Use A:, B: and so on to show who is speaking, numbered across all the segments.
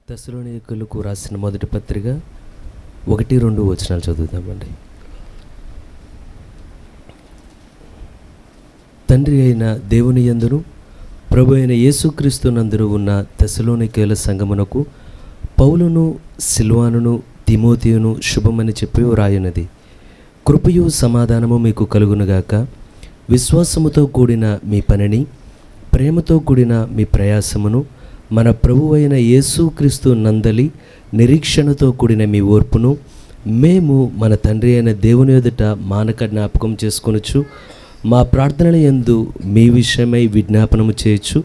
A: తెస్సలోనికీయులకు రాసిన మొదటి పత్రిక 1-2 వచనాలు చదువుతామండి. తండ్రి అయిన దేవుని యందును ప్రభు అయిన యేసుక్రీస్తు నందును ఉన్న తెస్సలోనికీయుల సంఘమునకు పౌలును సిల్వానును తిమోతియును శుభమని చెప్పి వ్రాయున్నది. కృపయు సమాధానము మీకు కలుగునుగాక. విశ్వాసముతో కూడిన మీ పనిని, ప్రేమతో కూడిన మీ ప్రయాసమును, మన ప్రభువైన యేసుక్రీస్తు నందలి నిరీక్షణతో కూడిన మీ ఓర్పును మేము మన తండ్రి అయిన దేవుని ఎదుట మానక జ్ఞాపకం చేసుకొనుచు మా ప్రార్థనల యందు మీ విషయమై విజ్ఞాపనము చేయొచ్చు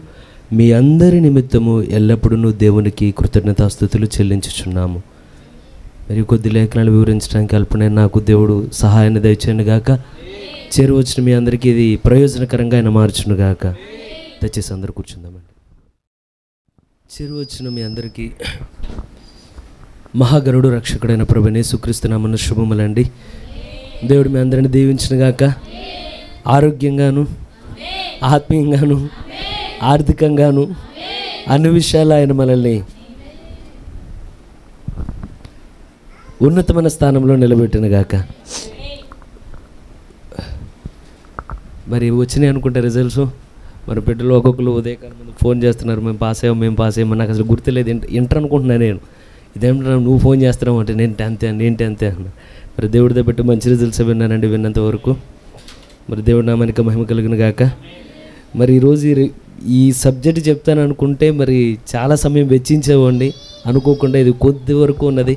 A: మీ అందరి నిమిత్తము ఎల్లప్పుడూ దేవునికి కృతజ్ఞతాస్తుతులు చెల్లించుచున్నాము. మరి కొద్ది లేఖనాలు వివరించడానికి అల్పనే నాకు దేవుడు సహాయాన్ని దయచేయను గాక. చేరువచ్చిన మీ అందరికీ ఇది ప్రయోజనకరంగా ఆయన మార్చును గాక. దయచేసి అందరూ కూర్చుందామండి. చేరువచ్చిన మీ అందరికీ మహాగణుడు రక్షకుడైన ప్రభువైన యేసుక్రీస్తు నామమున శుభములండి. దేవుడు మీ అందరిని దీవించును గాక. ఆరోగ్యంగాను, ఆత్మీయంగాను, ఆర్థికంగాను అన్ని విషయాలు ఆయన మనల్ని ఉన్నతమైన స్థానంలో నిలబెట్టిన గాక. మరి వచ్చినాయి అనుకుంటే రిజల్ట్స్ మన బిడ్డలు ఒక్కొక్కరు ఉదయకాలం ముందు ఫోన్ చేస్తున్నారు, మేము పాస్ అయ్యాము. నాకు అసలు గుర్తులేదు, ఇంటర్ అనుకుంటున్నాను నేను. ఇదేంటన్నా నువ్వు ఫోన్ చేస్తున్నావు అంటే నేను అంతే అన్న. మరి దేవుడి దగ్గర మంచి రిజల్ట్స్ విన్నానండి విన్నంత వరకు. మరి దేవుడి నామానికి మహిమ కలుగును గాక. మరి ఈరోజు ఈ సబ్జెక్ట్ చెప్తాను అనుకుంటే మరి చాలా సమయం వెచ్చించేవ్వండి, అనుకోకుండా ఇది కొద్ది వరకు ఉన్నది.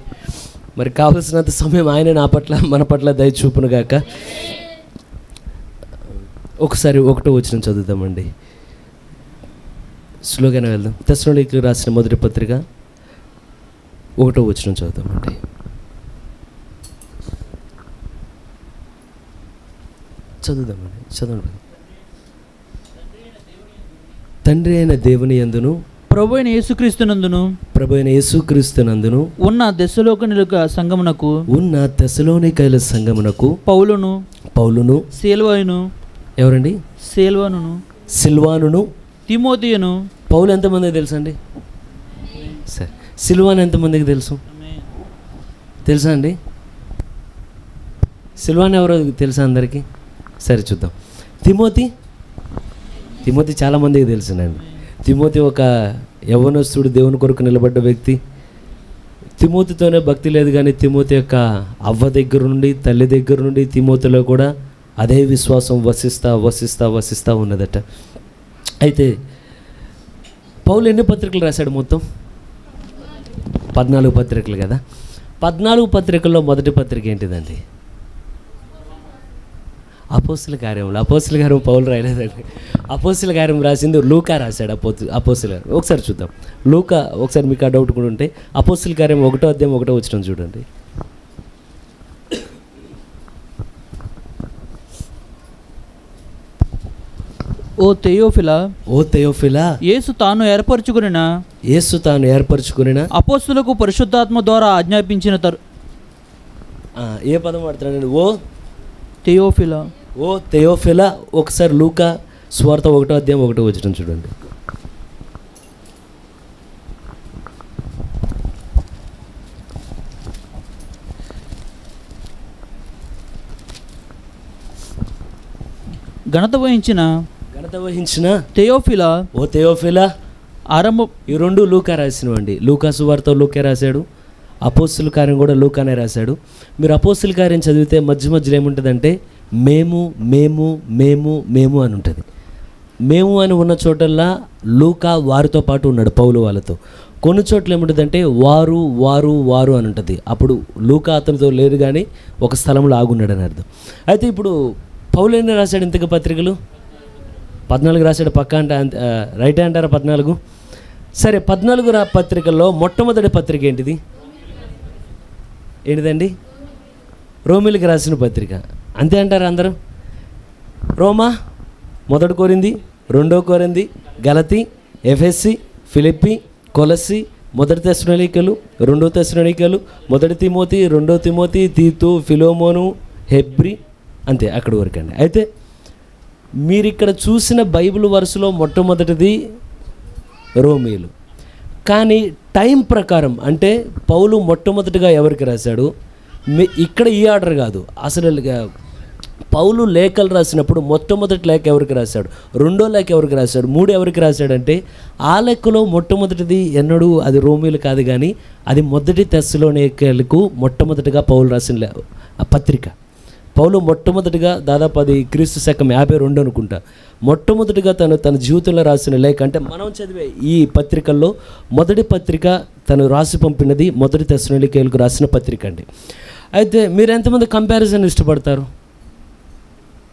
A: మరి కావలసినంత సమయం ఆయన నా పట్ల మన పట్ల దయ చూపును గాక. ఒకసారి 1వ వచనం చదువుతామండి, స్లోగానే వెళ్దాం. తెస్సలోనికీయులకు రాసిన మొదటి పత్రిక 1వ వచనం చదువుతామండి. చదవండి. తండ్రి అయిన దేవుని యందును
B: ప్రభు అయిన యేసుక్రీస్తు నందును ఉన్న
A: తెస్సలోనికీయుల సంఘమునకు పౌలును ఎవరండి? సిల్వానును
B: తిమోతియును.
A: పౌలు ఎంతమందికి తెలుసండి? సరే, సిల్వాను ఎంతమందికి తెలుసా అండి? సిల్వాను ఎవరో తెలుసా అందరికీ? సరే చూద్దాం. తిమోతి చాలామందికి తెలుసునండి. తిమోతి ఒక యవ్వనస్తుడు, దేవుని కొరకు నిలబడ్డ వ్యక్తి. తిమోతితోనే భక్తి లేదు, కానీ తిమోతి యొక్క అవ్వ దగ్గర నుండి, తల్లి దగ్గర నుండి తిమోతిలో కూడా అదే విశ్వాసం వసిస్తా ఉన్నదట. అయితే పౌలు ఎన్ని పత్రికలు రాశాడు? మొత్తం 14 పత్రికలు కదా. 14 పత్రికల్లో మొదటి పత్రిక ఏంటిదండి? అపోస్తుల కార్యం పౌలు రాయలేదండి. అపోస్తుల కార్యం రాసింది లూకా రాశాడు. అపోస్తుల కార్యం ఒకసారి చూద్దాం. లూకా, ఒకసారి మీకు ఆ డౌట్ కూడా ఉంటే అపోస్తుల కార్యం 1వ అధ్యాయం 1వ వచనం చూడండి.
B: ఓ థెయోఫిలా, యేసు తాను ఏర్పరచుకునిన అపోస్తులకు పరిశుద్ధాత్మ ద్వారా ఆజ్ఞాపించిన
A: ఏ పదం వాడుతున్నాడు? ఓ థెయోఫిలా. ఒకసారి లూకా సువార్త 1వ అధ్యాయం 1వ వచనం చూడండి.
B: ఘనత వహించిన థెయోఫిలా.
A: ఓ థెయోఫిలా. ఆరంభం ఈ 2 లూకా రాసినవండి. లూకా సువార్త లూకా రాశాడు, అపోస్తుల కార్యం కూడా లూకానే రాశాడు. మీరు అపోస్తుల కార్యం చదివితే మధ్యలో ఏముంటుందంటే మేము అని ఉంటుంది. మేము అని ఉన్న చోటల్లా లూకా వారితో పాటు ఉన్నాడు, పౌలు వాళ్ళతో. కొన్ని చోట్ల ఏముంటుందంటే వారు అని ఉంటుంది. అప్పుడు లూకా అతనితో లేరు, కానీ ఒక స్థలంలో ఆగున్నాడు అని అర్థం. అయితే ఇప్పుడు పౌలు ఎన్ని రాశాడు ఇంతకు పత్రికలు? 14 రాశాడు. పక్క అంటే రైట్ అంటారా? 14. సరే, 14 పత్రికల్లో మొట్టమొదటి పత్రిక ఏంటిదండి? రోమిలికి రాసిన పత్రిక. అంతే అంటారు అందరూ? రోమా, 1 కొరింథీ, 2 కొరింథీ, గలతీ, ఎఫెసీ, ఫిలిప్పీ, కొలస్సీ, 1 తెస్సలోనికీయులు, 2 తెస్సలోనికీయులు, 1 తిమోతి, 2 తిమోతి, తీతు, ఫిలోమోను, హెబ్రీ, అంతే అక్కడి వరకు అండి. అయితే మీరు ఇక్కడ చూసిన బైబిల్ వరుసలో మొట్టమొదటిది రోమీయులు. కానీ టైం ప్రకారం అంటే పౌలు మొట్టమొదటిగా ఎవరికి రాశాడు, ఇక్కడ ఈ ఆర్డర్ కాదు, అసలు పౌలు లేఖలు రాసినప్పుడు మొట్టమొదటి లేఖ ఎవరికి రాశాడు, రెండో లేఖ ఎవరికి రాశాడు, మూడు ఎవరికి రాశాడంటే ఆ లెక్కలో మొట్టమొదటిది ఎన్నడూ అది రోమీలు కాదు, కానీ అది మొదటి తెస్సలోనికలకు మొట్టమొదటిగా పౌలు రాసిన పత్రిక. పౌలు మొట్టమొదటిగా దాదాపు అది క్రీస్తు శకం 52 అనుకుంటా, మొట్టమొదటిగా తన జీవితంలో రాసిన లేఖ. అంటే మనం చదివే ఈ పత్రికల్లో మొదటి పత్రిక తను రాసి పంపినది మొదటి తెస్సలోనికలకు రాసిన పత్రిక అండి. అయితే మీరు ఎంతమంది కంపారిజన్ ఇష్టపడతారు?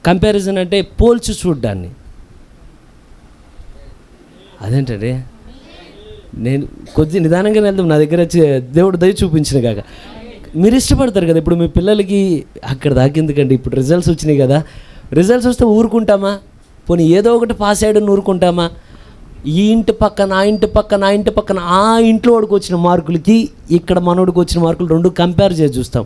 A: కంపారిజన్ అంటే పోల్చి చూడ్డాన్ని. అదేంటండి, నేను కొద్ది నిదానంగానే వెళ్తాం, నా దగ్గర దేవుడు దయ చూపించిన కాక. మీరు ఇష్టపడతారు కదా, ఇప్పుడు మీ పిల్లలకి అక్కడ దాకెందుకండి, ఇప్పుడు రిజల్ట్స్ వచ్చినాయి కదా, రిజల్ట్స్ వస్తే ఊరుకుంటామా? పోనీ ఏదో ఒకటి పాస్ అయ్యాడని ఊరుకుంటామా? ఈ ఇంటి పక్కన ఆ ఇంటి పక్కన ఆ ఇంటి పక్కన ఆ ఇంట్లో వాడికి వచ్చిన మార్కులకి ఇక్కడ మనోడికి వచ్చిన మార్కులు రెండు కంపేర్ చేసి చూస్తాం.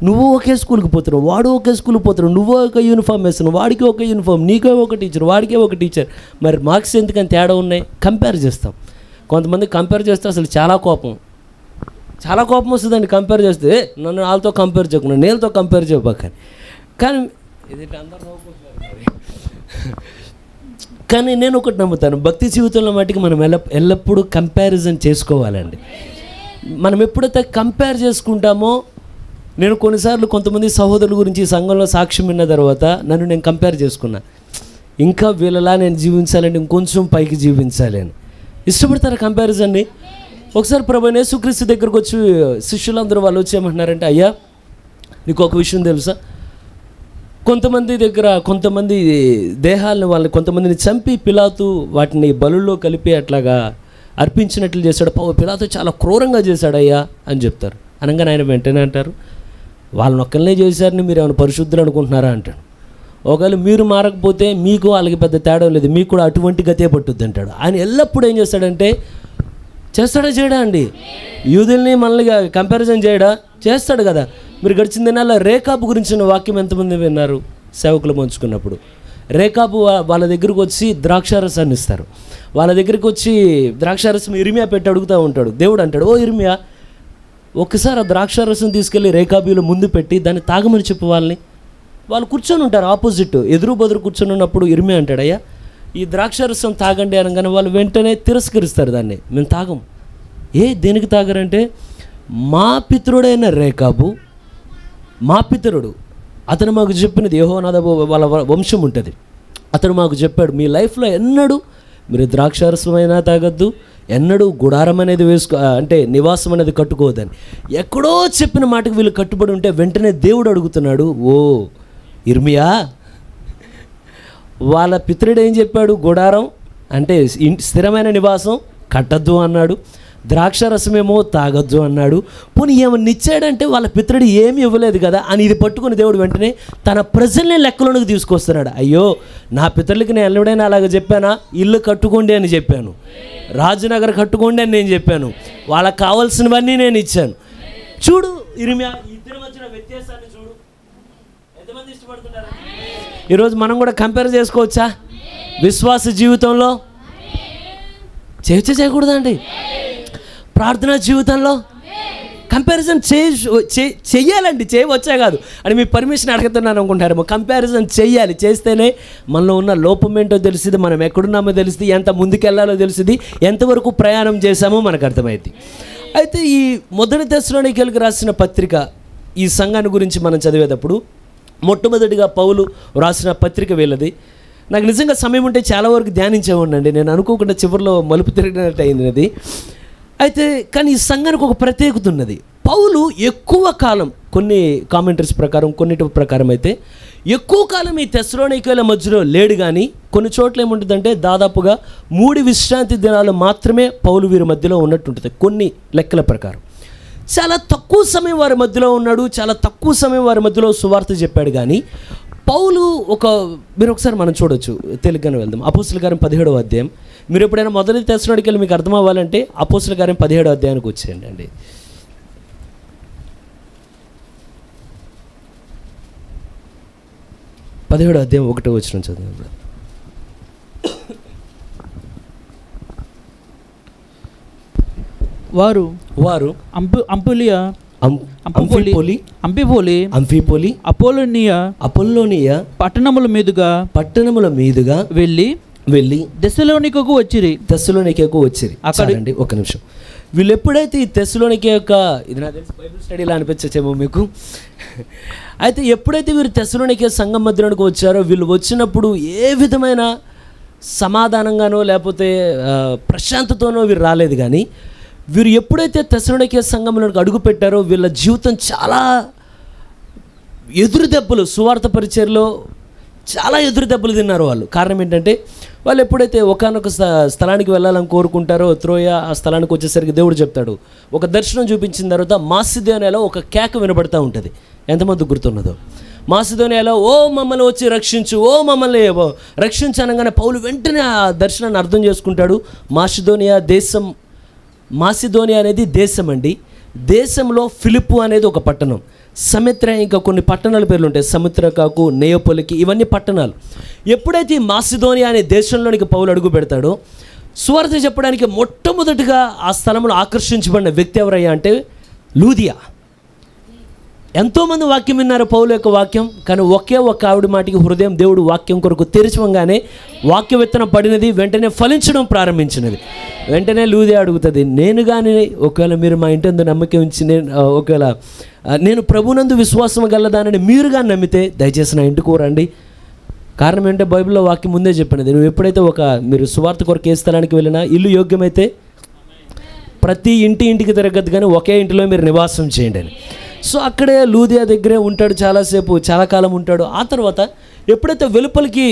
A: నువ్వు ఒకే స్కూల్కి పోతున్నావు, వాడు ఒకే స్కూల్కి పోతున్నావు, నువ్వు ఒక యూనిఫామ్ వేస్తున్నావు, వాడికి ఒక యూనిఫామ్, నీకే ఒక టీచర్, వాడికే ఒక టీచర్, మరి మార్క్స్ ఎందుకని తేడా ఉన్నాయి? కంపేర్ చేస్తాం. కొంతమంది కంపేర్ చేస్తే అసలు చాలా కోపం వస్తుందండి. కంపేర్ చేస్తే నన్ను వాళ్ళతో కంపేర్ చేయకుండా నేలతో కంపేర్ చేయబోకని. కానీ ఇది అందరూ కానీ నేను ఒకటి నమ్ముతాను, భక్తి జీవితంలో మటుకు మనం ఎల్లప్పుడూ కంపారిజన్ చేసుకోవాలండి. మనం ఎప్పుడైతే కంపేర్ చేసుకుంటామో, నేను కొన్నిసార్లు కొంతమంది సహోదరుల గురించి సంఘంలో సాక్ష్యం విన్న తర్వాత నన్ను నేను కంపేర్ చేసుకున్నా, ఇంకా వీళ్ళలా నేను జీవించాలంటే ఇంకొంచెం పైకి జీవించాలి అని. ఇష్టపడతారా కంపారిజన్ని? ఒకసారి ప్రభువైన యేసుక్రీస్తు దగ్గరకు వచ్చి శిష్యులందరూ వాళ్ళు వచ్చి ఏమంటున్నారంటే, అయ్యా నీకు ఒక విషయం తెలుసా, కొంతమంది దగ్గర కొంతమంది దేహాలను వాళ్ళని కొంతమందిని చంపి పిలాతు వాటిని బలుల్లో కలిపి అట్లాగా అర్పించినట్లు చేశాడు, పిలాతు చాలా క్రూరంగా చేశాడయ్యా అని చెప్తారు. అనగానే ఆయన వెంటనే అంటారు, వాళ్ళని ఒక్కరినే చేశారని మీరు ఏమైనా పరిశుద్ధులు అనుకుంటున్నారా అంటాడు. ఒకవేళ మీరు మారకపోతే మీకు వాళ్ళకి పెద్ద తేడా లేదు, మీకు కూడా అటువంటి గతే పట్టుద్ది అంటాడు. ఆయన ఎల్లప్పుడూ ఏం చేస్తాడంటే, చేస్తాడా చేయడా అండి, యూదుల్ని మనల్ని కంపారిజన్ చేయడా? చేస్తాడు కదా. మీరు గడిచిన దినాల్లో రేకాబు గురించిన వాక్యం ఎంతమంది విన్నారు? సేవకులు పంచుకున్నప్పుడు రేకాబు వాళ్ళ దగ్గరకు వచ్చి ద్రాక్షారసాన్ని ఇస్తారు. వాళ్ళ దగ్గరికి వచ్చి ద్రాక్షారసం ఇర్మియా పెట్టి అడుగుతూ ఉంటాడు. దేవుడు అంటాడు, ఓ ఇర్మియా, ఒక్కసారి ఆ ద్రాక్షారసం తీసుకెళ్ళి రేకాబీలో ముందు పెట్టి దాన్ని తాగమని చెప్పు వాళ్ళని. వాళ్ళు కూర్చొని ఉంటారు ఆపోజిట్, ఎదురు బదురు కూర్చొని ఉన్నప్పుడు ఇర్మియా అంటాడు, అయ్యా ఈ ద్రాక్షారసం తాగండి అనగానే వాళ్ళు వెంటనే తిరస్కరిస్తారు దాన్ని, మేము తాగం. దేనికి తాగరంటే, మా పితరుడైన రేకాబు, మా పితరుడు, అతను మాకు చెప్పినది, యెహోవానాద వాళ్ళ వంశం ఉంటుంది, అతను మాకు చెప్పాడు, మీ లైఫ్లో ఎన్నడూ మీరు ద్రాక్షారసమైనా తాగద్దు, ఎన్నడూ గుడారం అనేది అంటే నివాసం అనేది కట్టుకోవద్దని. ఎక్కడో చెప్పిన మాటకు వీళ్ళు కట్టుబడి ఉంటే వెంటనే దేవుడు అడుగుతున్నాడు, ఓ ఇర్మియా, వాళ్ళ పితరుడు ఏం చెప్పాడు? గుడారం అంటే స్థిరమైన నివాసం కట్టద్దు అన్నాడు, ద్రాక్షరసమేమో తాగొద్దు అన్నాడు. పోనీ ఏమన్నా ఇచ్చాడంటే వాళ్ళ పితరుడు ఏమి ఇవ్వలేదు కదా అని ఇది పట్టుకుని దేవుడు వెంటనే తన ప్రజల్ని లెక్కలోనికి తీసుకొస్తున్నాడు. అయ్యో, నా పితరులకి నేను ఎల్లడైనా అలాగ చెప్పానా? ఇల్లు కట్టుకోండి అని చెప్పాను, రాజనగర్ కట్టుకోండి అని నేను చెప్పాను, వాళ్ళకి కావాల్సినవన్నీ నేను ఇచ్చాను. చూడు ఇర్మియా, ఇద్దరి మధ్యన వ్యత్యాసాన్ని చూడు, ఎంతమంది ఇష్టపడుతున్నారు? ఈరోజు మనం కూడా కంపేర్ చేసుకోవచ్చా విశ్వాస జీవితంలో? చేయకూడదా అండి? ప్రార్థనా జీవితంలో కంపారిజన్ చెయ్యాలండి. చేయవచ్చా కాదు అని మీ పర్మిషన్ అడుగుతున్నాను అనుకుంటారేమో. కంపారిజన్ చెయ్యాలి. చేస్తేనే మనలో ఉన్న లోపం ఏంటో తెలిసింది, మనం ఎక్కడున్నామో తెలిసింది, ఎంత ముందుకెళ్లాలో తెలిసింది, ఎంతవరకు ప్రయాణం చేశామో మనకు అర్థమైంది. అయితే ఈ మొదటి తెస్సలోనికీయులకు రాసిన పత్రిక, ఈ సంఘాన్ని గురించి మనం చదివేటప్పుడు మొట్టమొదటిగా పౌలు రాసిన పత్రిక వీళ్ళది. నాకు నిజంగా సమయం ఉంటే చాలా వరకు ధ్యానించేవాడినండి, నేను అనుకోకుండా చివరిలో మలుపు తిరిగినట్టు అయింది అది. అయితే కానీ ఈ సంఘానికి ఒక ప్రత్యేకత ఉన్నది. పౌలు ఎక్కువ కాలం, కొన్ని కామెంటరీస్ ప్రకారం, కొన్నిటి ప్రకారం అయితే ఎక్కువ కాలం ఈ తెస్సలోనికీయుల మధ్యలో లేడు. కానీ కొన్ని చోట్ల ఏముంటుందంటే దాదాపుగా 3 విశ్రాంతి దినాలు మాత్రమే పౌలు వీరి మధ్యలో ఉన్నట్టుంటుంది కొన్ని లెక్కల ప్రకారం. చాలా తక్కువ సమయం వారి మధ్యలో ఉన్నాడు, చాలా తక్కువ సమయం వారి మధ్యలో సువార్త చెప్పాడు. కానీ పౌలు మీరు ఒకసారి మనం చూడొచ్చు, తెలుగుగానే వెళ్దాం. అపోస్తలుల కార్యం 17వ అధ్యాయం. మీరు ఎప్పుడైనా మొదటి తెస్సలోనికీయులు మీకు అర్థం అవ్వాలంటే అపోస్తలుల కార్యం 17వ అధ్యాయానికి వచ్చేయండి అండి. 17వ అధ్యాయం 1వ వచనం చదువు.
B: వారు
A: వారు
B: అంపులియా
A: అంఫిపోలి
B: అంపిపోలి
A: అంఫిపోలి
B: అపోలోనియా పట్టణముల మీదుగా వెళ్ళి తెస్సలోనికకు వచ్చిరి.
A: అక్కడండి ఒక నిమిషం. వీళ్ళు ఎప్పుడైతే ఈ తెస్సలోనిక యొక్క, ఇది నాకు తెలిసి బైబిల్ స్టడీలా అనిపించేమో మీకు, అయితే ఎప్పుడైతే వీరు తెస్సలోనిక సంఘం మధ్యలోనికి వచ్చారో, వీళ్ళు వచ్చినప్పుడు ఏ విధమైన సమాధానంగానో లేకపోతే ప్రశాంతతోనో వీరు రాలేదు. కానీ వీరు ఎప్పుడైతే తెస్సలోనిక సంఘంలోకి అడుగు పెట్టారో వీళ్ళ జీవితం చాలా ఎదురు దెబ్బలు, సువార్త పరిచర్లో చాలా ఎదురు దెబ్బలు తిన్నారు వాళ్ళు. కారణం ఏంటంటే వాళ్ళు ఎప్పుడైతే ఒకానొక స్థలానికి వెళ్ళాలని కోరుకుంటారో, త్రోయ ఆ స్థలానికి వచ్చేసరికి దేవుడు చెప్తాడు, ఒక దర్శనం చూపించిన తర్వాత మాసిదోనియాలో ఒక కేక వినబడతా ఉంటుంది. ఎంతమంది గుర్తున్నదో, మాసిదోనియాలో ఓ మమ్మల్ని వచ్చి రక్షించు, ఓ మమ్మల్ని రక్షించు అనగానే పౌలు వెంటనే ఆ దర్శనాన్ని అర్థం చేసుకుంటాడు. మాసిదోనియా అనేది దేశం అండి. దేశంలో ఫిలిప్పు అనేది ఒక పట్టణం, సముద్ర, ఇంకా కొన్ని పట్టణాల పేర్లు ఉంటాయి, సముద్రకాకు, నెయోపొలికి, ఇవన్నీ పట్టణాలు. ఎప్పుడైతే ఈ మాసిదోనియా అనే దేశంలోనికి పౌలు అడుగు పెడతాడో, సువార్త చెప్పడానికి మొట్టమొదటిగా ఆ స్థలంలో ఆకర్షించబడిన వ్యక్తి ఎవరయ్యా అంటే లూదియా. ఎంతోమంది వాక్యం విన్నారు పౌలు యొక్క వాక్యం, కానీ ఒకే ఒక ఆవిడ మాటికి హృదయం దేవుడు వాక్యం కొరకు తెరిచవంగానే వాక్య విత్తనం పడినది, వెంటనే ఫలించడం ప్రారంభించినది. వెంటనే లూదియా అడుగుతుంది, నేను కానీ ఒకవేళ మీరు మా ఇంటి అందు నమ్మకం ఉంచి ఒకవేళ నేను ప్రభునందు విశ్వాసం గలదానని మీరు కానీ నమ్మితే దయచేసి నా ఇంటికి రండి. కారణం ఏంటంటే బైబిల్లో వాక్యం ముందే చెప్పినది, నువ్వు ఎప్పుడైతే మీరు సువార్త కొరకు ఏ స్థలానికి వెళ్ళినా ఇల్లు యోగ్యమైతే ప్రతి ఇంటికి తిరగద్దు, కానీ ఒకే ఇంటిలో మీరు నివాసం చేయండి అని. సో అక్కడే లూదియా దగ్గరే ఉంటాడు, చాలా కాలం ఉంటాడు. ఆ తర్వాత ఎప్పుడైతే వెలుపలికి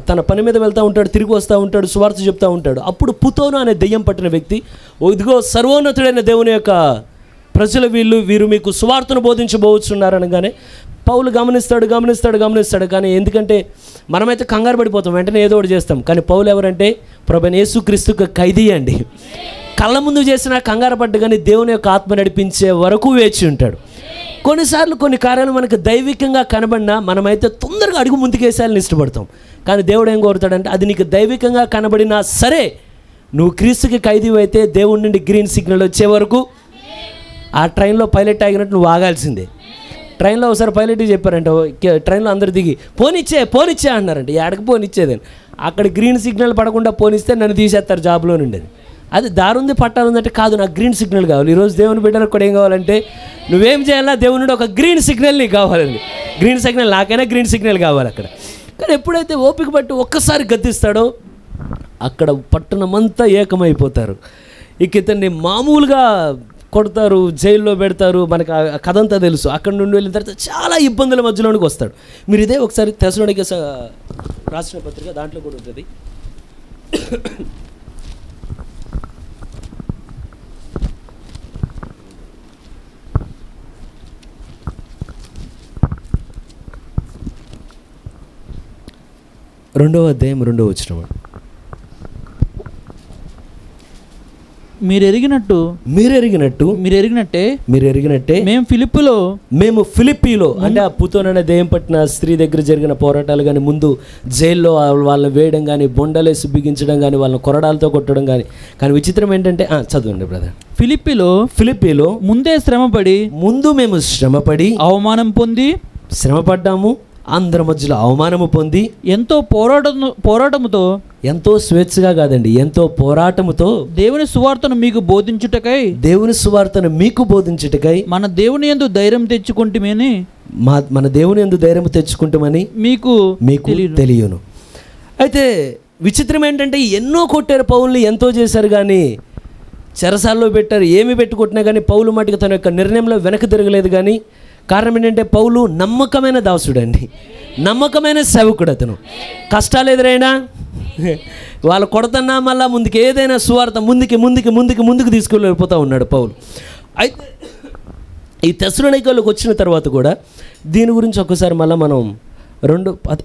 A: తన పని మీద వెళ్తూ ఉంటాడు, తిరిగి వస్తూ ఉంటాడు, సువార్త చెప్తూ ఉంటాడు. అప్పుడు పుతోను అనే దెయ్యం పట్టిన వ్యక్తి, ఇదిగో సర్వోన్నతుడైన దేవుని యొక్క ప్రజలు వీరు మీకు సువార్తను బోధించబోతున్నారు అనగానే పౌలు గమనిస్తాడు. కానీ ఎందుకంటే మనమైతే కంగారు పడిపోతాం, వెంటనే ఏదో ఒకటి చేస్తాం. కానీ పౌలు ఎవరంటే ప్రభువైన యేసుక్రీస్తుకు ఖైదీ అండి. కళ్ళ ముందు చేసిన కంగారు పడ్డ, కానీ దేవుని యొక్క ఆత్మ నడిపించే వరకు వేచి ఉంటాడు. కొన్నిసార్లు కొన్ని కార్యాలు మనకు దైవికంగా కనబడినా మనమైతే తొందరగా అడుగు ముందుకేసాలని ఇష్టపడతాం. కానీ దేవుడు ఏం కోరుతాడంటే, అది నీకు దైవికంగా కనబడినా సరే నువ్వు క్రీస్తుకి ఖైదీ అయితే దేవుడి నుండి గ్రీన్ సిగ్నల్ వచ్చే వరకు ఆ ట్రైన్లో పైలట్ ఆగినట్టు నువ్వు ఆగాల్సిందే. ట్రైన్లో ఒకసారి పైలట్కి చెప్పారంటే, ట్రైన్లో అందరు దిగి పోనిచ్చే అన్నారంటే, ఎక్కడికి పోనిచ్చేదని. అక్కడ గ్రీన్ సిగ్నల్ పడకుండా పోనిస్తే నన్ను తీసేస్తారు జాబ్లో నుండి. అది దారుంది పట్టాలుందంటే, కాదు నాకు గ్రీన్ సిగ్నల్ కావాలి. ఈరోజు దేవుని బిడ్డలకు కూడా ఏం కావాలంటే, నువ్వేం చేయాలా, దేవుని నుండి ఒక గ్రీన్ సిగ్నల్ నీకు కావాలండి. గ్రీన్ సిగ్నల్ నాకైనా గ్రీన్ సిగ్నల్ కావాలి అక్కడ. కానీ ఎప్పుడైతే ఓపిక పట్టి ఒక్కసారి గద్దిస్తాడో అక్కడ పట్టణమంతా ఏకమైపోతారు. ఇక ఇతన్ని మామూలుగా కొడతారు, జైల్లో పెడతారు. మనకు ఆ కథ అంతా తెలుసు. అక్కడ నుండి వెళ్ళిన తర్వాత చాలా ఇబ్బందుల మధ్యలోనికి వస్తాడు. మీరు ఇదే ఒకసారి తెస్సలోనిక రాసిన పత్రిక దాంట్లో కూడా ఉంటుంది. రెండవ అధ్యాయం 2వ వచనం.
B: మీరు ఎరిగినట్టే మేము ఫిలిప్పీలో అంటే ఆ పుతోననే దెయ్యం పట్టిన స్త్రీ దగ్గర జరిగిన పోరాటాలు కానీ, ముందు జైల్లో వాళ్ళని వేయడం కానీ, బొండలేసి బిగించడం కానీ, వాళ్ళని కొరడాలతో కొట్టడం కానీ. కానీ విచిత్రం ఏంటంటే, చదవండి బ్రదర్. ఫిలిప్పీలో ముందు మేము శ్రమపడి అవమానం పొంది శ్రమపడ్డాము, అందరి మధ్యలో అవమానము పొంది ఎంతో పోరాటముతో, ఎంతో స్వేచ్ఛగా కాదండి, ఎంతో పోరాటముతో దేవుని సువార్తను మీకు బోధించుటకై మన దేవుని యందు ధైర్యం తెచ్చుకుంటామని మీకు తెలియను. అయితే విచిత్రం ఏంటంటే, ఎన్నో కొట్టారు పౌల్ని, ఎంతో చేశారు, కానీ చెరసాల్లో పెట్టారు, ఏమి పెట్టుకుంటున్నా కానీ పౌలు మటుకు తన యొక్క నిర్ణయంలో వెనక్కి తిరగలేదు. కానీ కారణం ఏంటంటే, పౌలు నమ్మకమైన దాసుడు అండి, నమ్మకమైన సేవకుడు. అతను కష్టాలు ఎదురైనా వాళ్ళు కొడతన్నా మళ్ళీ ముందుకు ఏదైనా సువార్త ముందుకు తీసుకెళ్ళిపోతూ ఉన్నాడు పౌలు. అయితే ఈ తెస్సలోనికలోకి వచ్చిన తర్వాత కూడా దీని గురించి ఒకసారి మళ్ళీ మనం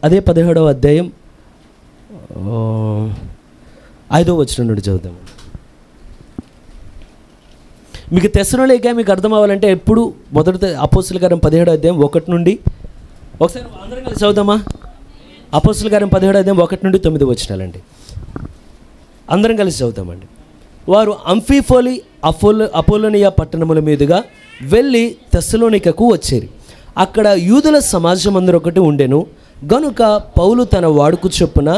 B: అదే 17వ అధ్యాయం 5వ వచనం నుండి చదువుదాం. మీకు తెస్సలోనిక మీకు అర్థం అవ్వాలంటే ఎప్పుడు మొదటి అపోస్తలుల కార్యం 17వ అధ్యాయం 1 నుండి ఒకసారి అందరం కలిసి చదువుదామా? అపోస్తలుల కార్యం 17వ అధ్యాయం 1 నుండి 9 వచనాలండి. అందరం కలిసి చదువుతామండి. వారు అంఫిఫోలి అపోలోనియా పట్టణముల మీదుగా వెళ్ళి తెస్సలోనికకు వచ్చేరి. అక్కడ యూదుల సమాజం అందరూ ఒకటి ఉండెను గనుక పౌలు తన వాడుకు చొప్పున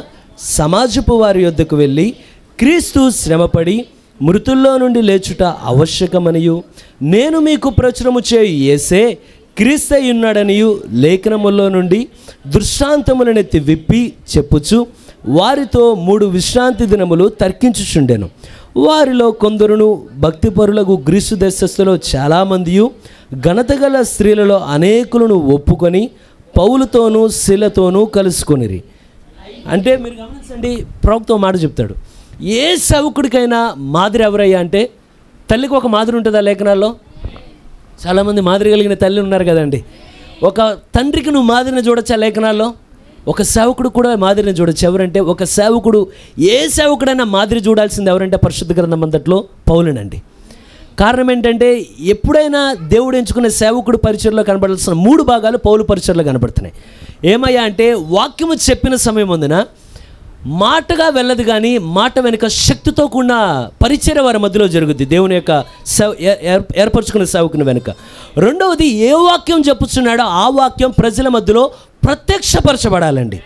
B: సమాజపు వారి యొద్దకు వెళ్ళి క్రీస్తు శ్రమపడి మృతుల్లో నుండి లేచుట ఆవశ్యకమనియు నేను మీకు ప్రచురము చేయు యేసే క్రీస్తై ఉన్నాడనియు లేఖనముల్లో నుండి దృష్టాంతములనెత్తి విప్పి చెప్పుచు వారితో 3 విశ్రాంతి దినములు తర్కించుచుండెను. వారిలో కొందరును భక్తిపరులకు గ్రీసు దేశస్థులో చాలామందియు ఘనతగల స్త్రీలలో అనేకులను ఒప్పుకొని పౌలుతోనూ శీలతోనూ కలుసుకొనిరి. అంటే మీరు గమనించండి, ప్రవక్త మాట చెప్తాడు, ఏ సేవకుడికైనా మాదిరి ఎవరయ్యా అంటే తల్లికి ఒక మాదిరి ఉంటుందా? లేఖనాల్లో చాలామంది మాదిరి కలిగిన తల్లి ఉన్నారు కదండి. ఒక తండ్రికి నువ్వు మాదిరిని చూడొచ్చా? లేఖనాల్లో ఒక సేవకుడు కూడా మాదిరిని చూడొచ్చు. ఎవరంటే ఒక సేవకుడు, ఏ సేవకుడైనా మాదిరి చూడాల్సింది ఎవరంటే పరిశుద్ధ గ్రంథం అంతట్లో పౌలునండి. కారణం ఏంటంటే ఎప్పుడైనా దేవుడు ఎంచుకునే సేవకుడు పరిచర్లో కనబడాల్సిన 3 భాగాలు పౌలు పరిచర్లో కనబడుతున్నాయి. ఏమయ్యా అంటే వాక్యము చెప్పిన సమయం ముందున మాటగా వెళ్ళదు, కానీ మాట వెనుక శక్తితో కూడిన పరిచర్య వారి మధ్యలో జరుగుద్ది దేవుని యొక్క ఏర్పరచుకున్న సేవకుని వెనుక. రెండవది, ఏ వాక్యం చెప్పుచున్నాడో ఆ వాక్యం ప్రజల మధ్యలో ప్రత్యక్షపరచబడాలండి.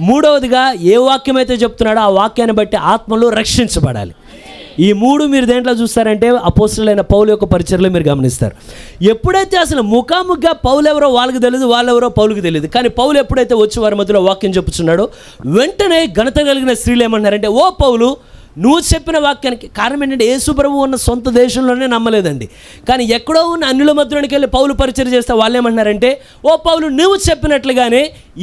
B: మూడవదిగా, ఏ వాక్యం అయితే చెప్తున్నాడో ఆ వాక్యాన్ని బట్టి ఆత్మలో రక్షించబడాలి. ఈ 3 మీరు దేంట్లో చూస్తారంటే అపోస్తలుడైన పౌలు యొక్క పరిచర్యలో మీరు గమనిస్తారు. ఎప్పుడైతే అసలు ముఖాముఖిగా పౌలు ఎవరో వాళ్ళకి తెలియదు, వాళ్ళెవరో పౌలుకి తెలియదు, కానీ పౌలు ఎప్పుడైతే వచ్చి వారి మధ్యలో వాక్యం చెప్పుచున్నాడో వెంటనే ఘనత కలిగిన స్త్రీలు ఏమంటారంటే, ఓ పౌలు నువ్వు చెప్పిన వాక్యానికి కారణం ఏంటంటే యేసుప్రభువు ఉన్న సొంత దేశంలోనే నమ్మలేదండి, కానీ ఎక్కడో ఉన్న అన్యుల మధ్యలోనికి వెళ్ళి పౌలు పరిచయం చేస్తే వాళ్ళు ఏమంటున్నారంటే, ఓ పౌలు నువ్వు చెప్పినట్లుగానే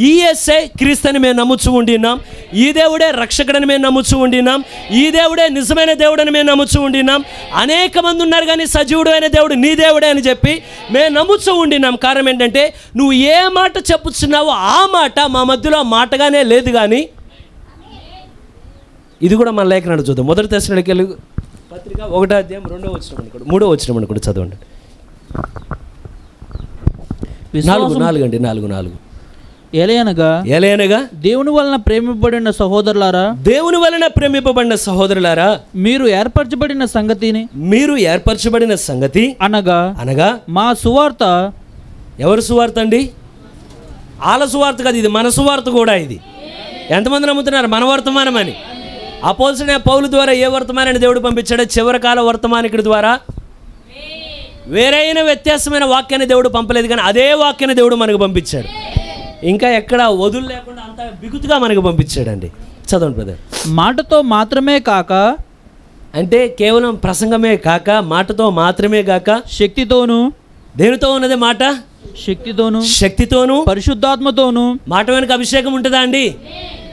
B: ఈ యేసే క్రీస్తుని మేము నమ్ముచూ ఉండినాం, ఈ దేవుడే రక్షకుడని మేము నమ్ముచూ ఉండినాం, ఈ దేవుడే నిజమైన దేవుడని మేము నమ్ముచూ ఉండినాం, అనేక మంది ఉన్నారు కానీ సజీవుడు అయిన దేవుడు నీ దేవుడే అని చెప్పి మేము నమ్ముచూ ఉండినాం. కారణం ఏంటంటే నువ్వు ఏ మాట చెప్పుచున్నావో ఆ మాట మా మధ్యలో మాటగానే లేదు. కానీ ఇది కూడా మన లేఖనాలు చూద్దాం. 1 తెస్సలోనికీయుల పత్రిక 1వ అధ్యాయం 2వ వచనం అనుకోండి, 3వ వచనం అనుకోండి, చదవండి. 4 ఏలయనగా
C: దేవుని వలన ప్రేమింపబడిన సహోదరులారా,
B: దేవుని వలన ప్రేమింపబడిన సహోదరులారా, మీరు ఏర్పరచబడిన సంగతి అనగా
C: మా సువార్త.
B: ఎవరి సువార్త అండి? వాళ్ళ సువార్త కాదు, ఇది మన సువార్త కూడా. ఇది ఎంతమంది నమ్ముతున్నారు? మన వర్తమానం అని. అపోస్తలుడైన పౌలు ద్వారా ఏ వర్తమానాన్ని దేవుడు పంపించాడో చివరి కాల వర్తమానికుడి ద్వారా వేరైన వ్యత్యాసమైన వాక్యాన్ని దేవుడు పంపలేదు, కానీ అదే వాక్యాన్ని దేవుడు మనకు పంపించాడు. ఇంకా ఎక్కడ వదులు లేకుండా అంత బిగుతుగా మనకు పంపించాడండి. చదవండి బ్రదర్.
C: మాటతో మాత్రమే కాక,
B: అంటే కేవలం ప్రసంగమే కాక, మాటతో మాత్రమే కాక,
C: శక్తితోనూ.
B: దేనితో ఉన్నది మాట? శక్తితోనూ
C: పరిశుద్ధాత్మతోనూ.
B: మాట వెనుక అభిషేకం ఉంటుందా అండి?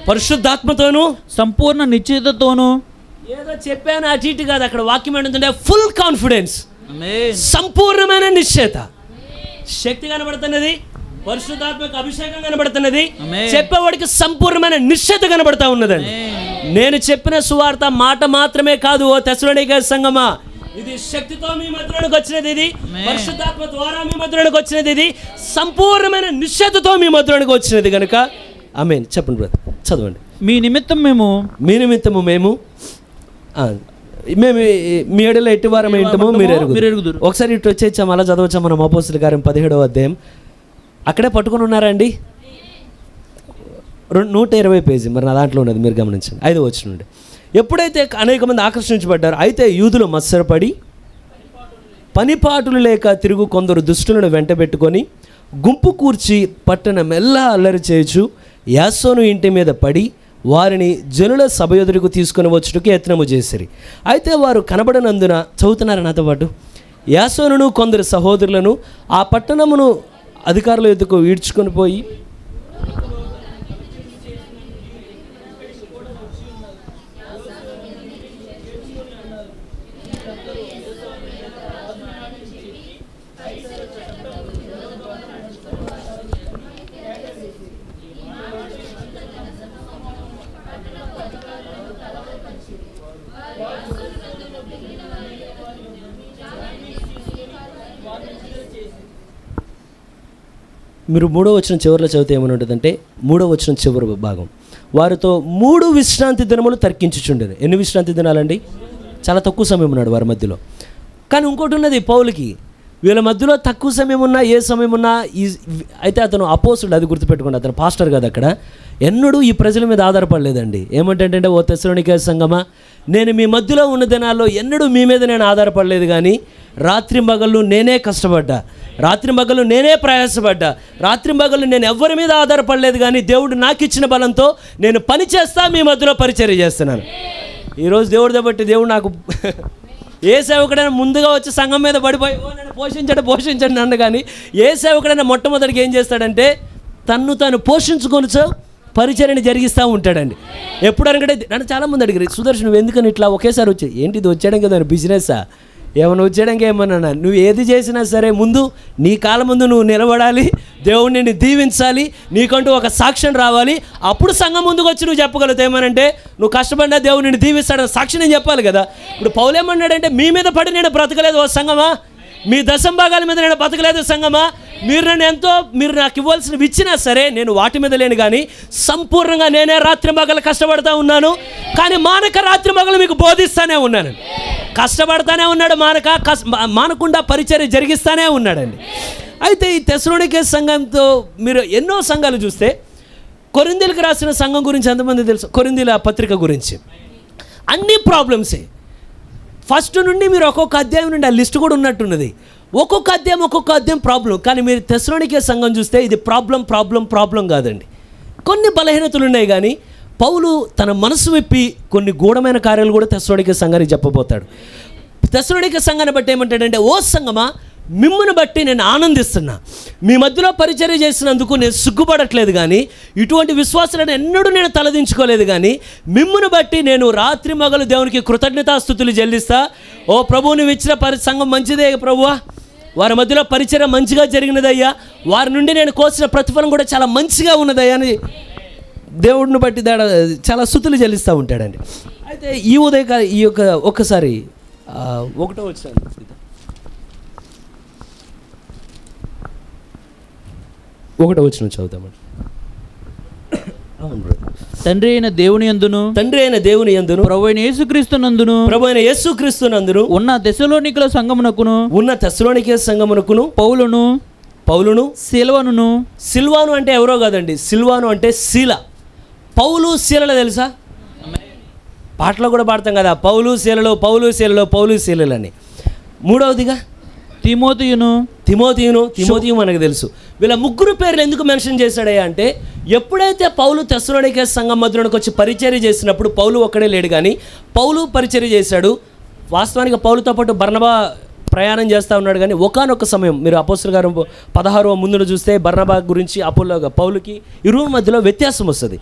B: పరిశుద్ధాత్మతోనూ
C: సంపూర్ణ నిశ్చయితతోనూ.
B: ఏదో చెప్పాను అటు ఇటు కాదు, అక్కడ వాక్యం ఏంటంటే ఫుల్ కాన్ఫిడెన్స్, సంపూర్ణమైన నిశ్చయత. శక్తి కనబడుతున్నది, పరిశుద్ధాత్మక అభిషేకం కనబడుతున్నది, చెప్పేవాడికి సంపూర్ణమైన నిశ్చయత కనబడతా ఉన్నదండి. నేను చెప్పిన సువార్త మాట మాత్రమే కాదు ఓ తెస్సలోనిక సంఘమా, ఇది శక్తితో మీ మధ్యలోకి వచ్చినది, ఇది పరిశుద్ధాత్మ ద్వారా మీ మధ్యలోకి వచ్చినది, ఇది సంపూర్ణమైన నిశ్చయతతో మీ మధ్యలోకి వచ్చినది కనుక ఆమేన్. చెప్పండి బ్రదర్, చదవండి.
C: మీ నిమిత్తము
B: మేము మీ ఎడల ఎట్టివారం ఏంటమో మీరు ఎరుగుదురు. ఒకసారి ఇటు వచ్చేచ్చాం, అలా చదవచ్చాం. మనం అపోస్తలుల కార్యం 17వ అధ్యాయం అక్కడే పట్టుకుని ఉన్నారండి. 120 పేజీ, మరి నా దాంట్లో ఉన్నది మీరు గమనించండి. 5వ వచనం నుండి. ఎప్పుడైతే అనేక మంది ఆకర్షించబడ్డారు, అయితే యూదులు మత్సరపడి పనిపాటులు లేక తిరుగు కొందరు దుష్టులను వెంటబెట్టుకొని గుంపు కూర్చి పట్టణమెల్లా అల్లరి చేయుచు యాసోను ఇంటి మీద పడి వారిని జనుల సభ ఎదురుకు తీసుకొని వచ్చుటకు యత్నము చేసిరి. అయితే వారు కనబడనందున, చదువుతున్నారు నాతో పాటు, యాసోనును కొందరు సహోదరులను ఆ పట్టణమును అధికారుల ఎదుకు ఈడ్చుకొని పోయి మీరు 3వ వచనం చివరిలో చదివితే ఏమని ఉంటుందంటే, 3వ వచనం చివరి భాగం, వారితో 3 విశ్రాంతి దినములు తర్కించుచుండెను. ఎన్ని విశ్రాంతి దినాలండి? చాలా తక్కువ సమయం ఉన్నాడు వారి మధ్యలో. కానీ ఇంకోటి ఉన్నది పౌలుకి, వీళ్ళ మధ్యలో తక్కువ సమయం ఉన్నా ఏ సమయం ఉన్నా అయితే అతను అపోస్తుడు, అది గుర్తుపెట్టుకోండి, అతను పాస్టర్ కాదు అక్కడ. ఎన్నడూ ఈ ప్రజల మీద ఆధారపడలేదండి. ఏమంటే ఓ తెస్సలోనికే సంఘమా, నేను మీ మధ్యలో ఉన్న దినాల్లో ఎన్నడూ మీ మీద నేను ఆధారపడలేదు, కానీ రాత్రింబగళ్ళు నేనే కష్టపడ్డా, రాత్రింబగళ్ళు నేనే ప్రయాసపడ్డా, రాత్రింబగళ్ళు నేను ఎవరి మీద ఆధారపడలేదు, కానీ దేవుడు నాకు ఇచ్చిన బలంతో నేను పని చేస్తా, మీ మధ్యలో పరిచర్య చేస్తున్నాను. ఈరోజు దేవుడితో బట్టి దేవుడు నాకు ఏ సేవకుడైనా ముందుగా వచ్చి సంఘం మీద పడిపోయి నన్ను పోషించండి అన్న, కానీ ఏ సేవకుడైనా మొట్టమొదటికి ఏం చేస్తాడంటే తన్ను తాను పోషించుకొనిచో పరిచర్యని జరిగిస్తూ ఉంటాడండి. ఎప్పుడు అనకంటే నన్ను చాలామంది అడిగారు, సుదర్శన్ నువ్వు ఎందుకని ఇట్లా ఒకేసారి వచ్చాయి, ఏంటి ఇది వచ్చాడం కదా బిజినెస్సా, ఏమైనా వచ్చాడానికి ఏమన్నా, నువ్వు ఏది చేసినా సరే ముందు నీ కాళ్ళ ముందు నువ్వు నిలబడాలి, దేవుడిని నిన్ను దీవించాలి, నీకంటూ ఒక సాక్ష్యం రావాలి, అప్పుడు సంఘం ముందుకు వచ్చి నువ్వు చెప్పగలుగుతావు. ఏమనంటే నువ్వు కష్టపడినా దేవుడు నిన్ను దీవిస్తాడని సాక్షి నేను చెప్పాలి కదా. ఇప్పుడు పౌలేమన్నాడంటే మీ మీద పడి నేను బ్రతకలేదు ఓ సంఘమా, మీ దశంభాగాల మీద నేను బతకలేదు సంఘమా, మీరు నాకు ఇవ్వాల్సినవి ఇచ్చినా సరే నేను వాటి మీద లేను, కానీ సంపూర్ణంగా నేనే రాత్రింబగలు కష్టపడుతూ ఉన్నాను, కానీ మానక రాత్రింబగలు మీకు బోధిస్తూనే ఉన్నాను. కష్టపడతానే ఉన్నాడు, మానకుండా పరిచర్య జరిగిస్తూనే ఉన్నాడండి. అయితే ఈ తెస్సలోనికే సంఘంతో మీరు ఎన్నో సంఘాలు చూస్తే, కొరింథీయులకు రాసిన సంఘం గురించి ఎంతమంది తెలుసు? కొరింథీయుల పత్రిక గురించి అన్ని ప్రాబ్లమ్సే. ఫస్ట్ నుండి మీరు ఒక్కొక్క అధ్యాయం నుండి ఆ లిస్ట్ కూడా ఉన్నట్టున్నది. ఒక్కొక్క అధ్యాయం ప్రాబ్లం. కానీ మీరు తెస్సలోనికే సంఘం చూస్తే ఇది ప్రాబ్లం కాదండి. కొన్ని బలహీనతలు ఉన్నాయి, కానీ పౌలు తన మనసు విప్పి కొన్ని గూఢమైన కార్యాలు కూడా తెస్సలోనికే సంఘానికి చెప్పబోతాడు. తెస్సలోనికే సంఘాన్ని బట్టి ఏమంటాడంటే, ఓ సంఘమా, మిమ్మును బట్టి నేను ఆనందిస్తున్నా, మీ మధ్యలో పరిచర్య చేసినందుకు నేను సిగ్గుపడట్లేదు, కానీ ఇటువంటి విశ్వాసాలను ఎన్నడూ నేను తలదించుకోలేదు, కానీ మిమ్మును బట్టి నేను రాత్రి మగలు దేవునికి కృతజ్ఞతాస్తుతులు చెల్లిస్తా. ఓ ప్రభు, నువ్వు ఇచ్చిన సంఘం మంచిదే ప్రభువా, వారి మధ్యలో పరిచర్య మంచిగా జరిగినదయ్యా, వారి నుండి నేను కోసిన ప్రతిఫలం కూడా చాలా మంచిగా ఉన్నదయ్యా అని దేవుడిని బట్టి చాలా స్తుతులు చెల్లిస్తూ ఉంటాడండి. అయితే ఈ ఉదయకాల ఈ యొక్క ఒక్కసారి 1వ వచనం చదువుతామండి.
C: తండ్రి అయిన దేవుని యందును ప్రభువైన యేసుక్రీస్తునందును ఉన్న తెస్సలోనికల సంఘమునకును పౌలును సిల్వాను అంటే ఎవరో కాదండి, సిల్వాను అంటే శీల. పౌలు శీలలు తెలుసా? పాటలో కూడా పాడతాం కదా, పౌలు శీలలు అని. మూడవదిగా తిమోతియు మనకు తెలుసు. వీళ్ళ ముగ్గురు పేర్లు ఎందుకు మెన్షన్ చేశాడయ్యా అంటే, ఎప్పుడైతే పౌలు తెస్సలోనికే సంఘం మధ్యలోకి వచ్చి పరిచర్య చేసినప్పుడు పౌలు ఒక్కడే లేడు, కానీ పౌలు పరిచర్య చేశాడు. వాస్తవానికి పౌలుతో పాటు బర్నబా ప్రయాణం చేస్తూ ఉన్నాడు, కానీ ఒకానొక సమయం మీరు అపోస్తలుల గారు 16వ ముందును చూస్తే బర్నబా గురించి పౌలుకి ఇరువురి మధ్యలో వ్యత్యాసం వస్తుంది.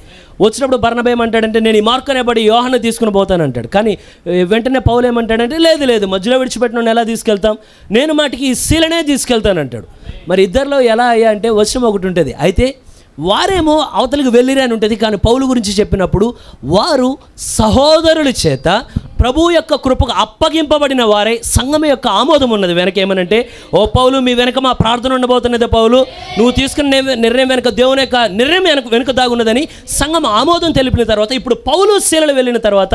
C: వచ్చినప్పుడు బర్నబా ఏమంటాడంటే, నేను ఈ మార్కు అనేబడి యోహాను తీసుకుని పోతానంటాడు. కానీ వెంటనే పౌలు ఏమంటాడంటే, లేదు మధ్యలో విడిచిపెట్టిన ఎలా తీసుకెళ్తాం, నేను మాటికి ఈ శీలనే తీసుకెళ్తానంటాడు. మరి ఇద్దరిలో ఎలా అయ్యా అంటే వచనం ఒకటి ఉంటుంది. అయితే వారేమో అవతలికి వెళ్ళిరే అని ఉంటుంది, కానీ పౌలు గురించి చెప్పినప్పుడు వారు సహోదరుల చేత ప్రభు యొక్క కృపకు అప్పగింపబడిన వారే. సంఘం యొక్క ఆమోదం ఉన్నది వెనక. ఏమనంటే, ఓ పౌలు, మీ వెనక మా ప్రార్థన ఉండబోతున్నది పౌలు, నువ్వు తీసుకున్న నిర్ణయం వెనక దేవుని యొక్క నిర్ణయం వెనుక దాగున్నదని సంఘం ఆమోదం తెలిపిన తర్వాత, ఇప్పుడు పౌలు శీలలు వెళ్ళిన తర్వాత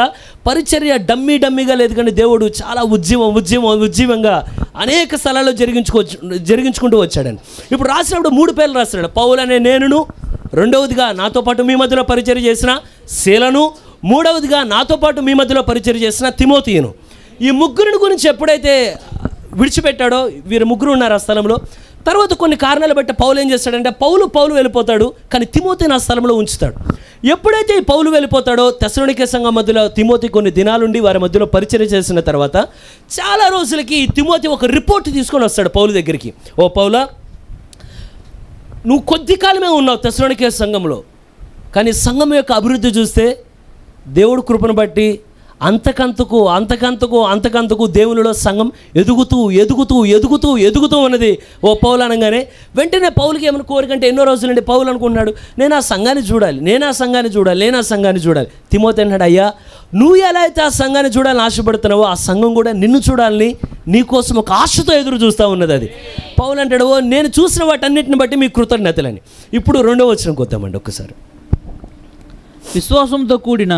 C: పరిచర్య డమ్మీగా లేదు, కానీ దేవుడు చాలా ఉజ్జీవంగా అనేక స్థలాల్లో జరిగించుకుంటూ వచ్చాడని. ఇప్పుడు రాసినప్పుడు 3 పేర్లు రాస్తున్నాడు. పౌలు అనే నేనును, రెండవదిగా నాతో పాటు మీ మధ్యలో పరిచర్య చేసిన శీలను, మూడవదిగా నాతో పాటు మీ మధ్యలో పరిచర్య చేసిన తిమోతియును. ఈ ముగ్గురిని గురించి ఎప్పుడైతే విడిచిపెట్టాడో, వీరు ముగ్గురు ఉన్నారు ఆ స్థలంలో. తర్వాత కొన్ని కారణాలు బట్టి పౌలు ఏం చేస్తాడంటే, పౌలు వెళ్ళిపోతాడు, కానీ తిమోతిని ఆ స్థలంలో ఉంచుతాడు. ఎప్పుడైతే ఈ పౌలు వెళ్ళిపోతాడో, తెస్సలోనికే సంఘం మధ్యలో తిమోతి కొన్ని దినాలుండి వారి మధ్యలో పరిచర్య చేసిన తర్వాత చాలా రోజులకి తిమోతి ఒక రిపోర్ట్ తీసుకొని వస్తాడు పౌలు దగ్గరికి. ఓ పౌలా, నువ్వు కొద్ది కాలమే ఉన్నావు తెస్సలోనికే సంఘంలో, కానీ సంఘం యొక్క అభివృద్ధి చూస్తే దేవుడు కృపను బట్టి అంతకంతకు దేవునిలో సంఘం ఎదుగుతూ ఉన్నది. ఓ పౌలు అనగానే వెంటనే పౌలుకి ఏమైనా కోరికంటే, ఎన్నో రోజుల నుండి పౌలు అనుకున్నాడు, నేను ఆ సంఘాన్ని చూడాలి. తిమోతి అన్నాడు, అయ్యా, నువ్వు ఎలా అయితే ఆ సంఘాన్ని చూడాలని ఆశపడుతున్నావో, ఆ సంఘం కూడా నిన్ను చూడాలని నీకోసం ఒక ఆశతో ఎదురు చూస్తూ ఉన్నది. అది పౌలు అంటాడు, ఓ నేను చూసిన వాటన్నిటిని బట్టి మీ కృతజ్ఞతలని. ఇప్పుడు 2వ వచనంకి వద్దామండి ఒక్కసారి. విశ్వాసంతో కూడిన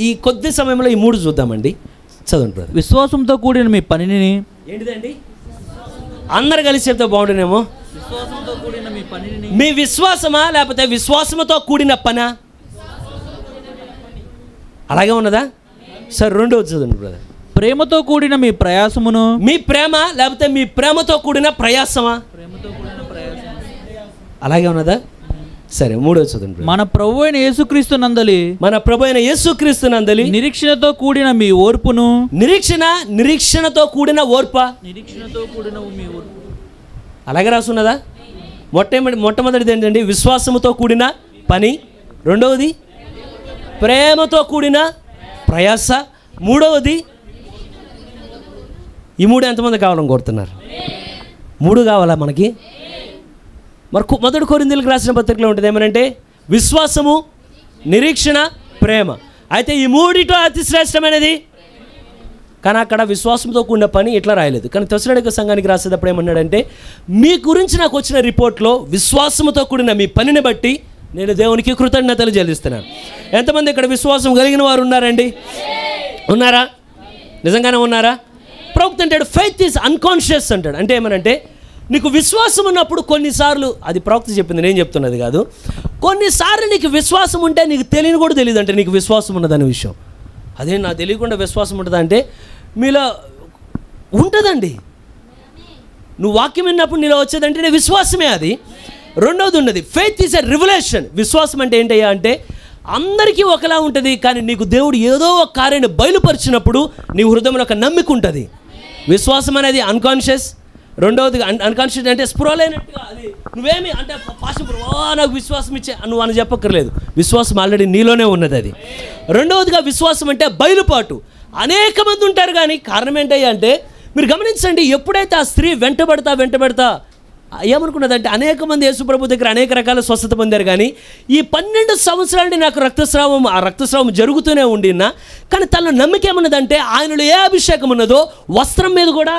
C: ఈ కొద్ది సమయంలో ఈ మూడు చూద్దామండి. చదవండి బ్రదర్.
D: విశ్వాసంతో కూడిన మీ పనిని,
C: ఏంటిదండి? అందరు కలిసి చెప్తే బాగుంటుందేమో.
D: విశ్వాసంతో కూడిన మీ పనిని,
C: మీ విశ్వాసమా లేకపోతే విశ్వాసముతో కూడిన పనా? అలాగే ఉన్నదా? సరే, రెండోది చదవండి బ్రదర్.
D: ప్రేమతో కూడిన మీ ప్రయాసమును,
C: మీ ప్రేమ లేకపోతే మీ ప్రేమతో కూడిన ప్రయాసమా?
D: ప్రేమతో కూడిన ప్రయాసము.
C: అలాగే ఉన్నదా? సరే, మూడోది చదవండి.
D: మన ప్రభు అయిన యేసుక్రీస్తు నందలి,
C: మన ప్రభు అయిన యేసుక్రీస్తు నందలి
D: నిరీక్షణతో కూడిన మీ ఓర్పును,
C: నిరీక్షణతో కూడిన ఓర్పా?
D: నిరీక్షణతో కూడిన మీ ఓర్పు.
C: అలాగే రాసున్నదా? మొట్టమొదటిది ఏంటండి? విశ్వాసముతో కూడిన పని. రెండవది ప్రేమతో కూడిన ప్రయాస. మూడవది, ఈ మూడు ఎంతమంది కావాలని కోరుతున్నారు? మూడు కావాలా మనకి? మరి మొదటి కొరింథీయులకు రాసిన పత్రికలో ఉంటుంది ఏమనంటే విశ్వాసము, నిరీక్షణ, ప్రేమ. అయితే ఈ మూడితో అతి శ్రేష్టమైనది. కానీ అక్కడ విశ్వాసంతో కూడిన పని ఇట్లా రాయలేదు. కానీ తెస్సలోనిక సంఘానికి రాసేటప్పుడు ఏమన్నాడంటే, మీ గురించి నాకు వచ్చిన రిపోర్ట్లో విశ్వాసముతో కూడిన మీ పనిని బట్టి నేను దేవునికి కృతజ్ఞతలు చెల్లిస్తున్నాను. ఎంతమంది ఇక్కడ విశ్వాసం కలిగిన వారు ఉన్నారండి? ఉన్నారా? నిజంగానే ఉన్నారా? ప్రవక్త అంటాడు ఫెయిత్ ఈజ్ అన్కాన్షియస్ అంటాడు. అంటే ఏమనంటే నీకు విశ్వాసం ఉన్నప్పుడు కొన్నిసార్లు, అది ప్రవక్త చెప్పింది, నేను చెప్తున్నది కాదు, కొన్నిసార్లు నీకు విశ్వాసం ఉంటే నీకు తెలియని కూడా తెలియదు అంటే నీకు విశ్వాసం ఉన్నదనే విషయం. అదే నాకు తెలియకుండా విశ్వాసం ఉంటుందా అంటే మీలో ఉంటుందండి. నువ్వు వాక్యం విన్నప్పుడు నీలో వచ్చేదంటే విశ్వాసమే అది. రెండవది ఉన్నది ఫెయిత్ ఈజ్ ఎ రివల్యూషన్. విశ్వాసం అంటే ఏంటయ్యా అంటే అందరికీ ఒకలా ఉంటుంది, కానీ నీకు దేవుడు ఏదో ఒక కార్యాన్ని బయలుపరిచినప్పుడు నీ హృదయంలో ఒక నమ్మిక ఉంటుంది. విశ్వాసం అనేది అన్కాన్షియస్. రెండవది అన్కాన్షియస్ అంటే స్పృహలేనట్టుగా, అది నువ్వేమి అంటే పాస్టర్ నాకు విశ్వాసం ఇచ్చే నువ్వు అని చెప్పక్కర్లేదు. విశ్వాసం ఆల్రెడీ నీలోనే ఉన్నది అది. రెండవదిగా విశ్వాసం అంటే బయలుపాటు. అనేక మంది ఉంటారు, కానీ కారణం ఏంటయ్యా అంటే మీరు గమనించండి, ఎప్పుడైతే ఆ స్త్రీ వెంటబడతా ఏమనుకున్నదంటే అనేక మంది యేసుప్రభు దగ్గర అనేక రకాల స్వస్థత పొందారు, కానీ ఈ 12 సంవత్సరాలని నాకు రక్తస్రావం జరుగుతూనే ఉండినా, కానీ తన నమ్మిక ఏమన్నదంటే ఆయనలో ఏ అభిషేకం ఉన్నదో వస్త్రం మీద కూడా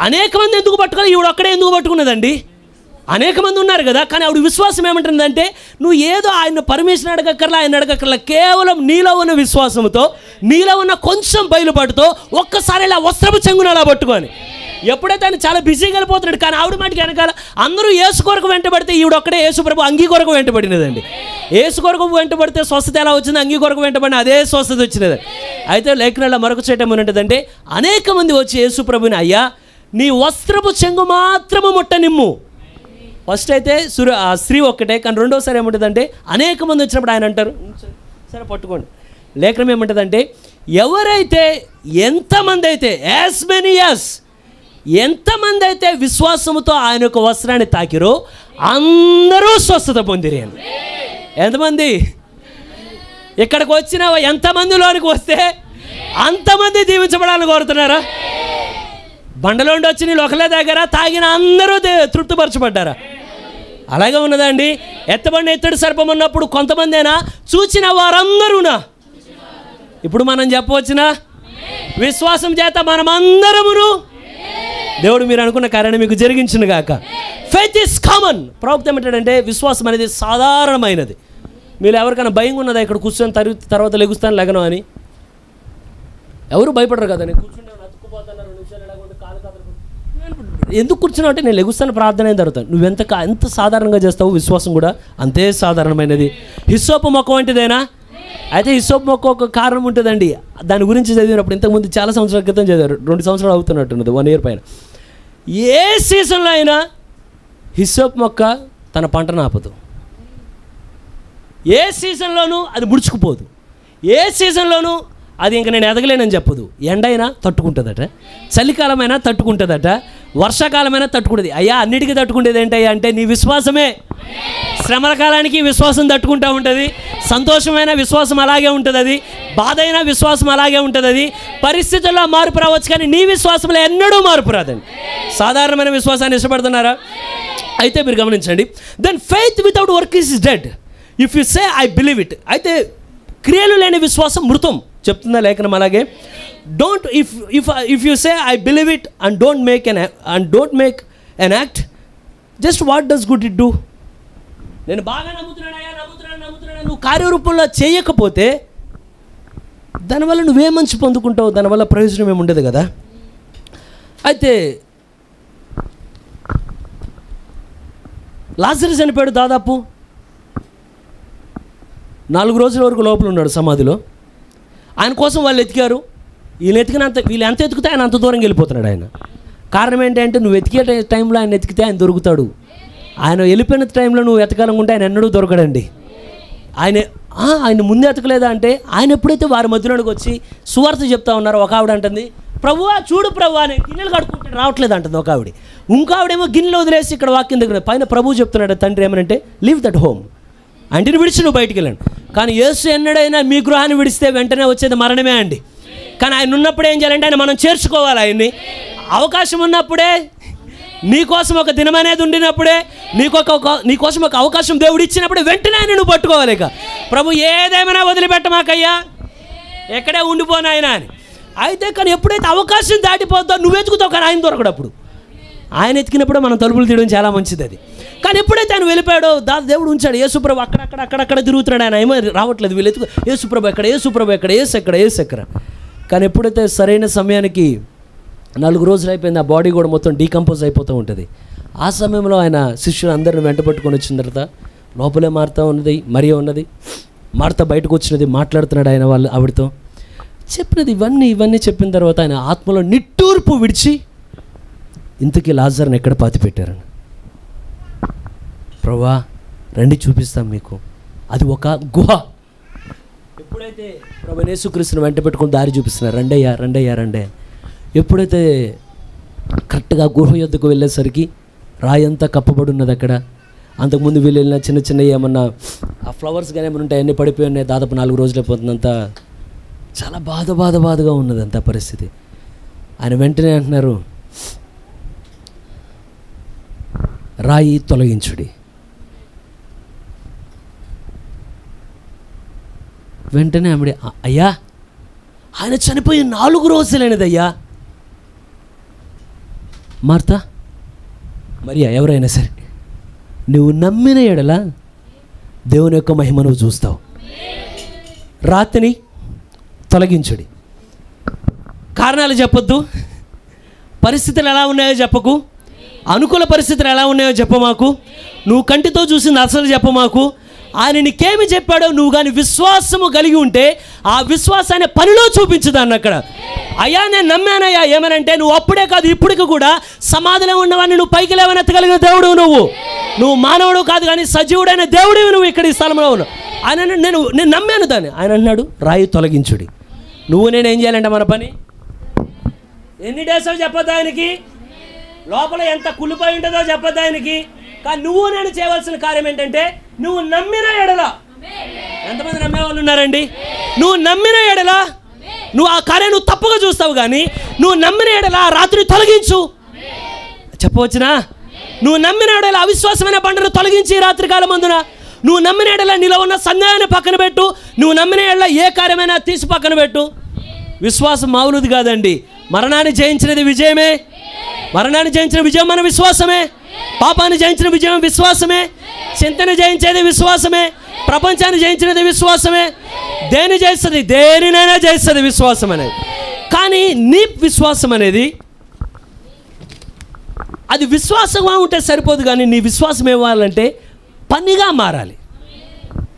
C: అనేక మంది ఎందుకు పట్టుకోవాలి, ఈవిడ ఒక్కడే ఎందుకు పట్టుకున్నదండి? అనేక మంది ఉన్నారు కదా, కానీ ఆవిడ విశ్వాసం ఏమంటుందంటే నువ్వు ఏదో ఆయన పర్మిషన్ అడగక్కర్లా, ఆయన అడగక్కర్లా, కేవలం నీలో ఉన్న విశ్వాసంతో, నీలో ఉన్న కొంచెం బయలుపాటుతో ఒక్కసారి ఇలా వస్త్రపు చెంగున అలా పట్టుకొని. ఎప్పుడైతే ఆయన చాలా బిజీగా వెళ్ళిపోతున్నాడు, కానీ ఆవిడ మాటికి వెనకాల అందరూ యేసు కొరకు వెంటబడితే ఈవిడ ఒక్కడే యేసు ప్రభు అంగీ కొరకు వెంటబడినదండి. యేసు కొరకు వెంటబడితే స్వస్థత ఎలా వచ్చింది? అంగీ కొరకు వెంటబడిన అదే స్వస్థత వచ్చినది. అయితే లేఖనాల్లో మరొక చేయటం ఏంటంటే అనేక మంది వచ్చి యేసు ప్రభుని, అయ్యా నీ వస్త్రపు చెంగు మాత్రము ముట్టనిమ్ము. ఫస్ట్ అయితే ఆ స్త్రీ ఒక్కటే, కానీ రెండోసారి ఏముంటుందంటే అనేక మంది వచ్చినప్పుడు ఆయన అంటారు సరే పట్టుకోండి. లేఖనం ఏమంటుందంటే ఎవరైతే ఎంతమంది అయితే యాస్ మెనీ యాస్ ఎంతమంది అయితే విశ్వాసముతో ఆయన యొక్క వస్త్రాన్ని తాకిరో అందరూ స్వస్థత పొందిరి అని. ఎంతమంది ఇక్కడికి వచ్చిన ఎంతమందిలోనికి వస్తే అంతమంది దీవించబడాలని కోరుతున్నారా? బండలోండి వచ్చి నీ ఒకలే దగ్గర తాగిన అందరూ తృప్తిపరచబడ్డారా? అలాగే ఉన్నదండి. ఎత్తబడిన ఎత్తడి సర్పం ఉన్నప్పుడు కొంతమందేనా? చూచిన వారందరూనా? ఇప్పుడు మనం చెప్పవచ్చునా? విశ్వాసం చేత మనం అందరమును దేవుడు మీరు అనుకున్న కార్యాన్ని మీకు జరిగించును గాక. Faith is common. ప్రవక్త ఏమంటాడంటే విశ్వాసం అనేది సాధారణమైనది. మీరు ఎవరికైనా భయంగా ఉన్నదా ఇక్కడ కూర్చొని తర్వాత లెగుస్తాను లెగను అని? ఎవరు భయపడరు కదా. నేను కూర్చుంటే అతుక్కుపోతాను, 2 నిమిషాలు ఎలాగొంటే కాలు కదలకుండా. ఎందుకు కూర్చున్నావు అంటే నేను లెగుస్తాను, ప్రార్థన అయిన తర్వాత. నువ్వు ఎంత సాధారణంగా చేస్తావు, విశ్వాసం కూడా అంతే సాధారణమైనది. హిస్సోపు మొక్క వంటిదేనా? అయితే హిస్సోపు మొక్క ఒక కారణం ఉంటుందండి. దాని గురించి చదివినప్పుడు ఇంతకుముందు చాలా సంవత్సరాల క్రితం చదివారు, 2 సంవత్సరాలు అవుతున్నట్టున్నది, 1 year పైన. ఏ సీజన్లో అయినా హిస్సోపు మొక్క తన పంటను ఆపదు. ఏ సీజన్లోనూ అది ముడుచుకుపోదు. ఏ సీజన్లోనూ అది ఇంక నేను ఎదగలేనని చెప్పదు. ఎండైనా తట్టుకుంటుందట, చలికాలమైనా తట్టుకుంటుందట, వర్షాకాలమైనా తట్టుకుంటుంది. అయ్యా అన్నిటికీ తట్టుకుంటేది ఏంటయ్యా అంటే నీ విశ్వాసమే. శ్రమల కాలానికి విశ్వాసం తట్టుకుంటూ ఉంటుంది, సంతోషమైన విశ్వాసం అలాగే ఉంటుంది, అది బాధ అయినా విశ్వాసం అలాగే ఉంటుంది. అది పరిస్థితుల్లో మార్పు రావచ్చు, కానీ నీ విశ్వాసంలో ఎన్నడూ మార్పు రాదండి. సాధారణమైన విశ్వాసాన్ని ఇష్టపడుతున్నారా? అయితే మీరు గమనించండి, then faith without work is dead if you say I believe it. అయితే క్రియలు లేని విశ్వాసం మృతం చెప్తుందా లేఖనం. అలాగే don't if you say I believe it and don't make an act, just what does good it do? నేను బాగా నమ్ముతున్నాను నువ్వు కార్యరూపంలో చేయకపోతే దానివల్ల నువ్వే మంచి పొందుకుంటావు, దానివల్ల ప్రయోజనం ఏమి ఉండదు కదా. అయితే లాజరు చనిపోయాడు, దాదాపు 4 రోజుల వరకు లోపల ఉన్నాడు సమాధిలో. ఆయన కోసం వాళ్ళు ఎతికారు. వీళ్ళు ఎంత ఎతికితే ఆయన అంత దూరంగా వెళ్ళిపోతున్నాడు. ఆయన కారణం ఏంటంటే నువ్వు ఎతికే టైంలో ఆయన ఎతికితే ఆయన దొరుకుతాడు. ఆయన వెళ్ళిపోయిన టైంలో నువ్వు ఎతకాలనుకుంటే ఆయన ఎన్నడూ దొరకడండి. ఆయన ముందు ఎతకలేదా అంటే ఆయన ఎప్పుడైతే వారి మధ్యలోకి వచ్చి సువార్త చెప్తా ఉన్నారో ఒక ఆవిడ అంటుంది, ప్రభువా చూడు ప్రభువా అని గిన్నెలు కడుక్కుంటే రావట్లేదు అంటుంది ఒక ఆవిడ. ఇంకో ఆవిడేమో గిన్నెలు వదిలేసి ఇక్కడ వాక్యం దగ్గర పైన ప్రభువు చెప్తున్నాడు, తండ్రి ఏమనంటే లీవ్ దట్ హోమ్, అంటిని విడిచి నువ్వు బయటికి వెళ్ళండి. కానీ యేసు ఎన్నడైనా మీ గృహాన్ని విడిస్తే వెంటనే వచ్చేది మరణమే అండి. కానీ ఆయన ఉన్నప్పుడు ఏం చేయాలంటే ఆయన మనం చేర్చుకోవాలి. ఆయన్ని అవకాశం ఉన్నప్పుడే, నీకోసం ఒక దినం అనేది ఉండినప్పుడే, నీకోసం ఒక అవకాశం దేవుడు ఇచ్చినప్పుడే వెంటనే ఆయన నువ్వు పట్టుకోవాలి. ఇక ప్రభు ఏదేమైనా వదిలిపెట్టమాకయ్యా, ఎక్కడే ఉండిపోను ఆయన అని. అయితే కానీ ఎప్పుడైతే అవకాశం దాటిపోద్దో నువ్వు ఎతుకుతావు, కానీ ఆయన దొరకడప్పుడు. ఆయన ఎతికినప్పుడు మనం తలుపులు తీయడం చాలా మంచిది అది. కానీ ఎప్పుడైతే ఆయన వెళ్ళిపోయాడో దేవుడు ఉంచాడు. యేసుప్రభు అక్కడక్కడ తిరుగుతున్నాడు. ఆయన ఏమో రావట్లేదు, వీళ్ళు ఎత్తుకు యేసుప్రభు ఎక్కడ, యేసుప్రభు ఎక్కడ, ఏసు ఎక్కడ. కానీ ఎప్పుడైతే సరైన సమయానికి 4 రోజులు అయిపోయింది, ఆ బాడీ కూడా మొత్తం డీకంపోజ్ అయిపోతూ ఉంటుంది. ఆ సమయంలో ఆయన శిష్యులు అందరిని వెంట పట్టుకొని వచ్చిన తర్వాత లోపలే మార్తా ఉన్నది, మరియ ఉన్నది. మార్త బయటకు వచ్చినది, మాట్లాడుతున్నాడు ఆయన ఆవిడతో చెప్పినది. ఇవన్నీ చెప్పిన తర్వాత ఆయన ఆత్మలో నిట్టూర్పు విడిచి ఇంతకీ లాజర్ని ఎక్కడ పాతి పెట్టారని, ప్రభువా రండి చూపిస్తాం మీకు. అది ఒక గుహ. ఎప్పుడైతే ప్రభువైన యేసుక్రీస్తుని వెంట పెట్టుకుని దారి చూపిస్తున్నారు, రండయ్యా. ఎప్పుడైతే కరెక్ట్గా గుహ యొద్దకు వెళ్ళేసరికి రాయంతా కప్పబడి ఉన్నది అక్కడ. అంతకుముందు వీళ్ళు వెళ్ళిన చిన్న ఏమన్నా ఆ ఫ్లవర్స్ కానీ ఏమైనా ఉంటాయి, అన్నీ పడిపోయి ఉన్నాయి. దాదాపు 4 రోజులు అయిపోతుందంతా. చాలా బాధగా ఉన్నది అంత పరిస్థితి. ఆయన వెంటనే అంటున్నారు, రాయి తొలగించుడి. వెంటనే ఆవిడ, అయ్యా ఆయన చనిపోయి 4 రోజులైనదయ్యా. మార్తా మరియా ఎవరైనా సరే నువ్వు నమ్మిన ఎడల దేవుని యొక్క మహిమ నువ్వు చూస్తావు. రాతిని తొలగించుడి. కారణాలు చెప్పొద్దు, పరిస్థితులు ఎలా ఉన్నాయో చెప్పకు, అనుకూల పరిస్థితులు ఎలా ఉన్నాయో చెప్పమాకు, నువ్వు కంటితో చూసింది అసలు చెప్పమాకు. ఆయన నీకేమి చెప్పాడో నువ్వు కానీ విశ్వాసము కలిగి ఉంటే ఆ విశ్వాసాన్ని పనిలో చూపించుదాన్ని అక్కడ. అయ్యా నేను నమ్మానయ్యా ఏమనంటే నువ్వు అప్పుడే కాదు ఇప్పటికి కూడా సమాధిలో ఉన్నవాడిని నువ్వు పైకి లేవనెత్తగలిగిన దేవుడు నువ్వు మానవుడు కాదు కానీ సజీవుడైన దేవుడివి నువ్వు ఇక్కడ ఈ స్థలంలో ఉన్నావు. ఆయన నేను నమ్మాను దాన్ని. ఆయన అన్నాడు రాయి తొలగించుడి. నువ్వు నేను ఏం చేయాలంటే మన పని ఎన్ని డేస్ చెప్పొద్దు ఆయనకి, లోపల ఎంత కుళ్ళిపోయి ఉంటుందో చెప్పొద్దు ఆయనకి. కానీ నువ్వు నేను చేయవలసిన కార్యం ఏంటంటే నువ్వు నమ్మిన ఎడల, ఎంతమంది నమ్మే వాళ్ళు ఉన్నారండి? నువ్వు నమ్మిన ఎడల నువ్వు ఆ కార్యం నువ్వు తప్పుగా చూస్తావు, కానీ నువ్వు నమ్మిన ఎడల ఆ రాత్రి తొలగించు. చెప్పవచ్చునా? నువ్వు నమ్మిన ఎడల అవిశ్వాసమైన బండను తొలగించి రాత్రికాలం మందున నువ్వు నమ్మిన ఎడల నీలో ఉన్న సందేహాన్ని పక్కన పెట్టు. నువ్వు నమ్మిన ఎడల ఏ కార్యమైనా తీసి పక్కన పెట్టు. విశ్వాసం మామూలుది కాదండి. మరణాన్ని జయించినది విజయమే. మరణాన్ని జయించిన విజయం మన విశ్వాసమే. పాపాన్ని జయించిన విజయం విశ్వాసమే. చింతను జయించేది విశ్వాసమే. ప్రపంచాన్ని జయించినది విశ్వాసమే. దేని జయిస్తుంది? దేనినైనా జయిస్తుంది విశ్వాసం అనేది. కానీ నీ విశ్వాసం అనేది అది విశ్వాసంగా ఉంటే సరిపోదు, కానీ నీ విశ్వాసం ఏమాలంటే పనిగా మారాలి.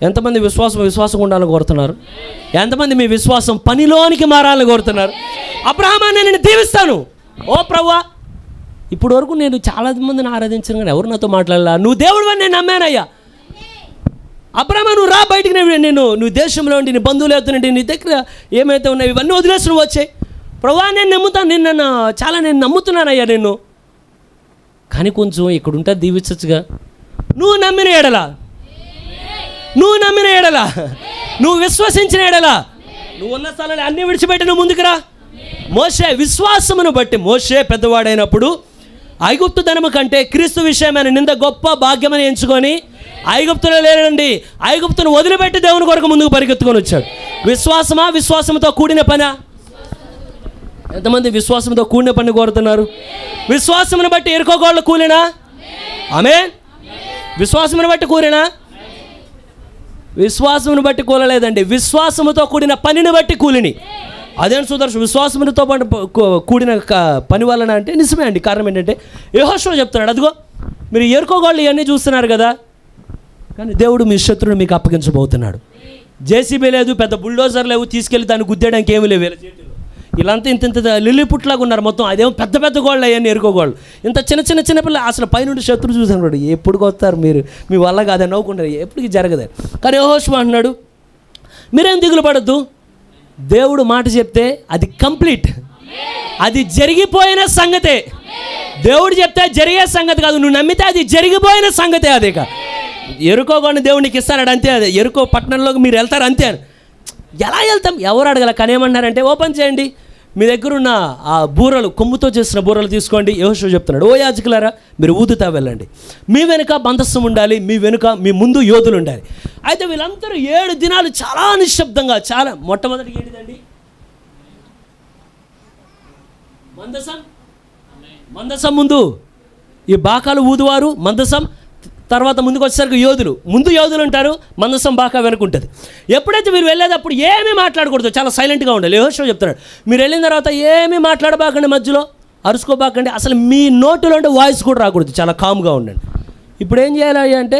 C: ఎంతమంది విశ్వాసం ఉండాలని కోరుతున్నారు? ఎంతమంది మీ విశ్వాసం పనిలోనికి మారాలని కోరుతున్నారు? అబ్రహామాన్ని నేను దీవిస్తాను. ఓ ప్రభువా, ఇప్పుడు వరకు నేను చాలా మందిని ఆరాధించాను కానీ ఎవరు నాతో మాట్లాడాల. నువ్వు దేవుడు అని నేను నమ్మానయ్యా. అబ్రహామా నువ్వు రా బయటికి, నువ్వు దేశంలో ఉండి నీ బంధువులు అవుతుంటే నీ దగ్గర ఏమైతే ఉన్నాయో ఇవన్నీ వదిలేసి నువ్వు వచ్చాయి. ప్రభువా నేను నమ్ముతాను, నేను నమ్ముతున్నానయ్యా నిన్ను. కానీ కొంచెం ఇక్కడ ఉంటే దీవించచ్చుగా. నువ్వు నమ్మిన ఎడల, నువ్వు విశ్వసించిన ఎడల నువ్వు ఉన్న స్థలాన్ని అన్నీ విడిచిపెట్టి నువ్వు ముందుకు రా. మోషే విశ్వాసమును బట్టి, మోషే పెద్దవాడైనప్పుడు ఐగుప్తు ధనము కంటే క్రీస్తు విషయమైన నింద గొప్ప భాగ్యమని ఎంచుకొని ఐగుప్తులో లేనండి, ఐగుప్తును వదిలిపెట్టి దేవుని కొరకు ముందుకు పరిగెత్తుకొని వచ్చాడు. విశ్వాసంతో కూడిన పనా? ఎంతమంది విశ్వాసంతో కూడిన పని కోరుతున్నారు? విశ్వాసమును బట్టి ఎరుకోగోళ్ళు కూలినా? ఆమేన్. విశ్వాసమును బట్టి కూలినా? విశ్వాసమును బట్టి కూలలేదండి, విశ్వాసముతో కూడిన పనిని బట్టి కూలిని. అదేంటి సుదర్శన్, విశ్వాసముతో పాటు కూడిన పని వలన అంటే నిజమే అండి. కారణం ఏంటంటే యెహోషువ చెప్తున్నాడు, అదిగో మీరు ఎరుకో గోళ్ళు ఇవన్నీ చూస్తున్నారు కదా, కానీ దేవుడు మీ శత్రువుని మీకు అప్పగించబోతున్నాడు. జేసీబీ లేదు, పెద్ద బుల్డోజర్ లేవు, తీసుకెళ్ళి దాన్ని గుద్దేయడానికి ఏమీ లేవు వీళ్ళ చేతిలో. వీళ్ళంతా ఇంత లిల్లీ పుట్లాగా ఉన్నారు మొత్తం. అదేమో పెద్ద పెద్ద గోళ్ళు అయ్యాన్ని ఎరుకోగోళ్ళు. ఇంత చిన్న పిల్ల అసలు పైనుండి శత్రువు చూసాను కూడా, ఎప్పుడు వస్తారు మీరు, మీ వల్ల కాదని నవ్వుకుంటారు, ఎప్పటికీ జరగదని. కానీ యెహోషువ అంటున్నాడు, మీరేం దిగులు పడద్దు, దేవుడు మాట చెప్తే అది కంప్లీట్, అది జరిగిపోయిన సంగతే. దేవుడు చెప్తే జరిగే సంగతి కాదు, నువ్వు నమ్మితే అది జరిగిపోయిన సంగతే. అదే ఎరుకోగోని దేవునికి ఇస్తాడు అంతే. అదే ఎరుకో పట్టణంలోకి మీరు వెళ్తారు అంతే. ఎలా వెళ్తాం, ఎవరు అడగల. కానీ ఏమన్నారంటే ఓపెన్ చేయండి, మీ దగ్గర ఉన్న ఆ బూరలు, కొమ్ముతో చేసిన బూరలు తీసుకోండి. యెహోషువ చెప్తున్నాడు, ఓ యాజకులారా మీరు ఊదుతా వెళ్ళండి, మీ వెనుక బందస్సం ఉండాలి, మీ ముందు యోధులు ఉండాలి. అయితే వీళ్ళందరూ 7 దినాలు చాలా నిశ్శబ్దంగా, చాలా మొట్టమొదటికి ఏంటిదండి, మందసం ముందు ఈ బాకాలు ఊదువారు, మందసం తర్వాత ముందుకు వచ్చేసరికి ముందు యోధులు ఉంటారు, మందసం బాకా వెనుకుంటుంది. ఎప్పుడైతే మీరు వెళ్ళేటప్పుడు ఏమీ మాట్లాడకూడదు, చాలా సైలెంట్గా ఉండాలి. యెహోషువ చెప్తున్నాడు, మీరు వెళ్ళిన తర్వాత ఏమీ మాట్లాడబాకండి, మధ్యలో అరుచుకోబాకండి, అసలు మీ నోటిలో ఉండే వాయిస్ కూడా రాకూడదు, చాలా కామ్గా ఉండండి. ఇప్పుడు ఏం చేయాలి అంటే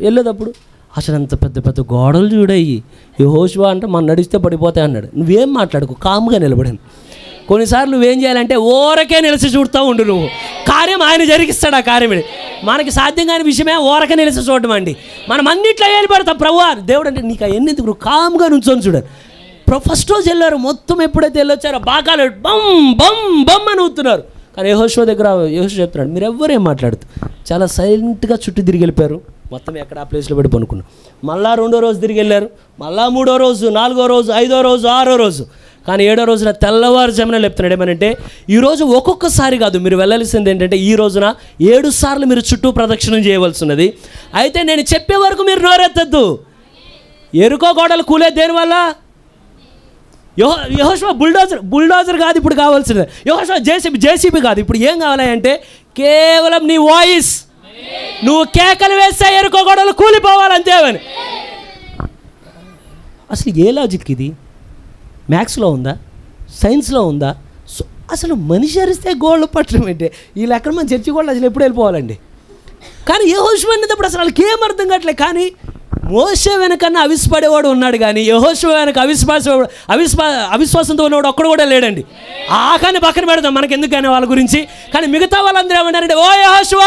C: వెళ్ళేటప్పుడు అసలు అంత పెద్ద పెద్ద గోడలు చూడయి, యెహోషువ అంటే మనం నడిస్తే పడిపోతాయి అన్నాడు. నువ్వేం మాట్లాడుకో, కామ్గా నిలబడాను. కొన్నిసార్లు నువ్వేం చేయాలంటే ఊరకే నిలిచి చూడుతూ ఉండు, నువ్వు కార్యం ఆయన జరిగిస్తాడు. ఆ కార్యం మనకి సాధ్యం కాని విషయమే ఊరకే నిలిచి చూడటం అండి. మనం అన్నిట్లో వెళ్ళిపడతాం. ప్రభువా దేవుడు అంటే నీకు అవన్నీ ఎందుకు, కామ్గా నుంచొని చూడాలి. ఫస్ట్ రోజు వెళ్ళారు, మొత్తం ఎప్పుడైతే వెళ్ళొచ్చారో బాకాలు బమ్ బమ్ బమ్ అని ఊతున్నారు. కానీ యెహోషువ దగ్గర యెహోషువ చెప్తున్నాడు, మీరు ఎవ్వరేం మాట్లాడుతూ చాలా సైలెంట్గా చుట్టూ తిరిగి వెళ్ళిపోయారు. మొత్తం ఎక్కడ ఆ ప్లేస్లో పెట్టి పనుకున్నాం. మళ్ళా 2వ రోజు తిరిగి వెళ్ళారు, మళ్ళా 3వ రోజు, 4వ రోజు, 5వ రోజు, 6వ రోజు. కానీ 7వ రోజున తెల్లవారుజామున చెప్తున్నాడు ఏమనంటే, ఈరోజు ఒక్కొక్కసారి కాదు మీరు వెళ్ళాల్సింది ఏంటంటే, ఈ రోజున 7 సార్లు మీరు చుట్టూ ప్రదక్షిణం చేయవలసి ఉన్నది. అయితే నేను చెప్పే వరకు మీరు నోరెత్తద్దు. ఎరుకో గోడలు కూలే దేనివల్ల, యెహోషువ బుల్డోజర్ కాదు ఇప్పుడు కావాల్సింది, యెహోషువ జేసీబీ కాదు. ఇప్పుడు ఏం కావాలి అంటే కేవలం నీ వాయిస్, నువ్వు కేకలు వేస్తే ఎరుకో గోడలు కూలిపోవాలంతే. అని అసలు ఏ లాజిక్ ఇది? మ్యాథ్స్లో ఉందా, సైన్స్లో ఉందా? సో అసలు మనిషి అరిస్తే గోళ్ళు పట్టడం ఏంటి? వీళ్ళు ఎక్కడ మన చర్చి గోళ్ళు అసలు ఎప్పుడు వెళ్ళిపోవాలండి. కానీ యెహోషువ అనేటప్పుడు అసలు వాళ్ళకి ఏం అర్థం కావట్లేదు. కానీ మోషే వెనకన్నా అవిశ్వపడేవాడు ఉన్నాడు, కానీ యెహోషువ వెనక అవిశ్వాసంతో ఉన్నవాడు ఒక్కడు కూడా లేడండి. ఆకాన్ని పక్కన పెడదాం, మనకి ఎందుకని వాళ్ళ గురించి. కానీ మిగతా వాళ్ళందరూ ఏమంటారంటే, ఓ యెహోషువ,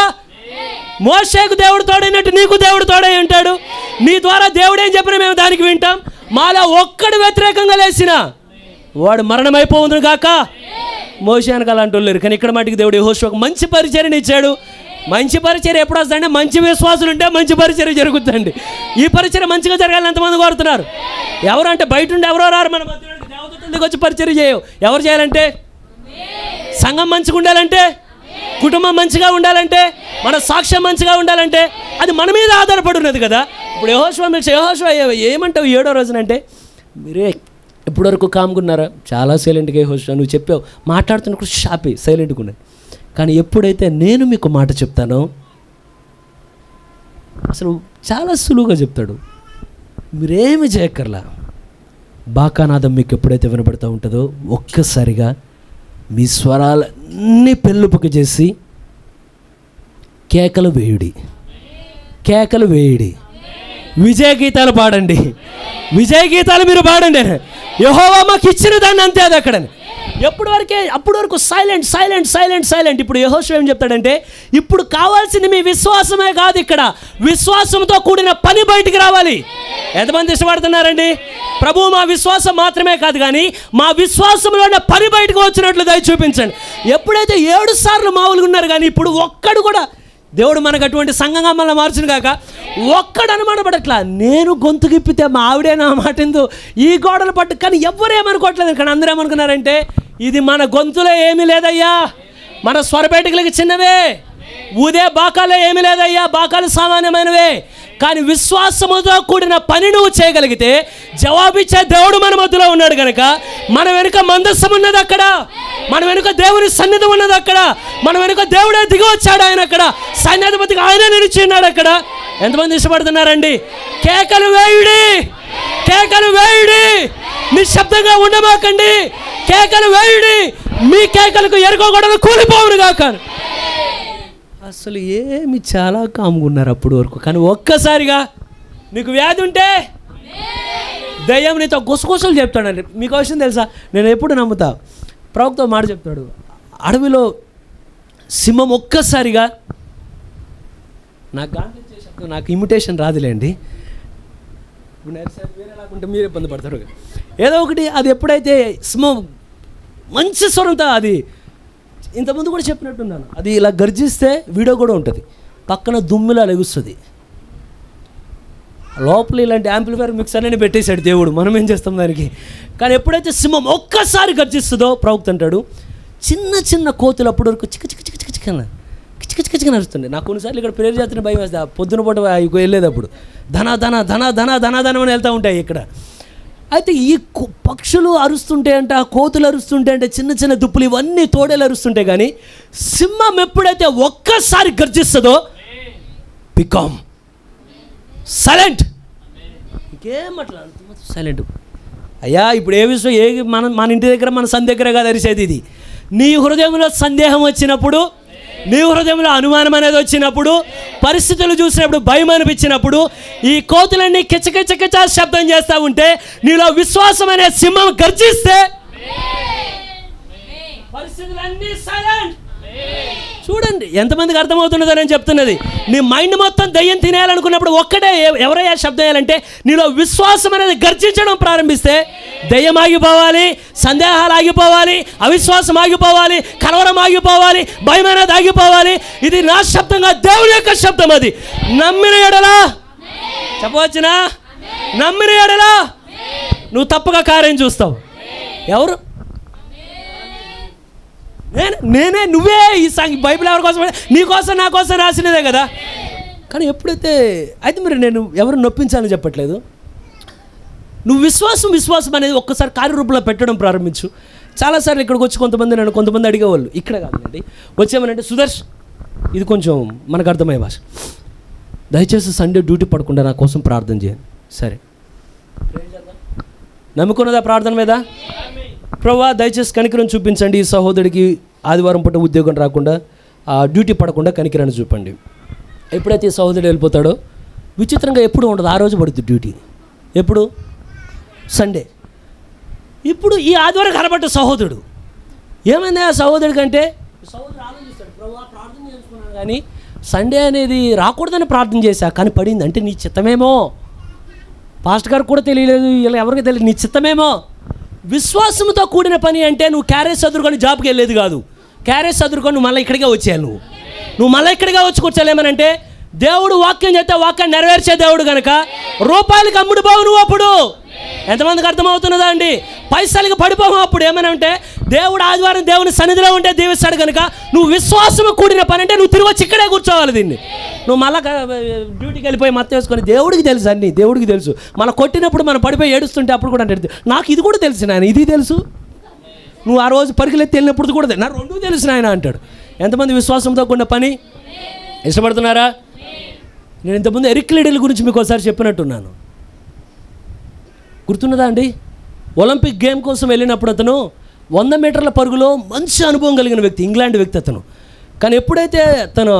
C: మోషేకు దేవుడు తోడైనట్టు నీకు దేవుడు తోడై ఉంటాడు, నీ ద్వారా దేవుడు ఏం చెప్పినా మేము దానికి వింటాం. మాలో ఒక్కడు వ్యతిరేకంగా లేచిన వాడు మరణమైపోవును గాక. మోషే వెనక అలాంటి వాళ్ళు లేరు. కానీ ఇక్కడ మటుకు దేవుడు యెహోషువకు మంచి పరిచర్యను ఇచ్చాడు. మంచి పరిచర్య ఎప్పుడు వస్తుందంటే మంచి విశ్వాసులు ఉంటే మంచి పరిచర్య జరుగుతుందండి. ఈ పరిచర్య మంచిగా జరగాలని ఎంతమంది కోరుతున్నారు? ఎవరు అంటే బయట ఉండి ఎవరో రారు, మన మధ్య దేవతలకు వచ్చి పరిచర్య చేయవు. ఎవరు చేయాలంటే, సంఘం మంచిగా ఉండాలంటే, కుటుంబం మంచిగా ఉండాలంటే, మన సాక్ష్యం మంచిగా ఉండాలంటే అది మన మీద ఆధారపడి ఉన్నది కదా. ఇప్పుడు యెహోషువ ఏమంటావు 7వ రోజునంటే, మీరే ఇప్పటివరకు కామ్గున్నారా? చాలా సైలెంట్గా యెహోషువ నువ్వు చెప్పావు, మాట్లాడుతున్నప్పుడు షాపి సైలెంట్గా ఉన్నాయి. కానీ ఎప్పుడైతే నేను మీకు మాట చెప్తానో అసలు చాలా సులువుగా చెప్తాడు. మీరేమి చేయక్కర్లా, బాకానాదం మీకు ఎప్పుడైతే వినపడుతూ ఉంటుందో ఒక్కసారిగా మీ స్వరాలన్నీ పెళ్ళుపుకి చేసి కేకలు వేయుడి, విజయ గీతాలు పాడండి, విజయ గీతాలు మీరు పాడండి. యెహోవా మాకు ఇచ్చిన దాన్ని అంతే. అది అక్కడని అప్పుడు వరకు సైలెంట్. ఇప్పుడు యెహోషువ ఏం చెప్తాడంటే, ఇప్పుడు కావాల్సింది మీ విశ్వాసమే కాదు, ఇక్కడ విశ్వాసంతో కూడిన పని బయటికి రావాలి. ఎంతమంది ఇష్టపడుతున్నారండి? ప్రభు మా విశ్వాసం మాత్రమే కాదు, కానీ మా విశ్వాసంలో ఉన్న పని బయటకు వచ్చినట్లు దయ చూపించండి. ఎప్పుడైతే 7 సార్లు మామూలుగా ఉన్నారు, కానీ ఇప్పుడు ఒక్కడు కూడా దేవుడు మనకు అటువంటి సంఘంగా మనల్ని మార్చును కాక ఒక్కడు అనుమానపడట్లా. నేను గొంతు గిప్పితే మా ఆవిడే నా మాట ఎందు ఈ గోడలు పట్టు, కానీ ఎవ్వరేమనుకోవట్లేదు. కానీ అందరూ ఏమనుకున్నారంటే, ఇది మన గొంతులో ఏమీ లేదయ్యా, మన స్వరపేటికలకి చిన్నవే, ఊదే బాకాలో ఏమీ లేదయ్యా, బాకాలు సామాన్యమైనవే. కానీ విశ్వాసముతో కూడిన పని నువ్వు చేయగలిగితే జవాబిచ్చే దేవుడు మన మధ్యలో ఉన్నాడు కనుక, మన వెనుక మందస్సం ఉన్నది అక్కడ, మన వెనుక దేవుని సన్నిధి ఉన్నది అక్కడ, మన వెనుక దేవుడే దిగి వచ్చాడు. ఆయన అక్కడ సైన్యాధిపతిగా ఆయన నిలిచి ఉన్నాడు అక్కడ. ఎంతమంది ఇష్టపడుతున్నారండి? కేకలు వేయుడి, కేకలు వేయుడి, నిశ్శబ్దంగా ఉండమాకండి, కేకలు వేయుడి, మీ కేకలకు ఎరుకోకూడదు కూలిపోవును కాక. అసలు ఏమి చాలా కామ్గా ఉన్నారు అప్పుడు వరకు. కానీ ఒక్కసారిగా నీకు వ్యాధి ఉంటే దయ్యం నీతో గుసగుసలు చెప్తాడండి. మీకు విషయం తెలుసా? నేను ఎప్పుడు నమ్ముతా, ప్రవక్త మాట చెప్తాడు, అడవిలో సింహం ఒక్కసారిగా, నాకు గాంధీ శబ్దం నాకు ఇమిటేషన్ రాదులేండి, వేరేలాగుంటే మీరు ఇబ్బంది పడతారు, ఏదో ఒకటి. అది ఎప్పుడైతే సింహం మంచి స్వరంతో, అది ఇంతకుముందు కూడా చెప్పినట్టున్నాను, అది ఇలా గర్జిస్తే వీడియో కూడా ఉంటుంది, పక్కన దుమ్ములా లెగుస్తుంది. లోపల ఇలాంటి యాంప్లిఫైర్ మిక్సర్ అని పెట్టేశాడు దేవుడు, మనం ఏం చేస్తాం దానికి. కానీ ఎప్పుడైతే సింహం ఒక్కసారి గర్జిస్తుందో ప్రవక్త అంటాడు, చిన్న చిన్న కోతులు అప్పటి వరకు చిక్క చిక్క చిక్క చిక్క చిక్కన చిక్క చిక్క చిక్క నడుస్తుండే. నాకు కొన్నిసార్లు ఇక్కడ ప్రేరు జాతర భయం వేస్తే, పొద్దున పూట వెళ్ళేటప్పుడు ధన ధన ధన ధన ధన ధనం అని వెళ్తూ ఉంటాయి ఇక్కడ. అయితే ఈ పక్షులు అరుస్తుంటే అంట, కోతులు అరుస్తుంటే అంటే, చిన్న చిన్న దుప్పులు ఇవన్నీ తోడేలు అరుస్తుంటాయి. కానీ సింహం ఎప్పుడైతే ఒక్కసారి గర్జిస్తుందో బికమ్ సైలెంట్. ఇంకేం అట్లా సైలెంట్. అయ్యా ఇప్పుడు ఏ విషయం, మన ఇంటి దగ్గర మన సంధి దగ్గర కాదు అరిసేది. ఇది నీ హృదయంలో సందేహం వచ్చినప్పుడు, నీ హృదయంలో అనుమానం అనేది వచ్చినప్పుడు, పరిస్థితులు చూసినప్పుడు, భయం అనిపించినప్పుడు, ఈ కోతులన్నీ కిచకిచకిచ శబ్దం చేస్తూ ఉంటే, నీలో విశ్వాసం అనే సింహం గర్జిస్తే పరిస్థితులన్నీ సైలెంట్. చూడండి ఎంతమందికి అర్థమవుతున్నదని చెప్తున్నది. నీ మైండ్ మొత్తం దయ్యం తినేయాలనుకున్నప్పుడు ఒక్కటే ఎవరయ్యా శబ్దం వేయాలంటే, నీలో విశ్వాసం అనేది గర్జించడం ప్రారంభిస్తే దయ్యం ఆగిపోవాలి, సందేహాలు ఆగిపోవాలి, అవిశ్వాసం ఆగిపోవాలి, కలవరం ఆగిపోవాలి, భయం అనేది ఆగిపోవాలి. ఇది నా శబ్దంగా దేవుని యొక్క శబ్దం. అది నమ్మిన ఎడలా చెప్పవచ్చునా, నమ్మిన ఎడలా నువ్వు తప్పక కార్యం చూస్తావు. ఎవరు? నేనే, నువ్వే. ఈ బైబిల్ ఎవరి కోసం? నీ కోసం నా కోసం రాసినదే కదా. కానీ ఎప్పుడైతే అయితే మరి నేను ఎవరు నొప్పించాలని చెప్పట్లేదు, నువ్వు విశ్వాసం అనేది ఒక్కసారి కార్యరూపంలో పెట్టడం ప్రారంభించు. చాలాసార్లు ఇక్కడికి వచ్చి కొంతమంది అడిగేవాళ్ళు, ఇక్కడ కాదండి, వచ్చేమనంటే సుదర్శ్, ఇది కొంచెం మనకు అర్థమయ్యే భాష, దయచేసి సండే డ్యూటీ పడకుండా నా కోసం ప్రార్థన చేయండి. సరే, నమ్ముకున్నదా ప్రార్థన మీద? ప్రభువా దయచేసి కనికరం చూపించండి, ఈ సహోదరుడికి ఆదివారం పూట ఉద్యోగం రాకుండా, డ్యూటీ పడకుండా కనికరాన్ని చూపండి. ఎప్పుడైతే ఈ సహోదరుడు వెళ్ళిపోతాడో, విచిత్రంగా ఎప్పుడు ఉండదు, ఆ రోజు పడుతుంది డ్యూటీ. ఎప్పుడు? సండే. ఇప్పుడు ఈ ఆదివారం కనబడ్డ సహోదరుడు ఏమైంది? ఆ సహోదరుడి కంటే సహోదరుడు ఆలోచిస్తాడు, ప్రభువా ప్రార్థన చేసుకున్నాను కానీ సండే అనేది రాకూడదని ప్రార్థన చేశా, కానీ పడింది. అంటే నీ చిత్తమేమో, పాస్టర్ గారికి కూడా తెలియలేదు, ఇలా ఎవరికి తెలియదు, నీ చిత్తమేమో. విశ్వాసంతో కూడిన పని అంటే నువ్వు క్యారేజ్ చదువుకొని జాబ్కి వెళ్ళేది కాదు. క్యారేజ్ చదువుకొని నువ్వు మళ్ళీ ఇక్కడికే వచ్చేయాలి. నువ్వు మళ్ళీ ఇక్కడికే వచ్చి కూర్చోలేమనంటే, దేవుడు వాక్యం చేస్తే వాక్యాన్ని నెరవేర్చే దేవుడు కనుక రూపాయలకి అమ్ముడు పోవు నువ్వు. అప్పుడు ఎంతమందికి అర్థమవుతున్నదా అండి? పైసలకి పడిపోవు. అప్పుడు ఏమనంటే, దేవుడు ఆదివారం దేవుని సన్నిధిలో ఉంటే దీవిస్తాడు కనుక నువ్వు విశ్వాసము కూడిన పని అంటే నువ్వు తిరిగి వచ్చి ఇక్కడే కూర్చోవాలి. దీన్ని నువ్వు మళ్ళీ డ్యూటీకి వెళ్ళిపోయి మత్త వేసుకొని, దేవుడికి తెలుసు అన్నీ, దేవుడికి తెలుసు. మళ్ళీ కొట్టినప్పుడు మనం పడిపోయి ఏడుస్తుంటే అప్పుడు కూడా అంటే, నాకు ఇది కూడా తెలుసు నాయన, ఇది తెలుసు. నువ్వు ఆ రోజు పరికలెత్తి వెళ్ళినప్పుడు కూడా నాకు రెండూ తెలుసు నాయన అంటాడు. ఎంతమంది విశ్వాసంతో కూడిన పని ఇష్టపడుతున్నారా? నేను ఇంతకుముందు ఎరిక్ లిడిల్ గురించి మీకు ఒకసారి చెప్పినట్టున్నాను, గుర్తున్నదా అండి? ఒలింపిక్ గేమ్ కోసం వెళ్ళినప్పుడు అతను 100 మీటర్ల పరుగులో మంచి అనుభవం కలిగిన వ్యక్తి, ఇంగ్లాండ్ వ్యక్తి అతను. కానీ ఎప్పుడైతే తను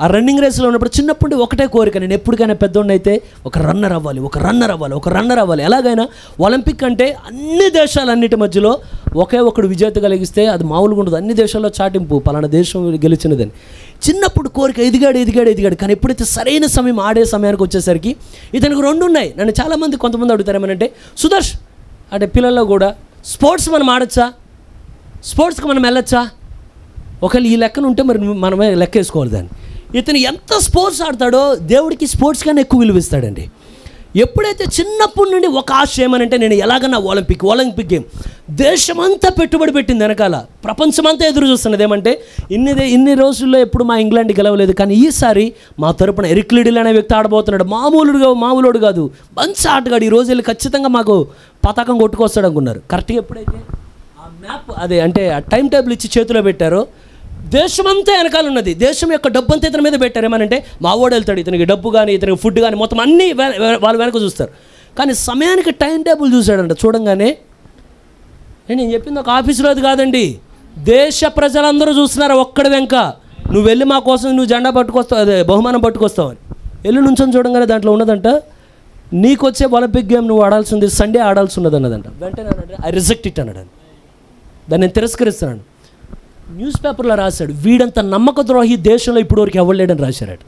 C: ఆ రన్నింగ్ రేస్లో ఉన్నప్పుడు చిన్నప్పుడు ఒకటే కోరిక, నేను ఎప్పటికైనా పెద్దోడిని అయితే ఒక రన్నర్ అవ్వాలి. ఎలాగైనా ఒలింపిక్ అంటే అన్ని దేశాలన్నిటి మధ్యలో ఒకే ఒకడు విజేత కలిగిస్తే అది మామూలుగా ఉండదు, అన్ని దేశాల్లో చాటింపు, పలానా దేశం గెలిచినదని. చిన్నప్పుడు కోరిక ఎదిగాడు. కానీ ఎప్పుడైతే సరైన సమయం, ఆడే సమయానికి వచ్చేసరికి ఇతనికి 2 ఉన్నాయి. నన్ను చాలామంది కొంతమంది అడుగుతారు ఏమనంటే, సుదర్శ్ అంటే పిల్లల్లో కూడా స్పోర్ట్స్ మనం ఆడచ్చా, స్పోర్ట్స్కి మనం వెళ్ళొచ్చా, ఒకవేళ ఈ లెక్కన ఉంటే మరి మనమే లెక్క వేసుకోవాలి దాన్ని. ఇతను ఎంత స్పోర్ట్స్ ఆడతాడో దేవుడికి స్పోర్ట్స్ కన్నా ఎక్కువ విలువిస్తాడండి. ఎప్పుడైతే చిన్నప్పటి నుండి ఒక ఆశ ఏమనంటే, నేను ఎలాగన్నా ఒలింపిక్ గేమ్, దేశమంతా పెట్టుబడి పెట్టింది వెనకాల, ప్రపంచమంతా ఎదురు చూస్తున్నది ఏమంటే, ఇన్ని రోజుల్లో ఎప్పుడు మా ఇంగ్లాండ్ గెలవలేదు, కానీ ఈసారి మా తరపున ఎరిక్ లిడిల్ అనే వ్యక్తి ఆడబోతున్నాడు. మామూలుడు కాదు, మంచి ఆటగాడు. ఈ రోజు వెళ్ళి ఖచ్చితంగా మాకు పతాకం కొట్టుకొస్తాడు అనుకున్నారు. కరెక్ట్గా ఎప్పుడైతే ఆ మ్యాప్ అంటే ఆ టైం టేబుల్ ఇచ్చి చేతిలో పెట్టారో, దేశమంతా వెనకాల ఉన్నది. దేశం యొక్క డబ్బు అంతా ఇతని మీద పెట్టారు. ఏమనంటే మా వాడు వెళ్తాడు, ఇతనికి డబ్బు కానీ ఇతనికి ఫుడ్ కానీ మొత్తం అన్నీ వాళ్ళ వెనక చూస్తారు. కానీ సమయానికి టైం టేబుల్ చూశాడంట. చూడంగానే నేను చెప్పింది ఒక ఆఫీసులో అది కాదండి, దేశ ప్రజలందరూ చూస్తున్నారు ఒక్కడి వెంక. నువ్వు వెళ్ళి మా కోసం నువ్వు జెండా పట్టుకొస్తావు, అదే బహుమానం పట్టుకొస్తావు అని వెళ్ళి నుంచొని చూడంగానే దాంట్లో ఉన్నదంట, నీకు వచ్చే ఒలింపిక్ గేమ్ నువ్వు ఆడాల్సింది సండే ఆడాల్సి ఉన్నది అన్నదంట. వెంటనే అన్నాడు ఐ రిజెక్ట్ ఇట్ అన్నాడు. దాన్ని నేను తిరస్కరిస్తున్నాను. న్యూస్ పేపర్లో రాశాడు, వీడంత నమ్మక ద్రోహి దేశంలో ఇప్పటివరకు ఎవడలేడని రాశాడు.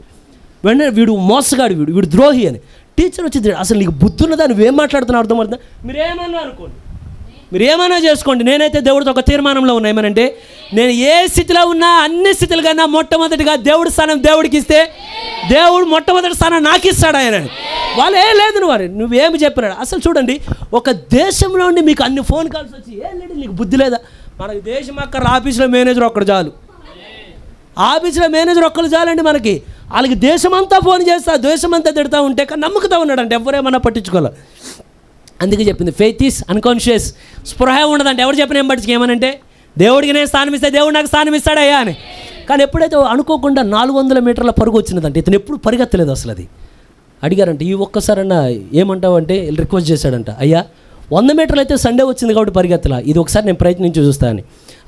C: వెంటనే వీడు మోసగాడు, వీడు ద్రోహి అని. టీచర్ వచ్చి అసలు నీకు బుద్ధి ఉన్నదా, నువ్వేం మాట్లాడుతున్నావు అర్థమవుతుందా, మీరేమన్నా అనుకోండి, మీరు ఏమైనా చేసుకోండి, నేనైతే దేవుడితో ఒక తీర్మానంలో ఉన్నా. ఏమనంటే నేను ఏ స్థితిలో ఉన్నా అన్ని స్థితులు కన్నా మొట్టమొదటిగా దేవుడి స్థానం దేవుడికి ఇస్తే దేవుడు మొట్టమొదటి స్థానం నాకు ఇస్తాడు ఆయన. వాళ్ళు ఏ లేదు నువ్వేమి చెప్పినాడు. అసలు చూడండి, ఒక దేశంలో ఉండి మీకు అన్ని ఫోన్ కాల్స్ వచ్చి ఏం లేదు నీకు బుద్ధి లేదా. మనకి దేశం అక్కడ ఆఫీసులో మేనేజర్ ఒక్కడు చాలు, ఆఫీసులో మేనేజర్ ఒక్కరు చాలండి మనకి. వాళ్ళకి దేశమంతా ఫోన్ చేస్తా, దేశమంతా తిడతా ఉంటే నమ్ముకుతా ఉన్నాడు అంటే ఎవరేమన్నా పట్టించుకోవాలి. అందుకే చెప్పింది ఫెయిత్ ఈస్ అన్కాన్షియస్. స్పృహ ఉండదంటే ఎవరు చెప్పిన ఏం పట్టించుకు ఏమనంటే దేవుడికి నేను స్థానం ఇస్తే దేవుడు నాకు స్థానం ఇస్తాడయ్యా అని. కానీ ఎప్పుడైతే అనుకోకుండా 400 మీటర్ల పరుగు వచ్చినదంటే ఇతను ఎప్పుడు పరిగెత్తలేదు అసలు. అది అడిగారంట, ఈ ఒక్కసారన్నా ఏమంటావు అంటే రిక్వెస్ట్ చేశాడంట, అయ్యా 100 మీటర్లు అయితే సండే వచ్చింది కాబట్టి పరిగెత్తలా, ఇది ఒకసారి నేను ప్రయత్నించి చూస్తాను.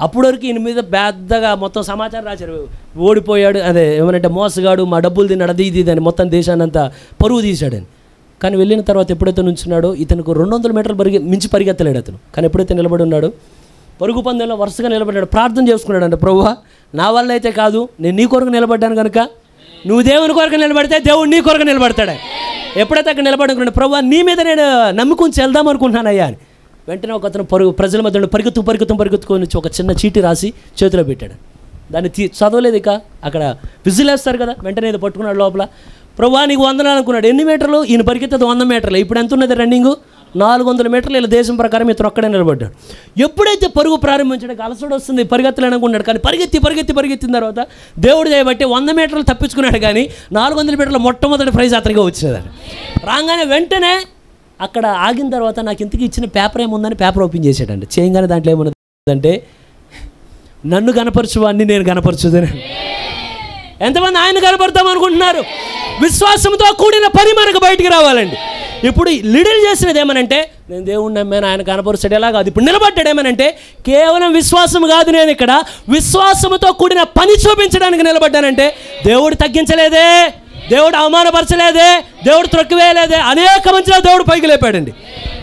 C: అప్పటి వరకు ఈయన మీద పెద్దగా మొత్తం సమాచారం రాశారు, ఓడిపోయాడు, అదే ఏమనంటే మోసగాడు, మా డబ్బులు తిన్నాడు, అది ఇది అని మొత్తం దేశాన్ని అంతా పరుగు తీశాడని. కానీ వెళ్ళిన తర్వాత ఎప్పుడైతే నుంచున్నాడో ఇతనికి 200 మీటర్లు మించి పరిగెత్తలేడు అతను. కానీ ఎప్పుడైతే నిలబడి ఉన్నాడో పరుగు పందెంలో వరుసగా నిలబడ్డాడు, ప్రార్థన చేసుకున్నాడు అంటే, ప్రభువా నా వల్ల అయితే కాదు, నేను నీ కొరకు నిలబడ్డాను కనుక నువ్వు దేవుని కొరకు నిలబడితే దేవుడు నీ కొరకు నిలబడతాడు. ఎప్పుడైతే అక్కడ నిలబడుకున్నాడు, ప్రభువా నీ మీద నేను నమ్ముకుని వెళ్దాం అనుకుంటున్నానయ్యా అని. వెంటనే ఒక అతను ప్రజల మధ్యలో పరిగెత్తుకొని ఒక చిన్న చీటీ రాసి చేతిలో పెట్టాడు. దాన్ని చదవలేదు. ఇక అక్కడ విజిల్ వేస్తారు కదా, వెంటనే ఇది పట్టుకున్నాడు లోపల. ప్రభువా నీకు 100 అనుకున్నాడు. ఎన్ని మీటర్లు? ఈయన పరిగెత్తది 100 మీటర్లు. ఇప్పుడు ఎంత ఉన్నది రన్నింగ్? 400 మీటర్లు. ఇలా దేశం ప్రకారం ఇతను ఒక్కడే నిలబడ్డాడు. ఎప్పుడైతే పరుగు ప్రారంభించడానికి అలసట వస్తుంది, పరిగెత్తలేనుకున్నాడు. కానీ పరిగెత్తిన తర్వాత దేవుడు చేయబట్టి 100 మీటర్లు తప్పించుకున్నాడు. కానీ 400 మీటర్ల మొట్టమొదటి ప్రైజ్ అతనిగా వచ్చినదండి. రాగానే వెంటనే అక్కడ ఆగిన తర్వాత నాకు ఇంతకీ ఇచ్చిన పేపర్ ఏముందని పేపర్ ఓపెన్ చేసాడండి. చేయగానే దాంట్లో ఏమున్నదంటే నన్ను కనపరచువాన్ని నేను కనపరచుదని. ఎంతమంది ఆయన కనపడతాం అనుకుంటున్నారు? విశ్వాసంతో కూడిన పని మనకు బయటికి రావాలండి. ఇప్పుడు లీడర్ చేసినది ఏమనంటే నేను దేవుడిని నమ్మాను, ఆయన కనపరుస్తాడు, ఎలా కాదు. ఇప్పుడు నిలబడ్డాడు ఏమనంటే కేవలం విశ్వాసం కాదు, నేను ఇక్కడ విశ్వాసంతో కూడిన పని చూపించడానికి నిలబడ్డానంటే దేవుడు తగ్గించలేదే, దేవుడు అవమానపరచలేదే, దేవుడు త్రొక్కివేయలేదే. అనేక మందిలో దేవుడు పైకి లేపాడండి.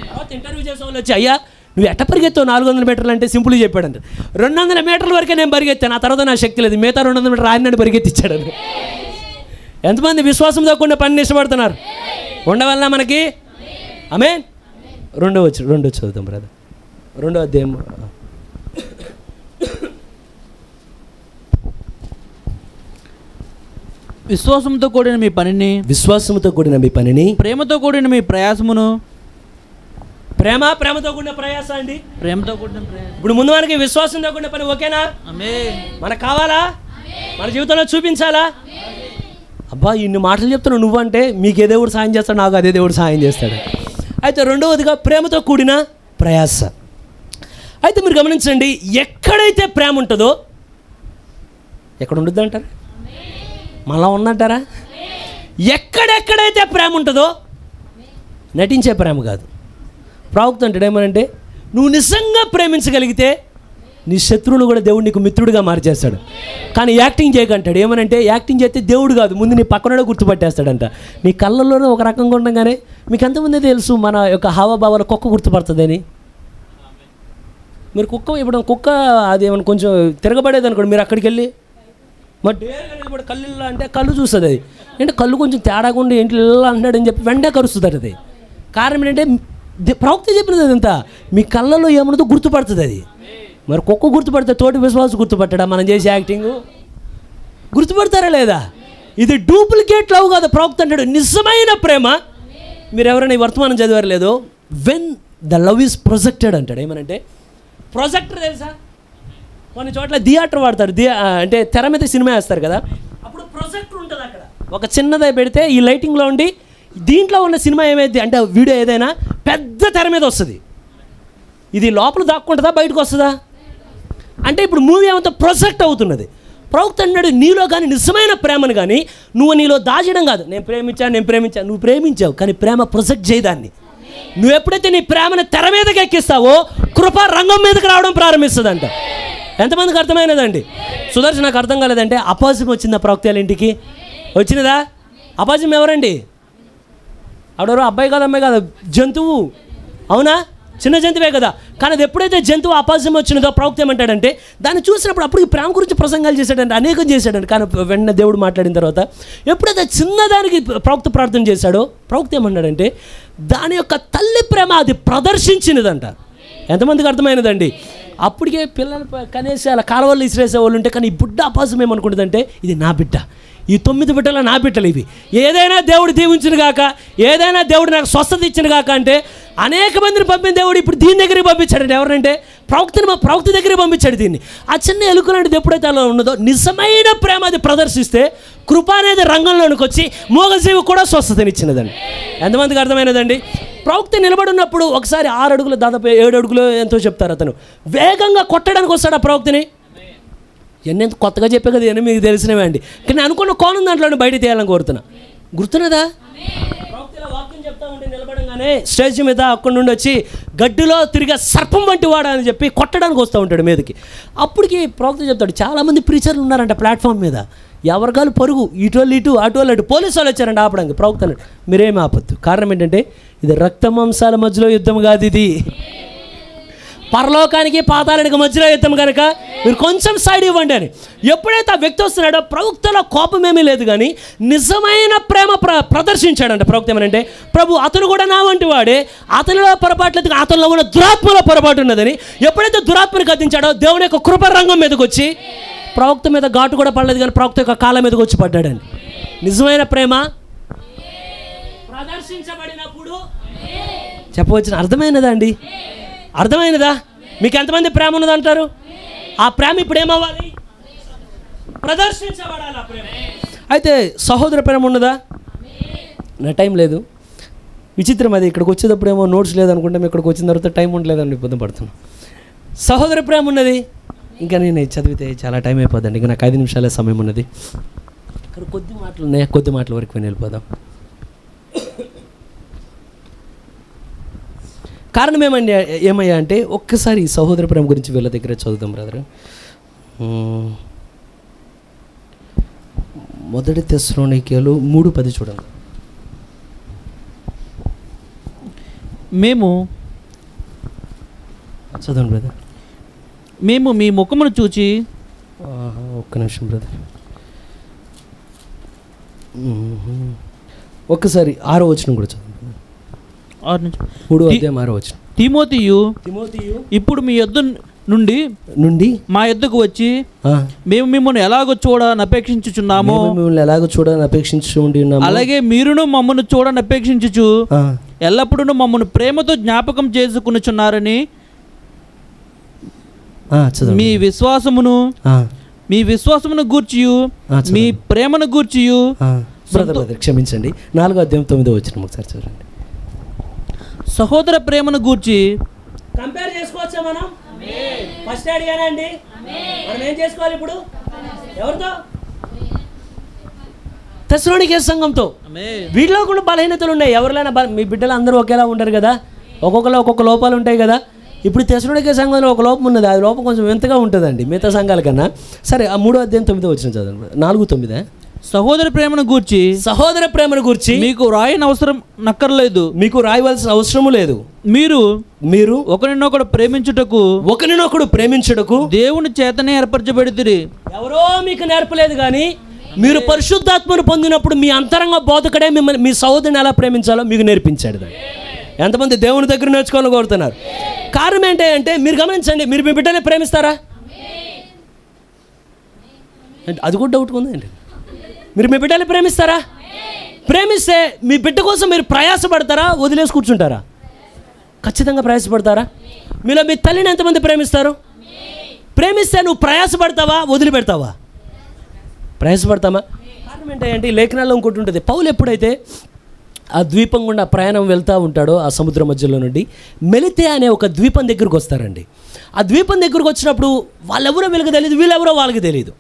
C: తర్వాత ఇంటర్వ్యూ చేసే వాళ్ళు వచ్చి, అయ్యా నువ్వు ఎట్ట పరిగెత్తావు 400 మీటర్లు అంటే సింపుల్గా చెప్పాడంట. 200 మీటర్ల వరకే నేను పరిగెత్తాను, ఆ తర్వాత నా శక్తి లేదు, మిగతా 200 మీటర్లు ఆయన నన్ను పరిగెత్తిచ్చాడని. ఎంతమంది విశ్వాసంతో కూడిన పనిని ఇష్టపడుతున్నారు? ఉండవల్ల మనకి ఆమేన్. రెండో చదువుతాం బ్రదర్, 2వ అధ్యాయం.
D: విశ్వాసంతో కూడిన మీ పనిని ప్రేమతో కూడిన మీ ప్రయాసమును.
C: ప్రేమతో కూడిన ప్రయాస అండి.
D: ప్రేమతో కూడిన ప్రయాసం.
C: ఇప్పుడు ముందు మనకి విశ్వాసంతో కూడిన పని ఓకేనా? మనకు కావాలా? మన జీవితంలో చూపించాలా? అబ్బా ఇన్ని మాటలు చెప్తున్నావు నువ్వంటే మీకు ఏ దేవుడు సాయం చేస్తాడు, నాకు అదే దేవుడు సాయం చేస్తాడు. అయితే రెండవదిగా ప్రేమతో కూడిన ప్రయాస. అయితే మీరు గమనించండి, ఎక్కడైతే ప్రేమ ఉంటుందో ఎక్కడ ఉండద్దు అంటారా? మళ్ళా ఉందంటారా? ఎక్కడెక్కడైతే ప్రేమ ఉంటుందో నటించే ప్రేమ కాదు. ప్రవక్త అంటాడు ఏమనంటే నువ్వు నిజంగా ప్రేమించగలిగితే నీ శత్రువులు కూడా దేవుడు నీకు మిత్రుడిగా మార్చేస్తాడు. కానీ యాక్టింగ్ చేయకంటాడు. ఏమనంటే యాక్టింగ్ చేస్తే దేవుడు కాదు, ముందు నీ పక్కన గుర్తుపట్టేస్తాడంట. నీ కళ్ళల్లోనే ఒక రకంగా ఉండగానే మీకు ఎంతమంది తెలుసు మన యొక్క హావభావాలు కుక్క గుర్తుపడుతుందని. మీరు కుక్క అది ఏమైనా కొంచెం తిరగబడేది అనుకోండి, మీరు అక్కడికి వెళ్ళి మరి డేరుగా నిలబడి కళ్ళు అంటే కళ్ళు చూస్తుంది. అది అంటే కళ్ళు కొంచెం తేడాగా ఉండి ఇంట్లో అంటున్నాడని చెప్పి వెంటనే కరుస్తుంది. అది కారణం ఏంటంటే ప్రవక్త చెప్పినది అదంతా మీ కళ్ళలో ఏమన్నదో గుర్తుపడుతుంది. అది మరి కుక్క గుర్తుపడితే తోటి విశ్వాసం గుర్తుపట్టడా? మనం చేసే యాక్టింగ్ గుర్తుపడతారా లేదా? ఇది డూప్లికేట్ లవ్ కాదు. ప్రవక్త అంటాడు నిజమైన ప్రేమ. మీరు ఎవరైనా ఈ వర్తమానం చదివారు లేదో, when the love is projected అంటాడు. ఏమనంటే ప్రొజెక్టర్ తెలుసా? కొన్ని చోట్ల థియేటర్ వాడతారు, అంటే తెర మీద సినిమా వేస్తారు కదా, అప్పుడు ప్రొజెక్టర్ ఉంటుంది. అక్కడ ఒక చిన్నదే పెడితే ఈ లైటింగ్లో ఉండి దీంట్లో ఉన్న సినిమా ఏమైంది అంటే వీడియో ఏదైనా పెద్ద తెర మీద వస్తుంది. ఇది లోపల దాక్కుంటుందా బయటకు వస్తుందా? అంటే ఇప్పుడు మూవీ ఏమంతా ప్రొజెక్ట్ అవుతున్నది. ప్రవక్త అన్నాడు, నీలో కానీ నిజమైన ప్రేమను కానీ నువ్వు నీలో దాచడం కాదు. నేను ప్రేమించాను, నువ్వు ప్రేమించావు, కానీ ప్రేమ ప్రొజెక్ట్ చేయదాన్ని. నువ్వు ఎప్పుడైతే నీ ప్రేమను తెర మీదకి ఎక్కిస్తావో కృప రంగం మీదకి రావడం ప్రారంభిస్తుందంట. ఎంతమందికి అర్థమైనదండి? సుదర్శన్, నాకు అర్థం కాలేదంటే అపాజం వచ్చిందా ప్రవక్తల ఇంటికి? వచ్చినదా? అపాజం ఎవరండి? ఆడెవరో అబ్బాయి కాదు, అమ్మాయి కాదు, జంతువు. అవునా? చిన్న జంతువే కదా. కానీ అది ఎప్పుడైతే జంతువు అపాజం వచ్చినదో ప్రవక్త ఏమంటాడంటే, దాన్ని చూసినప్పుడు అప్పుడు ప్రేమ గురించి ప్రసంగాలు చేశాడంటే, అనేకం చేశాడండి. కానీ వెంటనే దేవుడు మాట్లాడిన తర్వాత ఎప్పుడైతే చిన్నదానికి ప్రవక్త ప్రార్థన చేశాడో ప్రవక్త ఏమన్నాడంటే, దాని యొక్క తల్లి ప్రేమ అది ప్రదర్శించినదంట. ఎంతమందికి అర్థమైనదండి? అప్పటికే పిల్లలు కనేసి అలా కాలువల్లో ఇసిరేసే వాళ్ళు ఉంటే, కానీ ఈ బుడ్డ అపాసం ఏమనుకుంటుందంటే, ఇది నా బిడ్డ, ఈ 9 బిడ్డలు నా బిడ్డలు, ఇవి ఏదైనా దేవుడు దీవించిన గాక, ఏదైనా దేవుడు నాకు స్వస్థత ఇచ్చిన గాక అంటే అనేక మందిని పంపిన దేవుడు ఇప్పుడు దీని దగ్గరికి పంపించాడు. ఎవరంటే ప్రవక్త దగ్గరికి పంపించాడు దీన్ని. ఆ చిన్న ఎలుక లాంటిది ఎప్పుడైతే అలా ఉన్నదో నిజమైన ప్రేమ అది ప్రదర్శిస్తే కృప అనేది రంగంలోనికి వచ్చి మూగజీవి కూడా స్వస్థతనిచ్చినదండి. ఎంతమందికి అర్థమైనదండి? ప్రవక్త నిలబడి ఉన్నప్పుడు ఒకసారి 6 అడుగులు, దాదాపు 7 అడుగులు ఎంతో చెప్తారు, అతను వేగంగా కొట్టడానికి వస్తాడు ఆ ప్రవక్తని. ఇవన్నీ కొత్తగా చెప్పే కదా, ఇవన్నీ మీకు తెలిసినవే అండి. కానీ నేను అనుకున్న కోణం దాంట్లో బయట తీయాలని కోరుతున్నా. గుర్తున్నదా? ప్రవక్తలో వాక్యం చెప్తా ఉంటే నిలబడంగానే స్టేజ్ మీద అక్కడి నుండి వచ్చి గడ్డిలో తిరిగే సర్పం వంటి వాడా అని చెప్పి కొట్టడానికి వస్తూ ఉంటాడు మీదకి. అప్పటికి ప్రవక్త చెప్తాడు, చాలామంది ప్రీచర్లు ఉన్నారంట ప్లాట్ఫామ్ మీద, ఎవరికాలు పరుగు, ఇటోళ్ళు ఇటు అటోళ్ళు అటు, పోలీసు వాళ్ళు వచ్చారంట ఆపడానికి. ప్రవక్త అన్నాడు, మీరేమి ఆపద్దు. కారణం ఏంటంటే ఇది రక్త మాంసాల మధ్యలో యుద్ధం కాదు, ఇది పరలోకానికి పాతాళానికి మధ్యలో యుద్ధం కనుక మీరు కొంచెం సైడ్ ఇవ్వండి అని. ఎప్పుడైతే ఆ వ్యక్తి వస్తున్నాడో ప్రవక్తలో కోపం ఏమీ లేదు, కానీ నిజమైన ప్రేమ ప్రదర్శించాడంట. ప్రవక్త ఏమనంటే, ప్రభు అతను కూడా నా వంటి వాడే, అతనిలో పొరపాటు లేదు, అతనిలో ఉన్న దురాత్మలో పొరపాటు ఉన్నదని. ఎప్పుడైతే దురాత్మను గద్దించాడో దేవుని యొక్క కృప రంగం మీదకి వచ్చి, ప్రవక్త మీద ఘాటు కూడా పడలేదు, కానీ ప్రవక్త యొక్క కాళ్ళ మీదకి వచ్చి పడ్డాడండి. నిజమైన ప్రేమ ప్రదర్శించబడినప్పుడు చెప్పవచ్చిన అర్థమైనదా అండి? అర్థమైనదా? మీకు ఎంతమంది ప్రేమ ఉన్నదంటారు? ఆ ప్రేమ ఇప్పుడు ఏమవ్వాలి? ప్రదర్శించబడాలి ఆ ప్రేమ. అయితే సహోదర ప్రేమ ఉన్నదా? నా టైం లేదు. విచిత్రం అది, ఇక్కడికి వచ్చేటప్పుడు ఏమో నోట్స్ లేదనుకుంటే మేము ఇక్కడికి వచ్చిన తర్వాత టైం ఉండలేదని ఇబ్బంది పడుతున్నాం. సహోదర ప్రేమ ఉన్నది. ఇంకా నేను చదివితే చాలా టైం అయిపోద్దండి. ఇంకా నాకు 5 నిమిషాలే సమయం ఉన్నది. ఇక్కడ కొద్ది మాటలు ఉన్నాయి, కొద్ది మాటల వరకు వెళ్ళిపోదాం. కారణం ఏమయ్యా అంటే, ఒక్కసారి సహోదర ప్రేమ గురించి వీళ్ళ దగ్గర చదువుదాం బ్రదర్. 1 తెస్సలోనికీయులు 3:10 చూడండి.
D: మేము
C: చదవండి బ్రదర్.
D: మేము మీ ముఖమును చూచి,
C: ఒక్క నిమిషం బ్రదర్, ఒక్కసారి 6వ వచనం కూడా చదవండి. 3:6 వచనం.
D: తిమోతియు ఇప్పుడు మీ యొద్ద నుండి మా యొద్దకు వచ్చి మేము మిమ్మల్ని ఎలాగో చూడని అపేక్షించుచున్నాము, అలాగే మీరును మమ్మల్ని చూడని అపేక్షించుచు ఎల్లప్పుడూ మమ్మల్ని ప్రేమతో జ్ఞాపకం చేసుకునిచున్నారని మీ విశ్వాసమును గూర్చియు మీ ప్రేమను గూర్చియు.
C: క్షమించండి, 4వ అధ్యాయం 9వ వచనం ఒకసారి చూడండి.
D: సహోదర ప్రేమను గూర్చి
C: కంపేర్ చేసుకోవచ్చా మనం? ఫస్ట్ అడిగానండి, మనం ఏం చేసుకోవాలి ఇప్పుడు? ఎవరితో? తెస్సలోనికే సంఘంతో. వీటిలో కూడా బలహీనతలు ఉన్నాయి. ఎవరిలైనా మీ బిడ్డలు అందరూ ఒకేలా ఉండరు కదా, ఒక్కొక్కరు ఒక్కొక్క లోపాలు ఉంటాయి కదా. ఇప్పుడు తెస్సలోనికే సంఘంలో ఒక లోపం ఉన్నది, అది లోపం కొంచెం వింతగా ఉంటుందండి మిగతా సంఘాల కన్నా. సరే, ఆ 3వ అధ్యాయం 9వ వచనం చదవండి. 4:9.
D: సహోదర ప్రేమను గూర్చి మీకు రాయని అవసరం నక్కర్లేదు,
C: మీకు రాయవలసిన అవసరము లేదు.
D: మీరు ఒకరినొకడు ప్రేమించుటకు దేవుని చేతనే ఏర్పరచబడితిరి.
C: ఎవరో మీకు నేర్పలేదు, కానీ మీరు పరిశుద్ధాత్మను పొందినప్పుడు మీ అంతరంగ బోధకుడే మిమ్మల్ని, మీ సహోదరుని ఎలా ప్రేమించాలో మీకు నేర్పించాడు. ఎంతమంది దేవుని దగ్గర నేర్చుకోవాలని కోరుతున్నారు? కారణం ఏంటంటే మీరు గమనించండి, మీరు మీ బిడ్డని ప్రేమిస్తారా? అది కూడా డౌట్ ఉందండి. మీరు మీ బిడ్డని ప్రేమిస్తారా? ప్రేమిస్తే మీ బిడ్డ కోసం మీరు ప్రయాసపడతారా, వదిలేసి కూర్చుంటారా? ఖచ్చితంగా ప్రయాసపడతారా? మీలో మీ తల్లిని ఎంతమంది ప్రేమిస్తారు? ప్రేమిస్తే నువ్వు ప్రయాసపడతావా, వదిలిపెడతావా? ప్రయాసపడతామా? కారణం ఏంటంటే ఈ లేఖనాల్లో ఇంకోటి ఉంటుంది. పౌలు ఎప్పుడైతే ఆ ద్వీపం గుండా ప్రయాణం వెళ్తూ ఉంటాడో ఆ సముద్రం మధ్యలో నుండి మెలితే అనే ఒక ద్వీపం దగ్గరకు వస్తారండి. ఆ ద్వీపం దగ్గరకు వచ్చినప్పుడు వాళ్ళెవరో వీళ్ళకి తెలియదు, వీళ్ళెవరో వాళ్ళకి తెలియదు.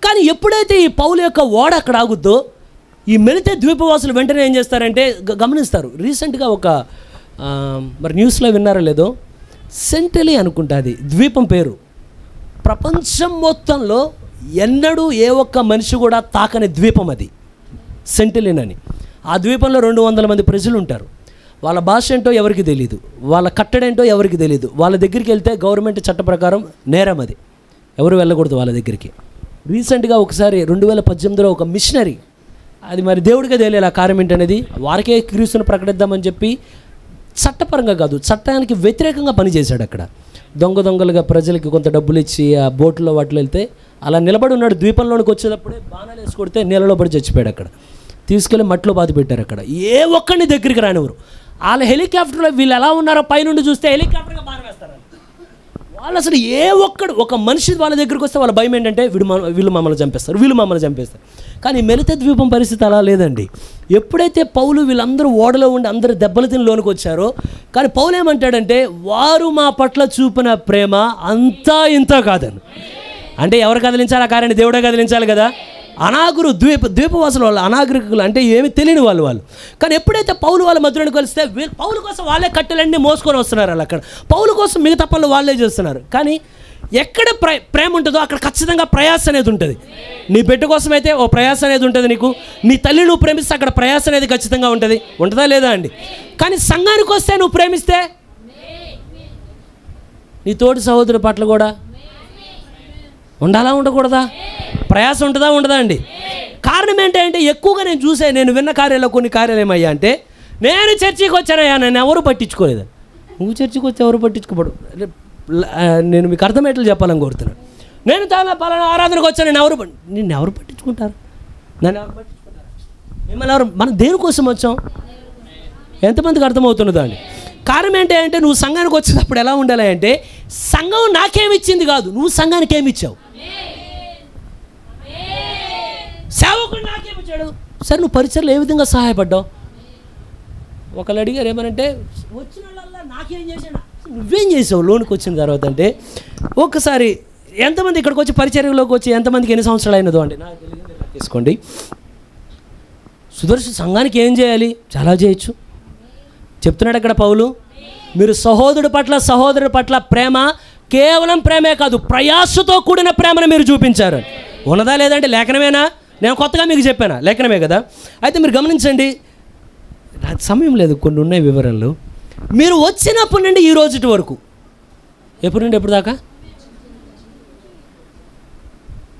C: కానీ ఎప్పుడైతే ఈ పౌలు యొక్క ఓడ అక్కడ ఆగుద్దో ఈ మెలితే ద్వీపవాసులు వెంటనే ఏం చేస్తారంటే గమనిస్తారు. రీసెంట్గా ఒక మరి న్యూస్లో విన్నారో లేదో, సెంటలీ అనుకుంటా అది ద్వీపం పేరు, ప్రపంచం మొత్తంలో ఎన్నడూ ఏ ఒక్క మనిషి కూడా తాకని ద్వీపం అది సెంటలిన్ అని. ఆ ద్వీపంలో 200 మంది ప్రజలు ఉంటారు. వాళ్ళ భాష ఏంటో ఎవరికి తెలియదు, వాళ్ళ కట్టడేంటో ఎవరికి తెలియదు. వాళ్ళ దగ్గరికి వెళ్తే గవర్నమెంట్ చట్ట ప్రకారం నేరం, అది ఎవరు వెళ్ళకూడదు వాళ్ళ దగ్గరికి. రీసెంట్గా ఒకసారి 2018లో ఒక మిషనరీ, అది మరి దేవుడిగా తెలియాలి ఆ కార్యం ఏంటనేది, వారికే క్రీస్తును ప్రకటిద్దామని చెప్పి చట్టపరంగా కాదు చట్టానికి వ్యతిరేకంగా పనిచేశాడు. అక్కడ దొంగలుగా ప్రజలకి కొంత డబ్బులు ఇచ్చి ఆ బోట్లో వాటిలో వెళ్తే అలా నిలబడి ఉన్నాడు. ద్వీపంలోనికి వచ్చేటప్పుడే బాణాలు వేసి కొడితే నీళ్ళలో పడి చచ్చిపోయాడు. అక్కడ తీసుకెళ్ళి మట్టిలో బాధ పెట్టారు. అక్కడ ఏ ఒక్కడిని దగ్గరికి రానివ్వరు. వాళ్ళ హెలికాప్టర్లో వీళ్ళు ఎలా ఉన్నారో పైనుండి చూస్తే హెలికాప్టర్గా బాణ వేస్తారు వాళ్ళు. అసలు ఒక మనిషి వాళ్ళ దగ్గరికి వస్తే వాళ్ళ భయం ఏంటంటే వీళ్ళు మమ్మల్ని చంపేస్తారు. కానీ మెలితే ద్వీపం పరిస్థితి అలా లేదండి. ఎప్పుడైతే పౌలు వీళ్ళందరూ ఓడలో ఉండి అందరూ దెబ్బలు తిని లోనికి వచ్చారో, కానీ పౌలు ఏమంటాడంటే వారు మా పట్ల చూపిన ప్రేమ అంతా ఇంత కాదని. అంటే ఎవరు కదిలించాలి ఆ కార్యాన్ని? దేవుడే కదిలించాలి కదా. అనాగరు ద్వీపవాసులు వాళ్ళు, అనాగరికులు అంటే ఏమి తెలియని వాళ్ళు. కానీ ఎప్పుడైతే పౌలు వాళ్ళ మధ్యలోకి కలిస్తే పౌలు కోసం వాళ్ళే కట్టెలన్నీ మోసుకొని వస్తున్నారు. వాళ్ళు అక్కడ పౌలు కోసం మిగతా పనులు వాళ్ళే చేస్తున్నారు. కానీ ఎక్కడ ప్రేమ ఉంటుందో అక్కడ ఖచ్చితంగా ప్రయాస అనేది ఉంటుంది. నీ బిడ్డ కోసం అయితే ఓ ప్రయాస అనేది ఉంటుంది నీకు. నీ తల్లి నువ్వు ప్రేమిస్తే అక్కడ ప్రయాస అనేది ఖచ్చితంగా ఉంటుంది. ఉంటుందా లేదా అండి? కానీ సంఘానికి వస్తే నువ్వు ప్రేమిస్తే నీ తోటి సహోదరు పట్ల కూడా ఉండాలా ఉండకూడదా? ప్రయాసం ఉంటుందా ఉండదా అండి? కారణం ఏంటంటే ఎక్కువగా నేను విన్న కార్యాల్లో కొన్ని కార్యాలు ఏమయ్యా అంటే, నేను చర్చికి వచ్చానయ్యా, నన్ను ఎవరు పట్టించుకోలేదు. నువ్వు చర్చికి వచ్చి ఎవరు పట్టించుకోబడు. నేను మీకు అర్థమయ్యేట్లు చెప్పాలని కోరుతున్నాను. నేను పలానా ఆరాధనకు వచ్చాను, నిన్ను ఎవరు పట్టించుకుంటారు? నన్ను ఎవరు పట్టించుకుంటారు? మిమ్మల్ని ఎవరు? మనం దేనికోసం వచ్చాం? ఎంతమందికి అర్థమవుతున్నదా అండి? కారణం ఏంటంటే నువ్వు సంఘానికి వచ్చేటప్పుడు ఎలా ఉండాలి అంటే, సంఘం నాకేమిచ్చింది కాదు, నువ్వు సంఘానికి ఏమిచ్చావు. సేవకుడు నాకేమిచ్చాడు? సరే, నువ్వు పరిచయలో ఏ విధంగా సహాయపడ్డావు? ఒకళ్ళు అడిగారు ఏమనంటే, వచ్చిన వాళ్ళల్లా నాకేం చేశాడు, నువ్వేం చేసావు లోనికి వచ్చిన తర్వాత అంటే, ఒక్కసారి ఎంతమంది ఇక్కడికి వచ్చి పరిచర్యలోకి వచ్చి ఎంతమందికి ఎన్ని సంవత్సరాలు అయినదో అండి నాకు తీసుకోండి. సుదర్శన సంఘానికి ఏం చేయాలి? చాలా చేయొచ్చు. చెప్తున్నాడు అక్కడ పౌలు, మీరు సహోదరుడి పట్ల ప్రేమ, కేవలం ప్రేమే కాదు ప్రయాసతో కూడిన ప్రేమను మీరు చూపించారు. ఉన్నదా లేదంటే లేఖనమేనా? నేను కొత్తగా మీకు చెప్పానా? లేఖనమే కదా. అయితే మీరు గమనించండి, నాకు సమయం లేదు, కొన్ని ఉన్నాయి వివరాలు. మీరు వచ్చినప్పటి నుండి ఈ రోజు వరకు, ఎప్పటి నుండి ఎప్పుడు దాకా?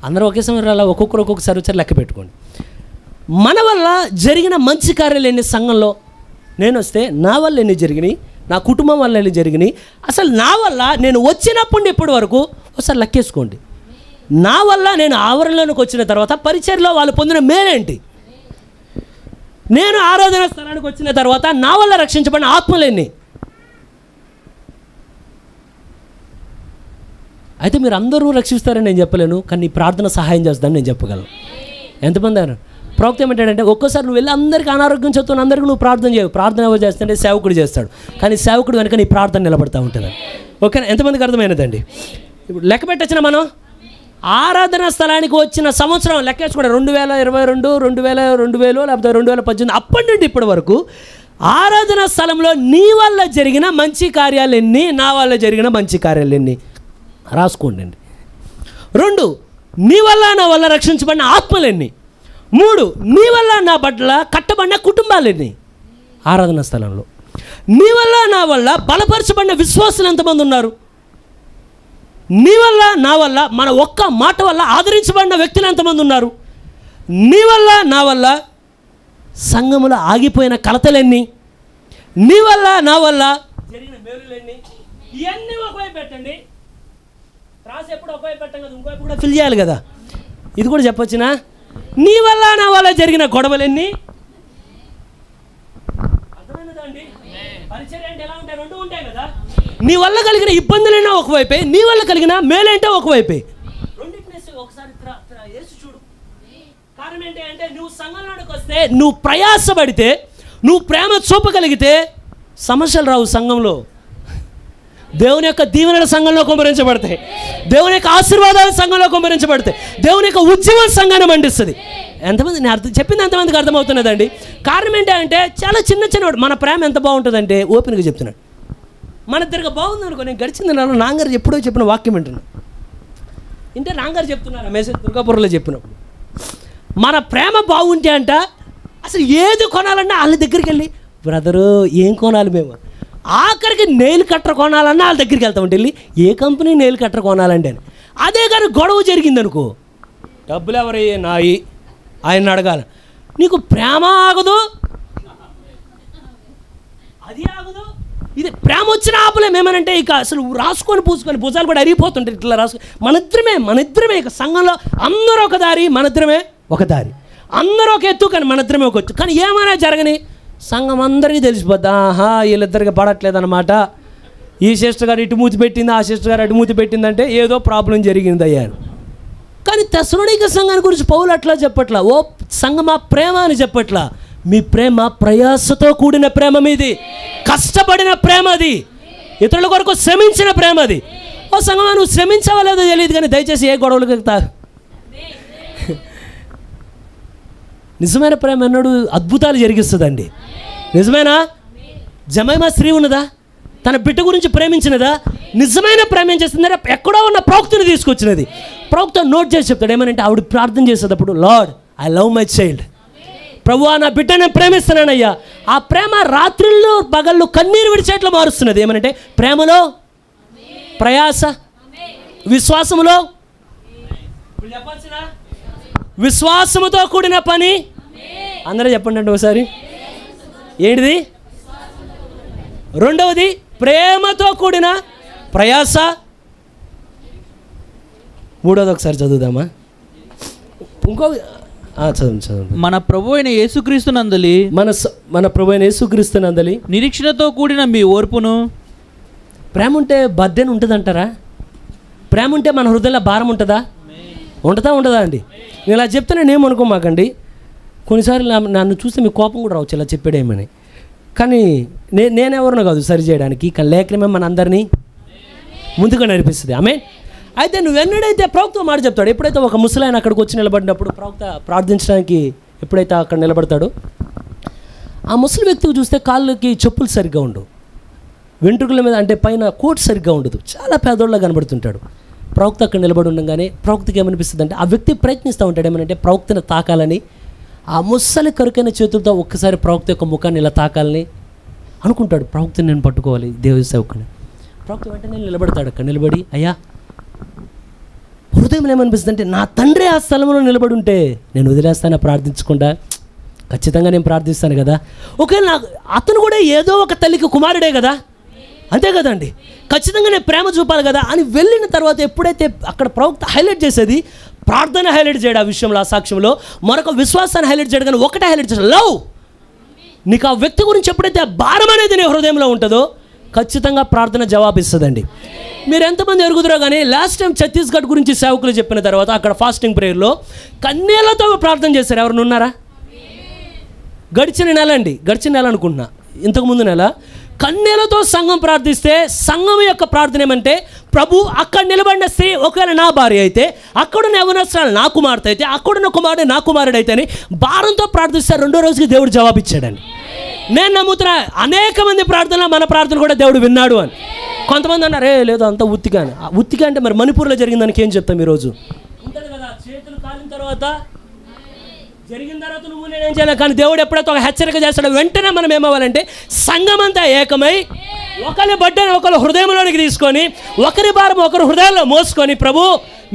C: అందరూ ఒకే సమయం అలా ఒక్కొక్కసారి వచ్చారు, లెక్క పెట్టుకోండి. మన వల్ల జరిగిన మంచి కార్యాలు ఎన్ని సంఘంలో? నేను వస్తే నా వల్ల ఎన్ని జరిగినాయి, నా కుటుంబం వల్ల ఎన్ని జరిగినాయి, అసలు నా వల్ల నేను వచ్చినప్పుడు ఇప్పటి వరకు ఒకసారి లెక్కేసుకోండి. నా వల్ల నేను ఆవరణలోకి వచ్చిన తర్వాత పరిచర్లో వాళ్ళు పొందిన మేలేంటి? నేను ఆరాధన స్థలానికి వచ్చిన తర్వాత నా వల్ల రక్షించబడిన ఆత్మలేని. అయితే మీరు అందరూ రక్షిస్తారని నేను చెప్పలేను, కానీ నీ ప్రార్థన సహాయం చేస్తానని నేను చెప్పగలను. ఎంతమంది అన్నారు? ప్రవక్త ఏమంటాడంటే, ఒక్కోసారి నువ్వు వెళ్ళి అందరికీ అనారోగ్యం చెప్తున్న అందరికీ నువ్వు ప్రార్థన చేయవు. ప్రార్థన ఎవరు చేస్తుంటే సేవకుడు చేస్తాడు, కానీ సేవకుడు వెనక నీ ప్రార్థన నిలబడతా ఉంటుంది. ఓకేనా? ఎంతమందికి అర్థమైనదండి? ఇప్పుడు లెక్క పెట్టొచ్చిన మనం ఆరాధన స్థలానికి వచ్చిన సంవత్సరం లెక్కేసుకోండి, 2022, 2000 లేకపోతే 2018, అప్పటి నుండి ఇప్పటి వరకు ఆరాధన స్థలంలో నీ వల్ల జరిగిన మంచి కార్యాలు ఎన్ని, నా వల్ల జరిగిన మంచి కార్యాలు ఎన్ని రాసుకోండి అండి. 2, నీ వల్ల నా వల్ల రక్షించబడిన ఆత్మలు ఎన్ని. 3, నీ వల్ల నా పట్ల కట్టబడిన కుటుంబాలు ఎన్ని ఆరాధన స్థలంలో. నీ వల్ల నా వల్ల బలపరచబడిన విశ్వాసులు ఎంతమంది ఉన్నారు. నీ వల్ల నా వల్ల మన ఒక్క మాట వల్ల ఆదరించబడిన వ్యక్తులు ఎంతమంది ఉన్నారు. నీ వల్ల నా వల్ల సంఘములో ఆగిపోయిన కలతలెన్ని, నీ వల్ల నా వల్ల జరిగిన మేలులెన్ని. ఇవన్నీ ఒకవైపు పెట్టండి, రాసి ఎప్పుడు ఒకవైపు పెట్టం కదా, ఇంకోవైపు కూడా ఫిల్ చేయాలి కదా. ఇది కూడా చెప్పొచ్చునా? నీ వల్ల నా వల్ల జరిగిన గొడవలెన్ని. అర్థమైనదండి? పరిచర్య అంటే ఎలా ఉంటాయి? 2 ఉంటాయి కదా. నీ వల్ల కలిగిన ఇబ్బందులైనా ఒకవైపే, నీ వల్ల కలిగిన మేలేంటే ఒకవైపే. రెండింటిని ఒకసారి యేసు చూడు. కారణం ఏంటి అంటే, నువ్వు సంఘంలోకి వస్తే, నువ్వు ప్రయాసపడితే, నువ్వు ప్రేమ చూపగలిగితే సమస్యలు రావు సంఘంలో. దేవుని యొక్క దీవెనల సంఘంలో కుమ్మరించబడతాయి, దేవుని యొక్క ఆశీర్వాదాల సంఘంలో కుమ్మరించబడతాయి, దేవుని యొక్క ఉద్యమం సంఘాన్ని మండిస్తుంది. ఎంతమంది నేను చెప్పింది ఎంతమందికి అర్థమవుతున్నదండి? కారణం ఏంటంటే చాలా చిన్న చిన్నవాడు మన ప్రేమ ఎంత బాగుంటుందంటే ఓపెన్గా చెప్తున్నాడు. మన ఇద్దరికి బాగుంది అనుకో, నేను గడిచింది నాన్నగారు ఎప్పుడో చెప్పిన వాక్యం వింటున్నాను. ఇంటే నాన్నగారు చెప్తున్నారు మెసేజ్ దుర్గాపురంలో చెప్పినప్పుడు, మన ప్రేమ బాగుంటే అంట అసలు ఏది కొనాలన్నా వాళ్ళ దగ్గరికి వెళ్ళి బ్రదరు ఏం కొనాలి మేము, ఆఖరికి నెయిల్ కట్టర్ కొనాలన్నా వాళ్ళ దగ్గరికి వెళ్తామంటే వెళ్ళి ఏ కంపెనీ నెయిల్ కట్టర్ కొనాలంటే అని. అదే కానీ గొడవ జరిగింది అనుకో, డబ్బులు ఎవరి నాయి ఆయన అడగాలి, నీకు ప్రేమ ఆగదు, అది ఆగదు, ఇది ప్రేమ వచ్చిన ఆపలేం. ఏమనంటే ఇక అసలు రాసుకొని పూసుకొని భుజాలు కూడా అరిగిపోతుంటాయి ఇట్లా రాసుకొని. మన ఇద్దరమే ఇక సంఘంలో అందరూ ఒక దారి, మన ఇద్దరమే ఒక దారి, అందరూ ఒక ఎత్తు కానీ మన ఇద్దరమే ఒక ఎత్తు. కానీ ఏమైనా జరగని సంఘం అందరికీ తెలిసిపోద్ది, ఆహా వీళ్ళిద్దరికి పడట్లేదన్నమాట, ఈ సిస్టర్ గారు ఇటు మూతి పెట్టింది, ఆ సిస్టర్ గారు అటు మూతి పెట్టిందంటే ఏదో ప్రాబ్లం జరిగింది అయ్యాను. కానీ తెస్సలోనిక సంఘాన్ని గురించి పౌలు అట్లా చెప్పట్లా, ఓ సంఘమా ప్రేమ అని చెప్పట్లా. మీ ప్రేమ ప్రయాసతో కూడిన ప్రేమ, మీది కష్టపడిన ప్రేమ, అది ఇతరుల కొరకు శ్రమించిన ప్రేమ. అది ఓ సంఘమా నువ్వు శ్రమించవా లేదో తెలియదు కానీ దయచేసి ఏ గొడవలకు ఎక్కుతారు. నిజమైన ప్రేమ ఎన్నడూ అద్భుతాలు జరిగిస్తుందండి. నిజమేనా? జమైమా స్త్రీ ఉన్నదా, తన బిడ్డ గురించి ప్రేమించినదా? నిజమైన ప్రేమ ఏం చేస్తుందంటే ఎక్కడో ఉన్న ప్రవక్తని తీసుకొచ్చినది. ప్రవక్త నోట్ చేసి చెప్తాడు, ఏమనంటే ఆవిడ ప్రార్థన చేసేటప్పుడు, lord I love my child, ప్రభువా నా బిడ్డ నేను ప్రేమిస్తున్నానయ్యా. ఆ ప్రేమ రాత్రిళ్ళు పగళ్ళు కన్నీరు విడిచేట్లు మారుస్తున్నది. ఏమనంటే ప్రేమలో ప్రయాస, విశ్వాసములో, విశ్వాసముతో కూడిన పని. అందరూ చెప్పండి అంటే ఒకసారి ఏంటిది? రెండవది ప్రేమతో కూడిన ప్రయాస. మూడవది ఒకసారి చదువుదామా? ఇంకో చదువు.
D: మన ప్రభు అయిన యేసుక్రీస్తునందలి
C: మన ప్రభు అయిన యేసుక్రీస్తునందలి
D: నిరీక్షణతో కూడిన మీ ఓర్పును.
C: ప్రేమ ఉంటే బర్డెన్ ఉంటుందంటారా? ప్రేమ ఉంటే మన హృదయంలో భారం ఉంటుందా? ఉంటుందా అండి? నేను ఇలా చెప్తే నేను ఏమనుకోమాకండి. కొన్నిసార్లు నన్ను చూస్తే మీ కోపం కూడా రావచ్చు ఇలా చెప్పాడేమని. కానీ నేనెవరినో కాదు సరి చేయడానికి, కానీ లేఖనమే మన అందరినీ ముందుగా నడిపిస్తుంది. ఆమె అయితే నువ్వెన్నడైతే ప్రవక్త మాట చెప్తాడు, ఎప్పుడైతే ఒక ముసలాయన అక్కడికి వచ్చి నిలబడినప్పుడు ప్రవక్త ప్రార్థించడానికి ఎప్పుడైతే అక్కడ నిలబడతాడో ఆ ముసలి వ్యక్తికి చూస్తే కాళ్ళకి చెప్పులు సరిగ్గా ఉండవు, వెంట్రుకల మీద అంటే పైన కోట్ సరిగ్గా ఉండదు, చాలా పేదోళ్ళ కనబడుతుంటాడు. ప్రవక్త అక్కడ నిలబడి ఉండగానే ప్రవక్తకి ఏమనిపిస్తుంది అంటే ఆ వ్యక్తి ప్రయత్నిస్తూ ఉంటాడు ఏమనంటే ప్రవక్తను తాకాలని. ఆ ముసలి కరుకైన చేతులతో ఒక్కసారి ప్రవక్త యొక్క ముఖాన్ని ఇలా తాకాలని అనుకుంటాడు. ప్రవక్తని నేను పట్టుకోవాలి, దేవ సేవకుని. ప్రవక్త వెంటనే నిలబడతాడు. అక్కడ నిలబడి, అయ్యా హృదయంలో ఏమనిపిస్తుంది అంటే నా తండ్రి ఆ స్థలంలో నిలబడి ఉంటే నేను వదిలేస్తాను ప్రార్థించకుండా, ఖచ్చితంగా నేను ప్రార్థిస్తాను కదా. ఒకవేళ అతను కూడా ఏదో ఒక తల్లికి కుమారుడే కదా, అంతే కదండి, ఖచ్చితంగా నేను ప్రేమ చూపాలి కదా అని వెళ్ళిన తర్వాత ఎప్పుడైతే అక్కడ ప్రవక్త హైలైట్ చేసేది ప్రార్థన హైలైట్ చేయడం, ఆ విషయంలో ఆ సాక్ష్యంలో మరొక విశ్వాసాన్ని హైలైట్ చేయడం కానీ ఒకటే హైలైట్ చేసాడు, లవ్. నీకు ఆ వ్యక్తి గురించి ఎప్పుడైతే భారం అనేది నీ హృదయంలో ఉంటుందో ఖచ్చితంగా ప్రార్థన జవాబిస్తుందండి. మీరు ఎంతమంది ఎరుగుదరో కానీ లాస్ట్ టైం ఛత్తీస్గఢ్ గురించి సేవకులు చెప్పిన తర్వాత అక్కడ ఫాస్టింగ్ ప్రేయర్లో కన్నీళ్లతో ప్రార్థన చేశారు. ఎవరు ఉన్నారా? గడిచిన నెల అనుకుంటున్నా, ఇంతకుముందు నెల కన్నీళ్లతో సంఘం ప్రార్థిస్తే సంఘం యొక్క ప్రార్థన ఏమంటే, ప్రభు అక్కడ నిలబడిన స్త్రీ ఒకవేళ నా భార్య అయితే, అక్కడున్న యవనస్తురాలు నా కుమార్తె అయితే, అక్కడున్న కుమారుడు నా కుమారుడు అయితే అని భారంతో ప్రార్థిస్తే రెండో రోజుకి దేవుడు జవాబిచ్చాడండి. నేను నమ్ముతున్నా అనేక మంది ప్రార్థనలో మన ప్రార్థన కూడా దేవుడు విన్నాడు అని. కొంతమంది అన్నారు లేదు అంత ఉత్తిగా అని. ఉత్తిగా అంటే మరి మణిపూర్లో జరిగిందానికి ఏం చెప్తాం ఈరోజు? ఉంటుంది కదా, చేతులు కాలిన తర్వాత జరిగిన తర్వాత నువ్వు నేనేం చేయాలి, కానీ దేవుడు ఎప్పుడైతే ఒక హెచ్చరిక చేస్తాడో వెంటనే మనం ఏమవ్వాలంటే సంఘం అంతా ఏకమై ఒకరి బడ్డని ఒకరు హృదయంలోనికి తీసుకొని ఒకరి భారం ఒకరు హృదయాల్లో మోసుకొని, ప్రభు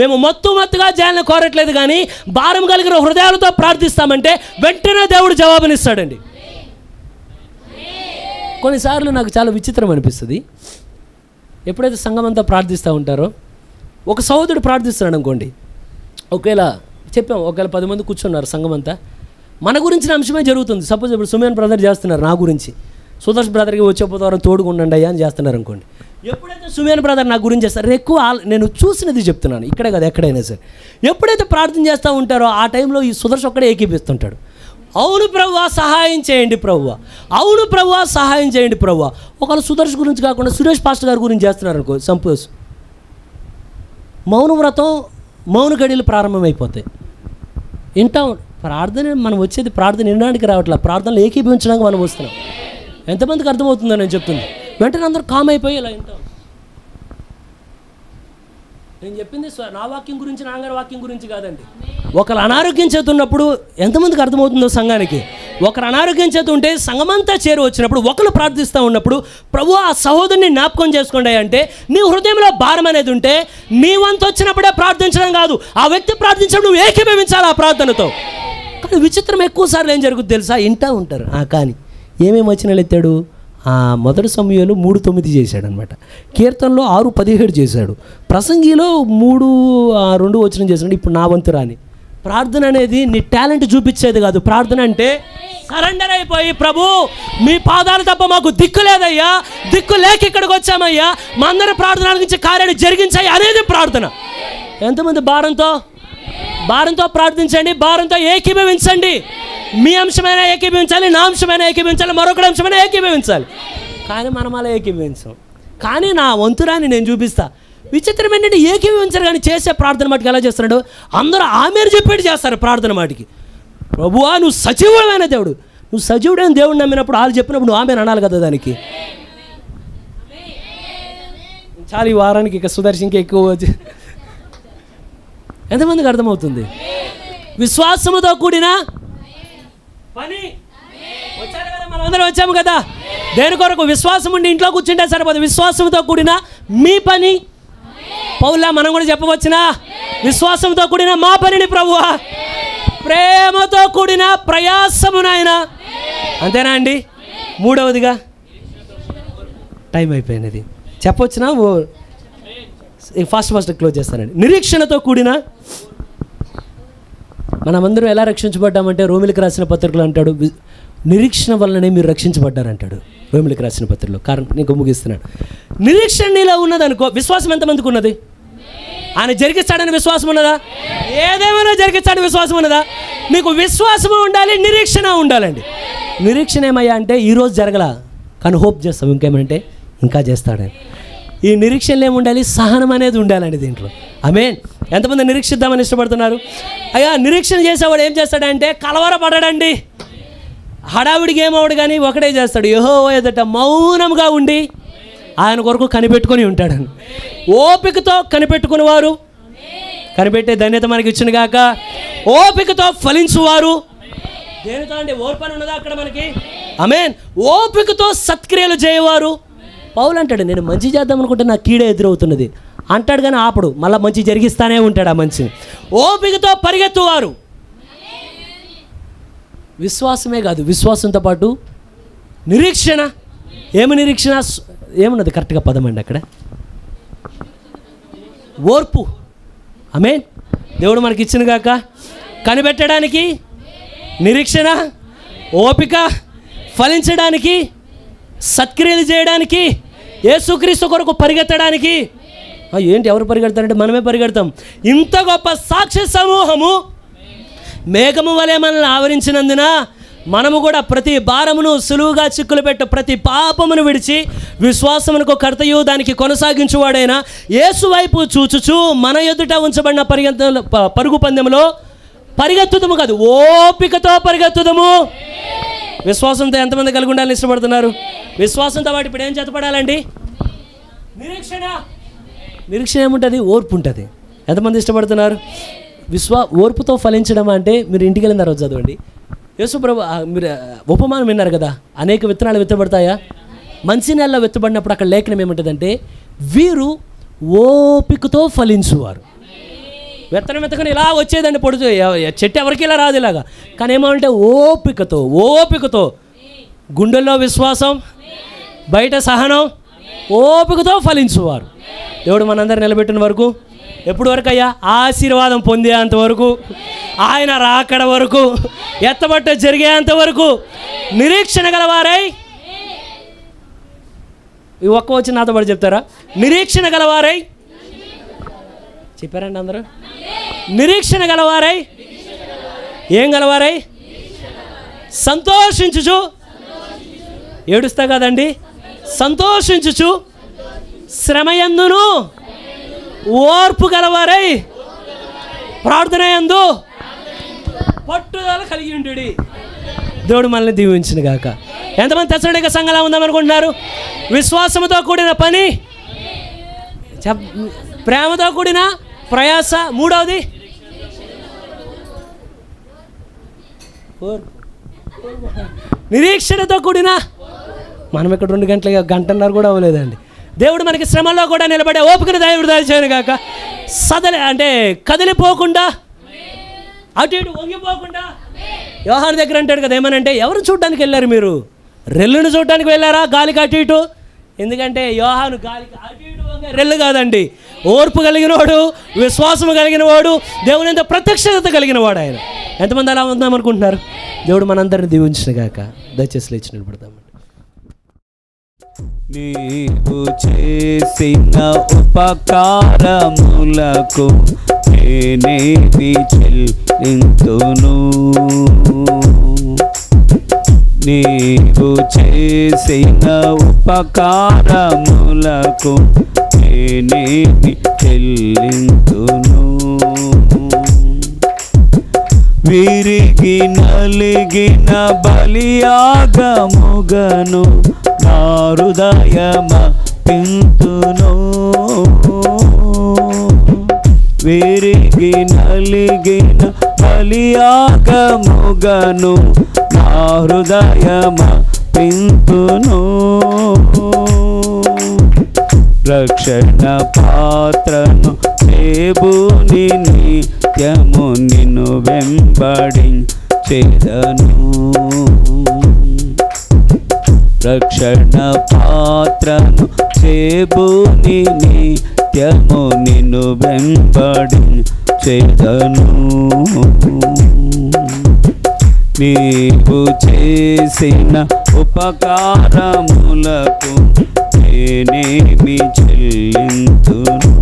C: మేము మత్తుగా చేయాలని కోరట్లేదు కానీ భారం కలిగిన హృదయాలతో ప్రార్థిస్తామంటే వెంటనే దేవుడు జవాబునిస్తాడండి. కొన్నిసార్లు నాకు చాలా విచిత్రం అనిపిస్తుంది, ఎప్పుడైతే సంఘం అంతా ప్రార్థిస్తూ ఉంటారో ఒక సహోదరుడు ప్రార్థిస్తున్నాడు అనుకోండి, ఒకవేళ 10 మంది కూర్చున్నారు సంఘం అంతా, మన గురించిన అంశమే జరుగుతుంది. సపోజ్ ఇప్పుడు సుమేన్ బ్రదర్ చేస్తున్నారు నా గురించి, సుదర్శ్ బ్రదర్కి వచ్చేపోతారు తోడుగా ఉండండి అయ్యా అని చేస్తున్నారు అనుకోండి. ఎప్పుడైతే సుమేన్ బ్రదర్ నా గురించి చేస్తారు, ఎక్కువ నేను చూసినది చెప్తున్నాను, ఇక్కడే కదా ఎక్కడైనా సరే, ఎప్పుడైతే ప్రార్థన చేస్తూ ఉంటారో ఆ టైంలో ఈ సుదర్శ్ ఒక్కడే ఏకీపిస్తుంటాడు. అవును ప్రభువా సహాయం చేయండి ప్రభువా, అవును ప్రభువా సహాయం చేయండి ప్రభువా. ఒకవేళ సుదర్శన్ గురించి కాకుండా సురేష్ పాస్టర్ గారి గురించి చేస్తున్నారు అనుకో, సంపోజ్ మౌన వ్రతం, మౌన గడియలు ప్రారంభమైపోతాయి. వింటాం ప్రార్థన, మనం వచ్చేది ప్రార్థన వినడానికి రావట్లేదు, ప్రార్థనలు ఏకీభవించడానికి మనం వస్తున్నాం. ఎంతమందికి అర్థమవుతుందో నేను చెప్తుంది? వెంటనే అందరూ కామ్ అయిపోయి ఇలా వింటాం. నేను చెప్పింది నా వాక్యం గురించి, నాన్నగారి వాక్యం గురించి కాదండి. ఒకరు అనారోగ్యం చేతున్నప్పుడు ఎంతమందికి అర్థమవుతుందో సంఘానికి? ఒకరు అనారోగ్యం చేతుంటే సంఘమంతా చేరు వచ్చినప్పుడు ఒకరు ప్రార్థిస్తూ ఉన్నప్పుడు ప్రభు ఆ సహోదరుని జ్ఞాపకం చేసుకోండి అంటే నీ హృదయంలో భారం అనేది ఉంటే నీ వంతు వచ్చినప్పుడే ప్రార్థించడం కాదు, ఆ వ్యక్తి ప్రార్థించడం నువ్వు ఏకీభవించాలి ఆ ప్రార్థనతో. కానీ విచిత్రం ఎక్కువసార్లు ఏం జరుగుతుంది తెలుసా? వింటూ ఉంటారు. కానీ ఏమేమి వచ్చినా ఎత్తాడు? మొదటి సమయంలో 3:9 చేశాడు అనమాట. కీర్తనలో 6:17 చేశాడు. ప్రసంగిలో 3:2 వచనం చేశాడు. ఇప్పుడు నా వంతు రాని. ప్రార్థన అనేది నీ టాలెంట్ చూపించేది కాదు. ప్రార్థన అంటే సరెండర్ అయిపోయి ప్రభు మీ పాదాలు తప్ప మాకు దిక్కు లేదయ్యా, దిక్కు లేక ఇక్కడికి వచ్చామయ్యా, మా అందరి ప్రార్థన గురించి కార్యాన్ని జరిగించాయి అనేది ప్రార్థన. ఎంతమంది భారంతో ప్రార్థించండి, భారంతో ఏకీభవించండి. మీ అంశమైనా ఏకీభవించాలి, నా అంశమైనా ఏకీభవించాలి, మరొకటి అంశమైనా ఏకీభవించాలి. కానీ మనం అలా ఏకీభవించాం. కానీ నా వంతురాని నేను చూపిస్తా. విచిత్రం ఏంటంటే ఏకీభవించారు కానీ చేసే ప్రార్థన మాటికి ఎలా చేస్తున్నాడు? అందరూ ఆమెను చెప్పేటి చేస్తారు ప్రార్థన మాటికి. ప్రభువా నువ్వు సజీవుడమైన దేవుడు, నువ్వు సజీవుడైన దేవుడు నమ్మినప్పుడు వాళ్ళు చెప్పినప్పుడు నువ్వు ఆమెను అనాలి కదా దానికి. చాలా ఈ వారానికి ఇక సుదర్శన్కి ఎక్కువ. ఎంతమందికి అర్థమవుతుంది? విశ్వాసముతో కూడిన పని. వచ్చారు కదా, మనం అందరం వచ్చాము కదా. దేని కొరకు? విశ్వాసం ఉండి ఇంట్లో కూర్చుంటే సరిపోదు, విశ్వాసంతో కూడిన మీ పని. పౌలా మనం కూడా చెప్పవచ్చునా? విశ్వాసంతో కూడిన మా పనిని ప్రభువా, ప్రేమతో కూడిన ప్రయాసమునైన. అంతేనా అండి? మూడవదిగా టైం అయిపోయినది చెప్పవచ్చునా? ఫాస్ట్ క్లోజ్ చేస్తానండి. నిరీక్షణతో కూడిన. మనమందరం ఎలా రక్షించబడ్డామంటే రోమిలికి రాసిన పత్రికలు అంటాడు నిరీక్షణ వల్లనే మీరు రక్షించబడ్డారంటాడు రోమిలికి రాసిన పత్రికలో. కారణం నీకు ముగిస్తున్నాడు. నిరీక్షణ నీలో ఉన్నదనుకో, విశ్వాసం ఎంతమందికి ఉన్నది? ఆయన జరిగిస్తాడని విశ్వాసం ఉన్నదా? ఏదేమైనా జరిగిస్తాడని విశ్వాసం ఉన్నదా? నీకు విశ్వాసము ఉండాలి, నిరీక్షణ ఉండాలండి. నిరీక్షణ ఏమయ్యా అంటే ఈరోజు జరగలా కానీ హోప్ చేస్తాం ఇంకేమంటే ఇంకా చేస్తాడని. ఈ నిరీక్షణలో ఏముండాలి? సహనం అనేది ఉండాలండి దీంట్లో. ఆమేన్. ఎంతమంది నిరీక్షిద్దామని ఇష్టపడుతున్నారు? అయ్యా నిరీక్షణ చేసేవాడు ఏం చేస్తాడంటే కలవరపడడండి, హడావిడికి ఏమవుడు కానీ ఒకటే చేస్తాడు, యెహోవా ఎదుట మౌనంగా ఉండి ఆయన కొరకు కనిపెట్టుకొని ఉంటాడని. ఓపికతో కనిపెట్టుకునేవారు కనిపెట్టే ధన్యత మనకి ఇచ్చిన గాక. ఓపికతో ఫలించువారు. దేనితో అంటే ఓర్పని ఉన్నదా అక్కడ మనకి? ఆమేన్. ఓపికతో సత్క్రియలు చేయవారు. పౌలు అంటాడు నేను మంచి చేద్దాం అనుకుంటే నాకు కీడే ఎదురవుతున్నది అంటాడు కానీ ఆపడు, మళ్ళీ మంచి జరిగిస్తానే ఉంటాడు ఆ మంచిని. ఓపికతో పరిగెత్తువారు. విశ్వాసమే కాదు, విశ్వాసంతో పాటు నిరీక్షణ. ఏమి నిరీక్షణ? ఏమున్నది కరెక్ట్గా పదం అండి అక్కడ? ఓర్పు. ఆమేన్. దేవుడు మనకి ఇచ్చిన గాక. కనిపెట్టడానికి నిరీక్షణ, ఓపిక, ఫలించడానికి, సత్క్రియలు చేయడానికి, యేసుక్రీస్తు కొరకు పరిగెత్తడానికి. ఏంటి ఎవరు పరిగెడతారంటే మనమే పరిగెడతాం. ఇంత గొప్ప సాక్షి సమూహము మేఘము వలె మనల్ని ఆవరించినందున మనము కూడా ప్రతి భారమును సులువుగా చిక్కులు పెట్టు ప్రతి పాపమును విడిచి విశ్వాసమునకు కర్తయు దానికి కొనసాగించువాడైన యేసు వైపు చూచుచు మన ఎదుట ఉంచబడిన పరుగు పందెములో పరిగెత్తుదము కాదు, ఓపికతో పరిగెత్తుదము. విశ్వాసంతో ఎంతమంది కలిగి ఉండాలని ఇష్టపడుతున్నారు? విశ్వాసంతో వాటి ఇప్పుడు ఏం చేతపడాలండి? నిరీక్షణ. నిరీక్షణ ఏముంటుంది? ఓర్పు ఉంటుంది. ఎంతమంది ఇష్టపడుతున్నారు? ఓర్పుతో ఫలించడం అంటే మీరు ఇంటికి వెళ్ళిన తర్వాత చదవండి. యేసుప్రభు మీరు ఉపమానం విన్నారు కదా, అనేక విత్తనాలు విత్తబడతాయా? మంచి నెలలో విత్తబడినప్పుడు అక్కడ లేఖనం ఏముంటుందంటే వీరు ఓపికతో ఫలించువారు. విత్తనం విత్తకని ఇలా వచ్చేదండి పొడుచు, చెట్టు ఎవరికి ఇలా రాదు ఇలాగా. కానీ ఏమంటే ఓపికతో గుండెల్లో విశ్వాసం, బయట సహనం, ఓపికతో ఫలించువారు. దేవుడు మనందరూ నిలబెట్టిన వరకు ఎప్పుడు వరకు అయ్యా? ఆశీర్వాదం పొందేంత వరకు, ఆయన రాకడ వరకు, ఎత్తబట్ట జరిగేంత వరకు నిరీక్షణ గలవారై. ఈ ఒక్క వచ్చి నాతో పాటు చెప్తారా? నిరీక్షణ గలవారై. చెప్పారండి అందరూ? నిరీక్షణ గలవారై. ఏం గలవారై? సంతోషించుచు, ఏడుస్తా కదండి, సంతోషించుచు, శ్రమయందును ఓర్పు గలవారై ప్రార్థన యందు పట్టుదల కలిగి ఉండుడి. దేవుడు మనల్ని దీవించును గాక. ఎంతమంది తెస్సలోనిక సంఘంలా ఉందామనుకుంటున్నారు? విశ్వాసముతో కూడిన పని, ప్రేమతో కూడిన ప్రయాస, మూడవది నిరీక్షణతో కూడిన. మనం ఇక్కడ 2 గంటలుగా గంటన్నర కూడా అవ్వలేదండి. దేవుడు మనకి శ్రమల్లో కూడా నిలబడే ఓపికను దేవుడు దయచేయను గాక. అంటే కదిలిపోకుండా, అటు ఇటు వంగిపోకుండా. యోహాను దగ్గర అంటాడు కదా, ఏమనంటే ఎవరు చూడడానికి వెళ్ళారు మీరు? రెల్లును చూడడానికి వెళ్ళారా? గాలికి అటు ఇటు. ఎందుకంటే యోహాను గాలికి అటు ఇటు వంగే రెల్లు కాదండి, ఓర్పు కలిగిన వాడు, విశ్వాసము కలిగిన వాడు, దేవుని ఎంత ప్రత్యక్షత కలిగిన వాడు ఆయన. ఎంతమంది అలా ఉందామనుకుంటున్నారు? దేవుడు మనందరిని దీవించిన గాక. దయచేసి లేచి నిలబడతామండి.
E: నీవు చేసిన ఉపకారములకు నేనేమి చెల్లింతును? నీవు చేసిన ఉపకారములకు నేనేమి చెల్లింతును? విరిగి నలిగిన బలియాగముగను నా హృదయమ పింతును. విరిగి నలిగిన బలియాగముగను నా హృదయమ పింతును. రక్షణ పాత్రను దేవుని నిత్యము నిన్ను వెంబడించెదను. రక్షణ పాత్రను దేవుని నిత్యము నిన్ను వెంబడించెదను. నీవు చేసిన ఉపకారములకు నేనేమి చెల్లింతును?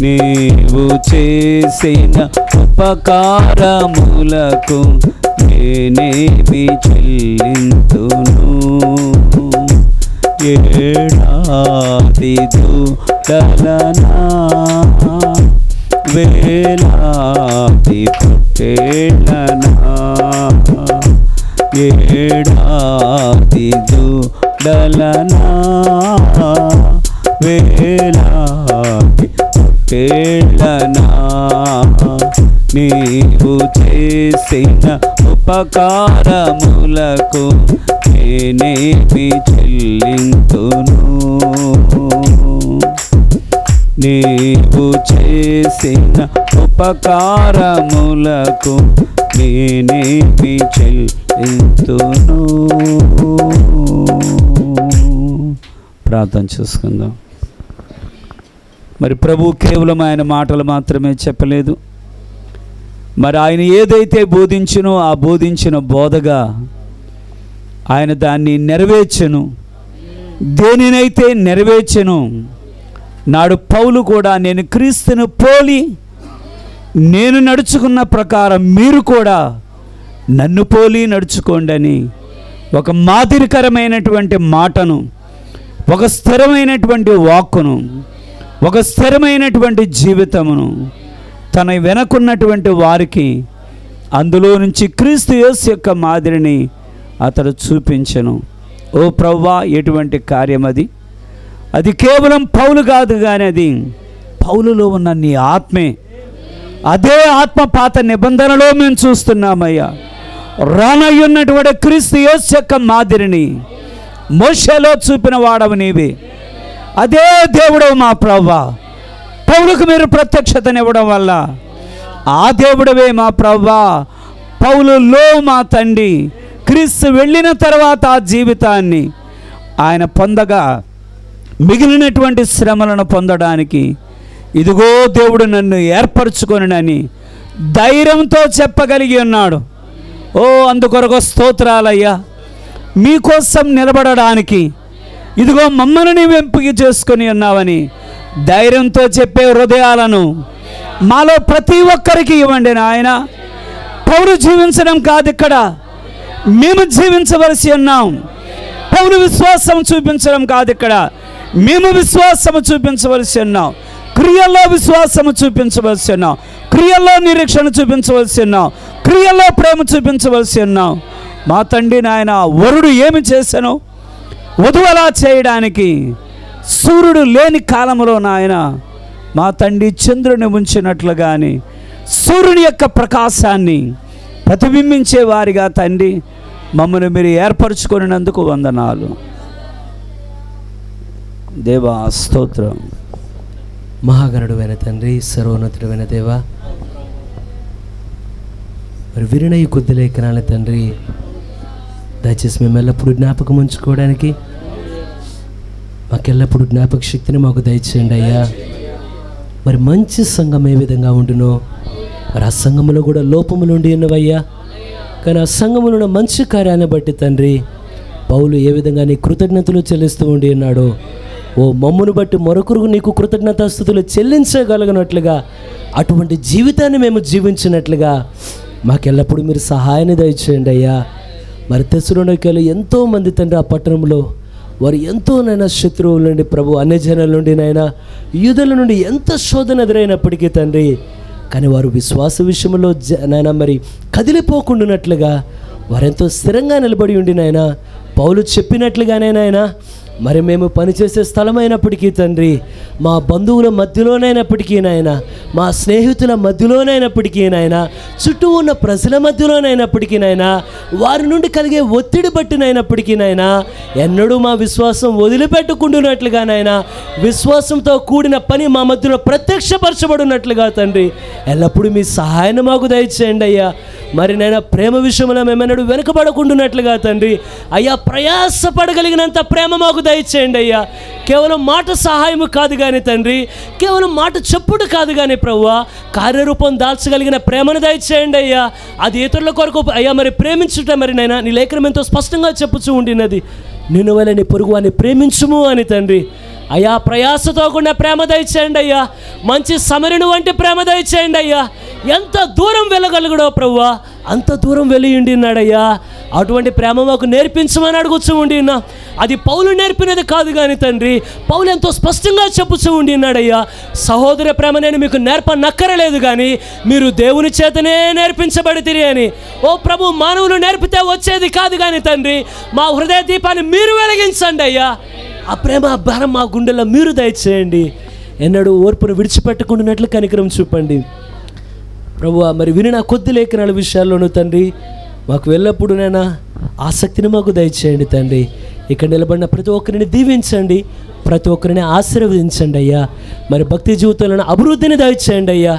E: నీవు చేసిన ఉపకారములకు నేనేమి చెల్లింతును? ఏడాది దూడలనా, వేలాది పొట్టేళ్ళనా, ఏడాది దూడలనా, వేలాది పొట్టేళ్ళనా, నీవు చేసిన ఉపకారములకు నేనేమి చెల్లింతును? నీవు చేసిన ఉపకారములకు నేనేమి చెల్లింతును? ప్రార్థన చేసుకుందాం. మరి ప్రభు కేవలం ఆయన మాటలు మాత్రమే చెప్పలేదు. మరి ఆయన ఏదైతే బోధించినో ఆ బోధించిన బోధగా ఆయన దాన్ని నెరవేర్చెను. దేనినైతే నెరవేర్చెను, నాడు పౌలు కూడా నేను క్రీస్తును పోలి నేను నడుచుకున్న ప్రకారం మీరు కూడా నన్ను పోలి నడుచుకోండి అని ఒక మాదిరికరమైనటువంటి మాటను, ఒక స్థిరమైనటువంటి వాక్కును, ఒక స్థిరమైనటువంటి జీవితమును తన వెనకున్నటువంటి వారికి అందులో నుంచి క్రీస్తు యేసు యొక్క మాదిరిని అతడు చూపించెను. ఓ ప్రభువా, ఎటువంటి కార్యం అది? అది కేవలం పౌలు కాదు, కానీ అది పౌలులో ఉన్న నీ ఆత్మే. అదే ఆత్మ పాత నిబంధనలో మేము చూస్తున్నామయ్యా. రానయ్యున్నటువంటి క్రీస్తు యేసు యొక్క మాదిరిని మోషేలో చూపిన వాడవు నీవే. అదే దేవుడవు మా ప్రభువా. పౌలుకు మీరు ప్రత్యక్షతనివ్వడం వల్ల ఆ దేవుడవే మా ప్రభువా. పౌలులో మా తండ్రి క్రీస్తు వెళ్ళిన తర్వాత ఆ జీవితాన్ని ఆయన పొందగా మిగిలినటువంటి శ్రమలను పొందడానికి ఇదిగో దేవుడు నన్ను ఏర్పరచుకొనని ధైర్యంతో చెప్పగలిగి ఉన్నాడు. ఓ అందుకొరకు స్తోత్రాలయ్యా. మీకోసం నిలబడడానికి ఇదిగో మమ్మల్ని నీవు ఎంపిక చేసుకొని ఉన్నావని ధైర్యంతో చెప్పే హృదయాలను మాలో ప్రతి ఒక్కరికి ఇవ్వండి నాయన. పౌలు జీవించడం కాదు, ఇక్కడ మేము జీవించవలసి ఉన్నాం. పౌలు విశ్వాసం చూపించడం కాదు, ఇక్కడ మేము విశ్వాసము చూపించవలసి ఉన్నాం. క్రియల్లో విశ్వాసము చూపించవలసి ఉన్నాం, క్రియల్లో నిరీక్షణ చూపించవలసి ఉన్నాం, క్రియల్లో ప్రేమ చూపించవలసి ఉన్నాం. మా తండ్రి నాయన, వరుడు ఏమి చేశాను వధువు అలా చేయడానికి సూర్యుడు లేని కాలంలో నాయన మా తండ్రి చంద్రుని ఉంచినట్లుగాని సూర్యుని యొక్క ప్రకాశాన్ని ప్రతిబింబించే వారిగా తండ్రి మమ్మల్ని మీరు ఏర్పరచుకున్నందుకు వందనాలు దేవా, స్తోత్రం.
B: మహాగణుడైన తండ్రి, సర్వోన్నతుడైన దేవా, మరి విరిన ఈ కొద్ది లేఖనాల తండ్రి దయచేసి మేము ఎల్లప్పుడూ జ్ఞాపకం ఉంచుకోవడానికి మాకెల్లప్పుడు జ్ఞాపక శక్తిని మాకు దయచేయండి అయ్యా. మరి మంచి సంఘం ఏ విధంగా ఉండునో మరి ఆ సంఘములో కూడా లోపములు ఉండి ఉన్నవయ్యా. కానీ ఆ సంఘములో ఉన్న మంచి కార్యాన్ని బట్టి తండ్రి పౌలు ఏ విధంగా నీ కృతజ్ఞతలు చెల్లిస్తూ ఉండి ఉన్నాడో, ఓ మమ్మును బట్టి మరొకరు నీకు కృతజ్ఞతాస్తుతులు చెల్లించగలిగినట్లుగా అటువంటి జీవితాన్ని మేము జీవించినట్లుగా మాకెల్లప్పుడు మీరు సహాయాన్ని దయచేయండి అయ్యా. మరి తెస్సలోనికయలో ఎంతోమంది తండ్రి ఆ పట్టణంలో వారు ఎంతోనైనా శత్రువుల నుండి ప్రభు, అన్ని జనాల నుండి నైనా యూదుల నుండి ఎంత శోధన ఎదురైనప్పటికీ తండ్రి, కానీ వారు విశ్వాస విషయంలో నాయన మరి కదిలిపోకుండానట్లుగా వారెంతో స్థిరంగా నిలబడి ఉండి నాయన పౌలు చెప్పినట్లుగానే నాయన మరి మేము పనిచేసే స్థలమైనప్పటికీ తండ్రి, మా బంధువుల మధ్యలోనైనప్పటికీ నాయన, మా స్నేహితుల మధ్యలోనైనప్పటికీ నాయన, చుట్టూ ఉన్న ప్రజల మధ్యలోనైనప్పటికీ నాయన, వారి నుండి కలిగే ఒత్తిడి బట్టినైనప్పటికీ నాయన ఎన్నడూ మా విశ్వాసం వదిలిపెట్టుకుంటున్నట్లుగా నాయన విశ్వాసంతో కూడిన పని మా మధ్యలో ప్రత్యక్షపరచబడినట్లుగా తండ్రి ఎల్లప్పుడూ మీ సహాయాన్ని మాకు దయచేయండి అయ్యా. మరి నాయన ప్రేమ విషయంలో మేమెన్నడూ వెనుకబడకుండానట్లుగా తండ్రి అయ్యా, ప్రయాసపడగలిగినంత ప్రేమ మాకు దయచేయండి అయ్యా. కేవలం మాట సహాయము కాదు కానీ తండ్రి, కేవలం మాట చెప్పుడు కాదు కానీ ప్రభువా, కార్యరూపం దాల్చగలిగిన ప్రేమను దయచేయండి అయ్యా. అది ఇతరుల కొరకు అయ్యా మరి ప్రేమించుట మరి నైనా నీ లేఖనం ఎంతో స్పష్టంగా చెప్పుచూ ఉండినది, నిన్ను వల్ల నీ పొరుగు అని ప్రేమించుము అని తండ్రి. అయ్యా ప్రయాసతో కూడిన ప్రేమ దయచేయండి అయ్యా, మంచి సమరుని వంటి ప్రేమ దయచేయండి అయ్యా. ఎంత దూరం వెళ్ళగలుగుడో ప్రభువా అంత దూరం వెళ్ళి ఉండినాడయ్యా. అటువంటి ప్రేమ మాకు నేర్పించమని అడుగుచూ ఉండినా, అది పౌలు నేర్పినది కాదు కానీ తండ్రి, పౌలు ఎంతో స్పష్టంగా చెప్పుచూ ఉండినాడయ్యా. సహోదర ప్రేమ నేను మీకు నేర్పనక్కరలేదు కానీ మీరు దేవుని చేతనే నేర్పించబడితిరి అని. ఓ ప్రభు, మానవులు నేర్పితే వచ్చేది కాదు కానీ తండ్రి, మా హృదయ దీపాన్ని మీరు వెలిగించండి అయ్యా. ఆ ప్రేమ భారం మా గుండెల్లో మీరు దయచేయండి. ఎన్నడూ ఓర్పును విడిచిపెట్టుకుంటున్నట్లు కనికరం చూపండి ప్రభువా. మరి విని నా కొద్ది లేఖనాల విషయాల్లోనూ తండ్రి మాకు ఎల్లప్పుడూనైనా ఆసక్తిని మాకు దయచేయండి తండ్రి. ఇక్కడ నిలబడిన ప్రతి ఒక్కరిని దీవించండి, ప్రతి ఒక్కరిని ఆశీర్వదించండి అయ్యా. మరి భక్తి జీవితంలో అభివృద్ధిని దయచేయండి అయ్యా.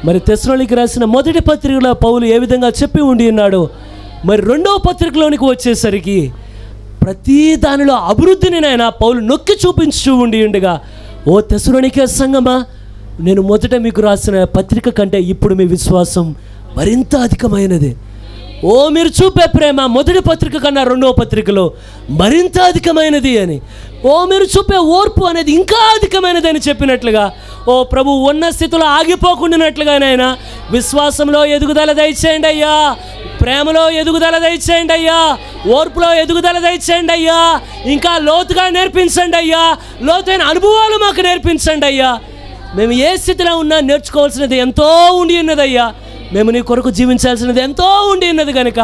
B: మరి తెస్సలోనికీయులకు రాసిన మొదటి పత్రికలో పౌలు ఏ విధంగా చెప్పి ఉండి ఉన్నాడో, మరి రెండవ పత్రికలోనికి వచ్చేసరికి ప్రతి దానిలో అభివృద్ధిని నాయన పౌలు నొక్కి చూపించు ఉండి ఉండగా, ఓ తెస్సలోనికీయుల సంఘమా, నేను మొదట మీకు రాసిన పత్రిక కంటే ఇప్పుడు మీ విశ్వాసం మరింత అధికమైనది. ఓ మీరు చూపే ప్రేమ మొదటి పత్రిక కన్నా రెండవ పత్రికలో మరింత అధికమైనది అని, ఓ మీరు చూపే ఓర్పు అనేది ఇంకా అధికమైనది అని చెప్పినట్లుగా, ఓ ప్రభు ఉన్న స్థితిలో ఆగిపోకుండానట్లుగానైనా విశ్వాసంలో ఎదుగుదల దయచేయండి అయ్యా, ప్రేమలో ఎదుగుదల దయచేయండి అయ్యా, ఓర్పులో ఎదుగుదల దయచేయండి అయ్యా. ఇంకా లోతుగా నేర్పించండి అయ్యా, లోతైన అనుభవాలు మాకు నేర్పించండి అయ్యా. మేము ఏ స్థితిలో ఉన్నా నేర్చుకోవాల్సినది ఎంతో ఉండి ఉన్నదయ్యా. మేము నీ కొరకు జీవించాల్సినది ఎంతో ఉండి ఉన్నది కనుక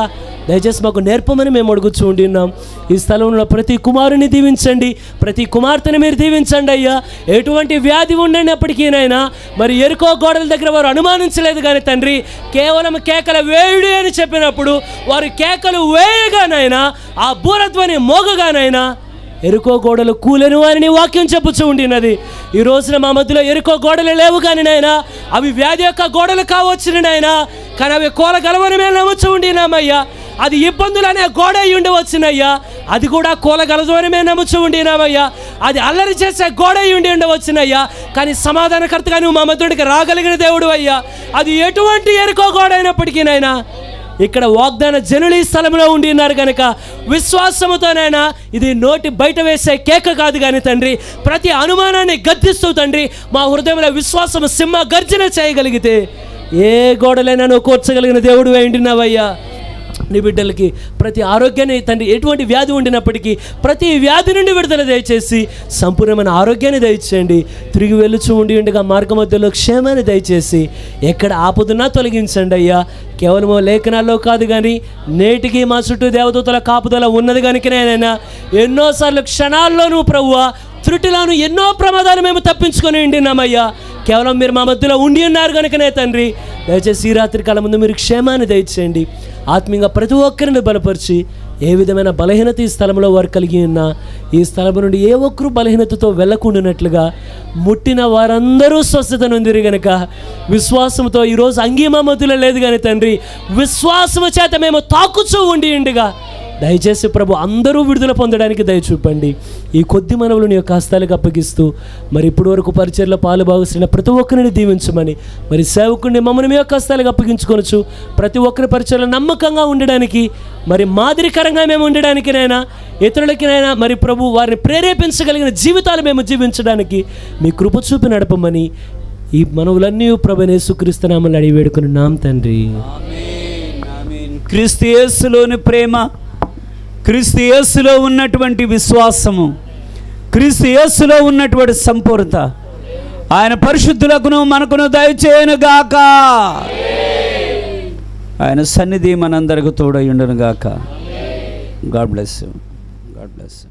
B: దయచేసి మాకు నేర్పమని మేము అడుగుచూ ఉండి ఉన్నాం. ఈ స్థలంలో ప్రతి కుమారుని దీవించండి, ప్రతి కుమార్తెని మీరు దీవించండి అయ్యా. ఎటువంటి వ్యాధి ఉండనప్పటికీనైనా మరి ఎరుకో గోడల దగ్గర వారు అనుమానించలేదు కానీ తండ్రి, కేవలం కేకల వేయుడి అని చెప్పినప్పుడు వారు కేకలు వేయగానైనా, ఆ బూరధ్వని మోగగానైనా ఎరుకో గోడలు కూలెను అని నీ వాక్యం చెప్పుచూ ఉండినది. ఈ రోజున మా మధ్యలో ఎరుకో గోడలు లేవు కానీ నాయనా, అవి వ్యాధి యొక్క గోడలు కావచ్చు నాయనా, కానీ అవి కూలగలవని మేము నమ్ముచూ ఉండినామయ్యా. అది ఇబ్బందులు అనే గోడ అయి ఉండవచ్చునయ్యా, అది కూడా కూలగలదు అని మేము నమ్ముచూ ఉండినామయ్యా. అది అల్లరి చేసే గోడ అయి ఉండవచ్చునయ్యా, కానీ సమాధానకర్తగా నువ్వు మా మధ్యలోకి రాగలిగిన దేవుడు అయ్యా. అది ఎటువంటి ఎరుకో గోడ అయినప్పటికీనైనా ఇక్కడ వాగ్దాన జనులు ఈ స్థలంలో ఉండి ఉన్నారు కనుక విశ్వాసముతోనైనా ఇది నోటి బయట వేసే కేక కాదు కానీ తండ్రి, ప్రతి అనుమానాన్ని గద్దిస్తూ తండ్రి మా హృదయంలో విశ్వాసము సింహ గర్జన చేయగలిగితే
C: ఏ గోడలైనా నువ్వు కూర్చగలిగిన దేవుడు వేయండినావయ్యా. నీ బిడ్డలకి ప్రతి ఆరోగ్యాన్ని తండ్రి, ఎటువంటి వ్యాధి ఉండినప్పటికీ ప్రతి వ్యాధి నుండి విడుదల దయచేసి సంపూర్ణమైన ఆరోగ్యాన్ని దయచేయండి. తిరిగి వెలుచు ఉండి ఉండగా మార్గ మధ్యలో క్షేమాన్ని దయచేసి ఎక్కడ ఆపదన్నా తొలగించండి అయ్యా. కేవలం లేఖనాల్లో కాదు కానీ నేటికి మా చుట్టూ దేవదూతల కాపుదల ఉన్నది కనుకనేనైనా ఎన్నోసార్లు క్షణాల్లోనూ ప్రభువా త్రుటిలోను ఎన్నో ప్రమాదాలు మేము తప్పించుకొని ఉండినామయ్యా. కేవలం మీరు మా మధ్యలో ఉండి ఉన్నారు కనుకనే తండ్రి, దయచేసి ఈ రాత్రి కాలం ముందు మీరు క్షేమాన్ని దయచేయండి. ఆత్మీయంగా ప్రతి ఒక్కరిని బలపరిచి ఏ విధమైన బలహీనత ఈ స్థలంలో వారు కలిగి ఉన్నా ఈ స్థలం నుండి ఏ ఒక్కరు బలహీనతతో వెళ్ళకుండానట్లుగా ముట్టిన వారందరూ స్వస్థత నొందిరి గనుక విశ్వాసంతో ఈరోజు అంగీ మా మధ్యలో లేదు కానీ తండ్రి, విశ్వాసము చేత మేము తాకుచూ ఉండిగా దయచేసి ప్రభు అందరూ విడుదల పొందడానికి దయ చూపండి. ఈ కొద్ది మనవులు నీ యొక్క హస్తాలకు అప్పగిస్తూ మరి ఇప్పటి వరకు పరిచర్లో పాలు భాగస్తున్న ప్రతి ఒక్కరిని దీవించమని, మరి సేవకుడిని మమ్మల్ని మీ యొక్క హస్తాలకు అప్పగించుకొనొచ్చు. ప్రతి ఒక్కరి పరిచర్లో నమ్మకంగా ఉండడానికి, మరి మాదిరికరంగా మేము ఉండడానికినైనా ఇతరులకినైనా మరి ప్రభు వారిని ప్రేరేపించగలిగిన జీవితాలు మేము జీవించడానికి మీ కృప చూపి నడపమని ఈ మనవులన్నీ ప్రభువైన యేసుక్రీస్తు నామములో అడిగి వేడుకొనున్నాం తండ్రి.
E: క్రీస్తు యేసులోని ప్రేమ, క్రీస్తు యేసులో ఉన్నటువంటి విశ్వాసము, క్రీస్తు యేసులో ఉన్నటువంటి సంపూర్ణత ఆయన పరిశుద్ధులకును మనకును దయచేయను గాక. ఆయన సన్నిధి మనందరికి తోడై ఉండును గాక. God bless you. God bless you.